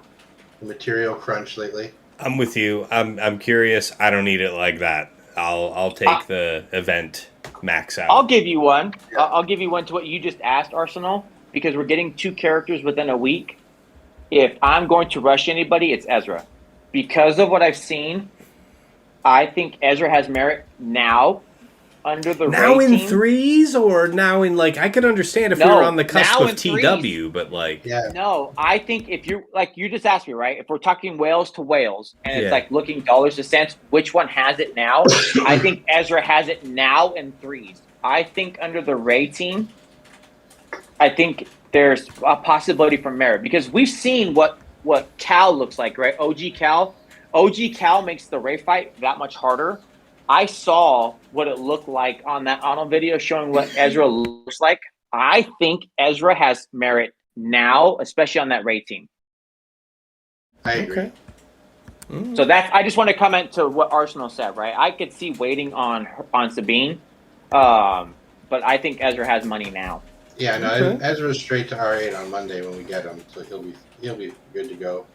material crunch lately. I'm with you. I'm curious. I don't need it like that. I'll take the event max out. I'll give you one. I'll give you one to what you just asked, Arsenal, because we're getting 2 characters within a week. If I'm going to rush anybody, it's Ezra. Because of what I've seen, I think Ezra has merit now under the now Ray in team. threes, or now in, like, I could understand if we were on the cusp of TW, threes. but like, yeah. No, I think if you're like you just asked me, right? If we're talking whales to whales and it's like looking dollars to cents, which one has it now? I think Ezra has it now in threes. I think under the Ray team, I think there's a possibility for merit because we've seen what Cal looks like, right? OG Cal makes the Ray fight that much harder. I saw what it looked like on that Arnold video showing what Ezra looks like. I think Ezra has merit now, especially on that Ray team. I agree. Okay. Mm. So I just want to comment to what Arsenal said, right? I could see waiting on Sabine, but I think Ezra has money now. Yeah, no, Ezra's straight to R8 on Monday when we get him, so he'll be good to go.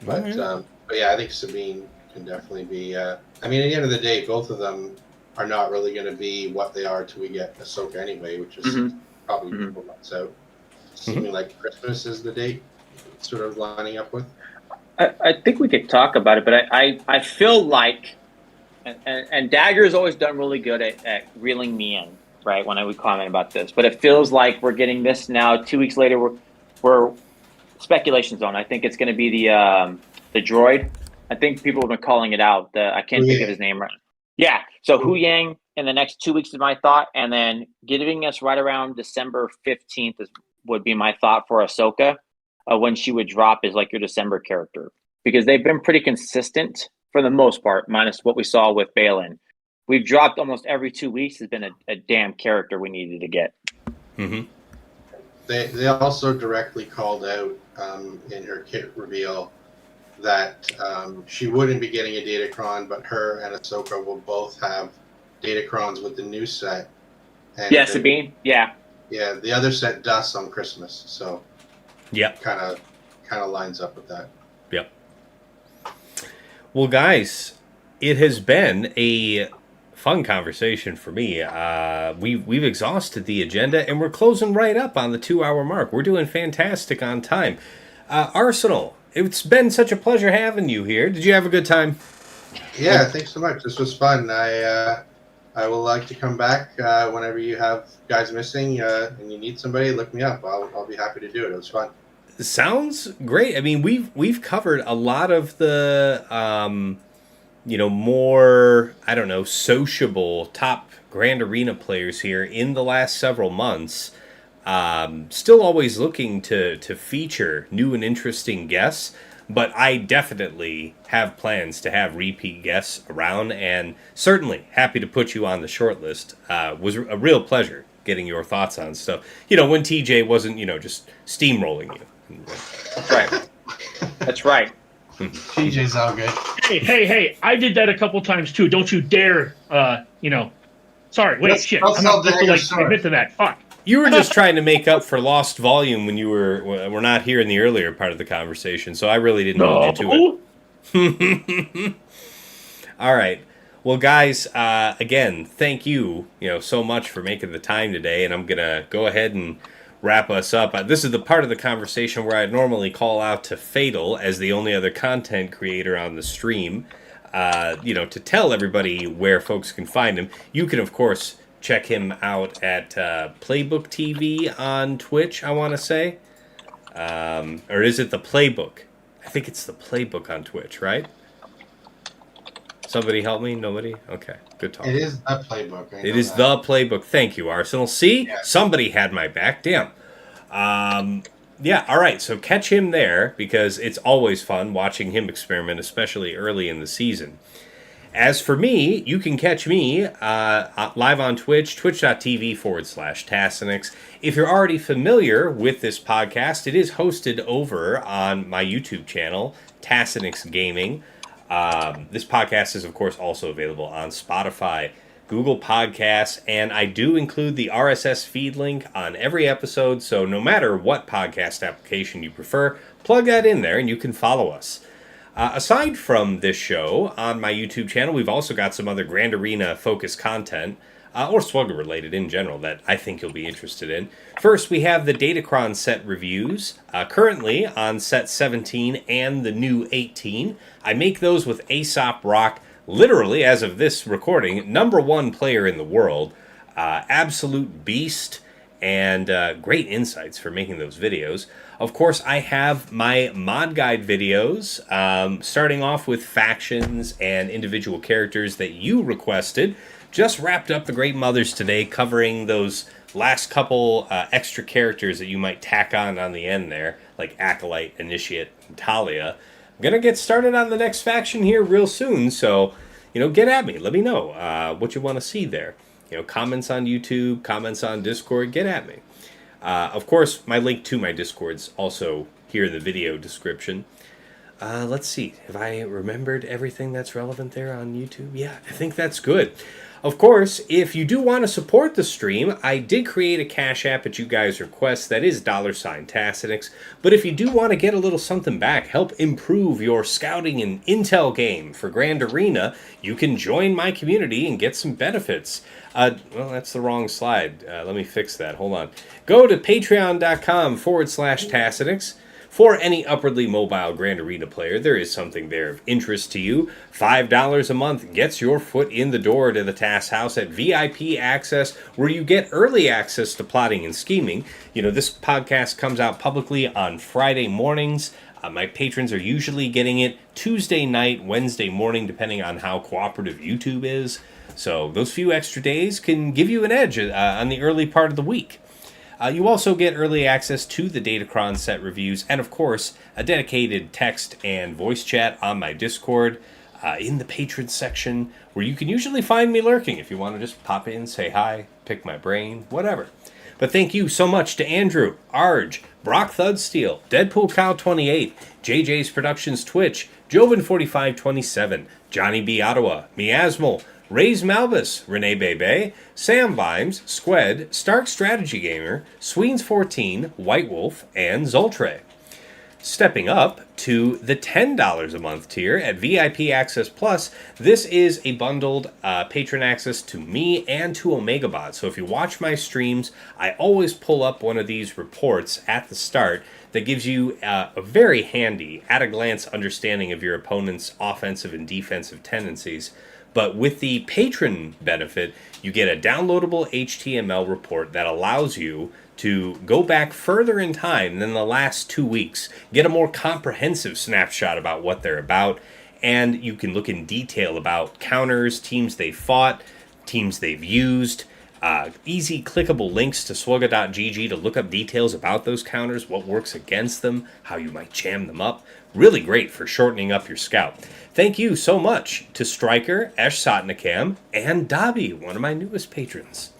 But yeah, I think Sabine can definitely be. I mean, at the end of the day, both of them are not really going to be what they are till we get Ahsoka anyway, which is probably 4 months out. Seeming like Christmas is the date, sort of lining up with. I think we could talk about it, but I feel like, and Dagger's always done really good at reeling me in, right, when I would comment about this. But it feels like we're getting this now. 2 weeks later, we're speculation zone. I think it's going to be the droid. I think people have been calling it out. I can't think of his name right. Yeah. So Hu Yang in the next 2 weeks is my thought, and then giving us right around December 15th would be my thought for Ahsoka. When she would drop is like your December character, because they've been pretty consistent for the most part, minus what we saw with Baylan. We've dropped almost every 2 weeks. Has been a damn character we needed to get. Mm-hmm. They also directly called out in her kit reveal that she wouldn't be getting a Datacron, but her and Ahsoka will both have Datacrons with the new set. And Sabine. Yeah. Yeah, the other set does on Christmas, so kind of lines up with that. Yep. Well, guys, it has been a fun conversation for me. We've exhausted the agenda, and we're closing right up on the 2-hour mark. We're doing fantastic on time. Arsenal, it's been such a pleasure having you here. Did you have a good time? Yeah, thanks so much. This was fun. I will like to come back whenever you have guys missing and you need somebody. Look me up. I'll be happy to do it. It was fun. Sounds great. I mean, we've covered a lot of the more, I don't know, sociable top Grand Arena players here in the last several months. Still always looking to feature new and interesting guests, but I definitely have plans to have repeat guests around, and certainly happy to put you on the short list. Was a real pleasure getting your thoughts on stuff. When TJ wasn't, just steamrolling you. That's right. That's right. TJ's all good. Hey! I did that a couple times too. Don't you dare! Sorry. Wait, shit. I'm not supposed to admit to that. Fuck. You were just trying to make up for lost volume when you were not here in the earlier part of the conversation, so I really didn't hold you to it. All right. Well, guys, again, thank you, so much for making the time today, and I'm gonna go ahead and wrap us up. This is the part of the conversation where I'd normally call out to Fatal as the only other content creator on the stream, to tell everybody where folks can find him. You can, of course, check him out at Playbook TV on Twitch, I want to say. Or is it the Playbook? I think it's the Playbook on Twitch, right? Somebody help me? Nobody? Okay, good talk. It is the Playbook. It is the Playbook. Thank you, Arsenal. See? Yeah. Somebody had my back. Damn. Yeah, all right. So catch him there because it's always fun watching him experiment, especially early in the season. As for me, you can catch me live on Twitch, twitch.tv/Tassinix. If you're already familiar with this podcast, it is hosted over on my YouTube channel, Tassinix Gaming. This podcast is, of course, also available on Spotify, Google Podcasts, and I do include the RSS feed link on every episode, so no matter what podcast application you prefer, plug that in there and you can follow us. Aside from this show, on my YouTube channel, we've also got some other Grand Arena focused content, or Swugger related in general, that I think you'll be interested in. First, we have the Datacron Set reviews, currently on Set 17 and the new 18. I make those with Aesop Rock, literally, as of this recording, #1 player in the world, absolute beast, and great insights for making those videos. Of course, I have my mod guide videos, starting off with factions and individual characters that you requested. Just wrapped up the Great Mothers today, covering those last couple extra characters that you might tack on the end there, like Acolyte, Initiate, and Talia. I'm going to get started on the next faction here real soon, so, get at me. Let me know what you want to see there. Comments on YouTube, comments on Discord, get at me. Of course, my link to my Discord's also here in the video description. Let's see. Have I remembered everything that's relevant there on YouTube? Yeah, I think that's good. Of course, if you do want to support the stream, I did create a Cash App at you guys' request. That is $Tassinix. But if you do want to get a little something back, help improve your scouting and intel game for Grand Arena, you can join my community and get some benefits. Well, that's the wrong slide. Let me fix that. Hold on. Go to patreon.com/Tassinix. For any upwardly mobile Grand Arena player, there is something there of interest to you. $5 a month gets your foot in the door to the TAS house at VIP access, where you get early access to plotting and scheming. This podcast comes out publicly on Friday mornings. My patrons are usually getting it Tuesday night, Wednesday morning, depending on how cooperative YouTube is. So those few extra days can give you an edge on the early part of the week. You also get early access to the Datacron Set reviews, and of course, a dedicated text and voice chat on my Discord in the Patrons section, where you can usually find me lurking if you want to just pop in, say hi, pick my brain, whatever. But thank you so much to Andrew, Arj, Brock Thudsteel, Deadpool Cow 28, JJ's Productions Twitch, Joven4527, Johnny B. Ottawa, Miasmal, Ray's Malbus, Renee Bebe, Sam Vimes, Squed, Stark Strategy Gamer, Sweens14, White Wolf, and Zoltre. Stepping up to the $10 a month tier at VIP Access Plus, this is a bundled patron access to me and to OmegaBot. So if you watch my streams, I always pull up one of these reports at the start that gives you a very handy, at-a-glance understanding of your opponent's offensive and defensive tendencies. But with the patron benefit, you get a downloadable HTML report that allows you to go back further in time than the last 2 weeks, get a more comprehensive snapshot about what they're about, and you can look in detail about counters, teams they've fought, teams they've used, easy clickable links to swugga.gg to look up details about those counters, what works against them, how you might jam them up. Really great for shortening up your scout. Thank you so much to Stryker, Esh Sotnikam, and Dobby, one of my newest patrons.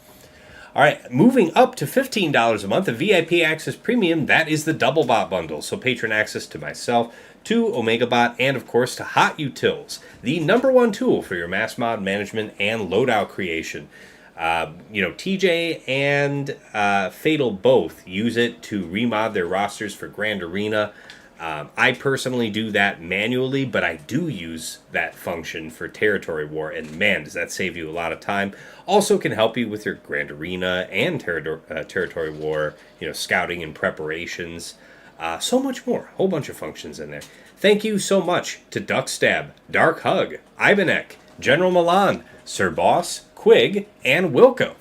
All right, moving up to $15 a month, a VIP Access Premium, that is the Double Bot bundle. So patron access to myself, to OmegaBot, and of course to Hot Utils, the #1 tool for your mass mod management and loadout creation. TJ and Fatal both use it to remod their rosters for Grand Arena. I personally do that manually, but I do use that function for Territory War, and man, does that save you a lot of time. Also can help you with your Grand Arena and Territory War, scouting and preparations. So much more. A whole bunch of functions in there. Thank you so much to Duckstab, Dark Hug, Ivanek, General Milan, Sir Boss, Quig, and Wilco.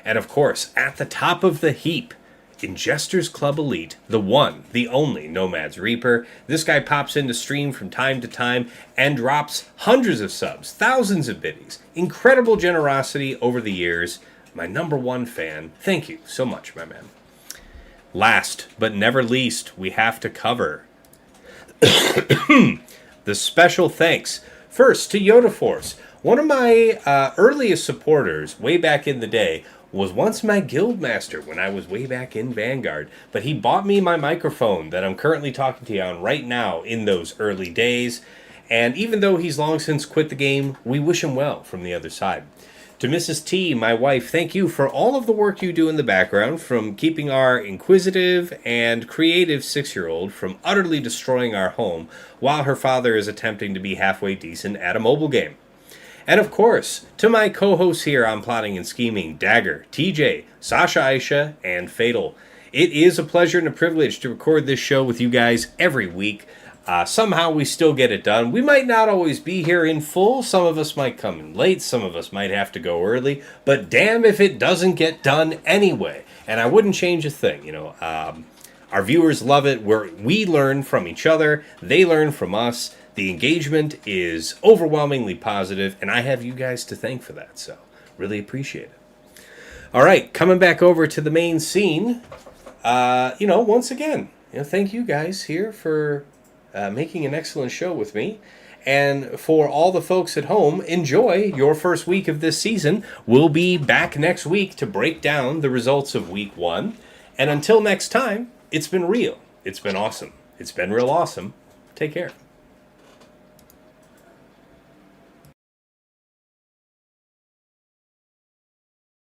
And of course, at the top of the heap, Ingesters Club Elite, the one, the only Nomad's Reaper. This guy pops into stream from time to time and drops hundreds of subs, thousands of biddies. Incredible generosity over the years. My #1 fan. Thank you so much, my man. Last but never least, we have to cover the special thanks. First to Yoda Force. One of my earliest supporters way back in the day was once my guild master when I was way back in Vanguard, but he bought me my microphone that I'm currently talking to you on right now in those early days, and even though he's long since quit the game, we wish him well from the other side. To Mrs. T, my wife, thank you for all of the work you do in the background, from keeping our inquisitive and creative 6-year-old from utterly destroying our home while her father is attempting to be halfway decent at a mobile game. And of course, to my co-hosts here on Plotting and Scheming, Dagger, TJ, Sasha Aisha, and Fatal. It is a pleasure and a privilege to record this show with you guys every week. Somehow we still get it done. We might not always be here in full. Some of us might come in late. Some of us might have to go early. But damn if it doesn't get done anyway. And I wouldn't change a thing. Our viewers love it. We learn from each other. They learn from us. The engagement is overwhelmingly positive, and I have you guys to thank for that, so really appreciate it. All right, coming back over to the main scene, once again, thank you guys here for making an excellent show with me. And for all the folks at home, enjoy your first week of this season. We'll be back next week to break down the results of week 1. And until next time, it's been real. It's been awesome. It's been real awesome. Take care.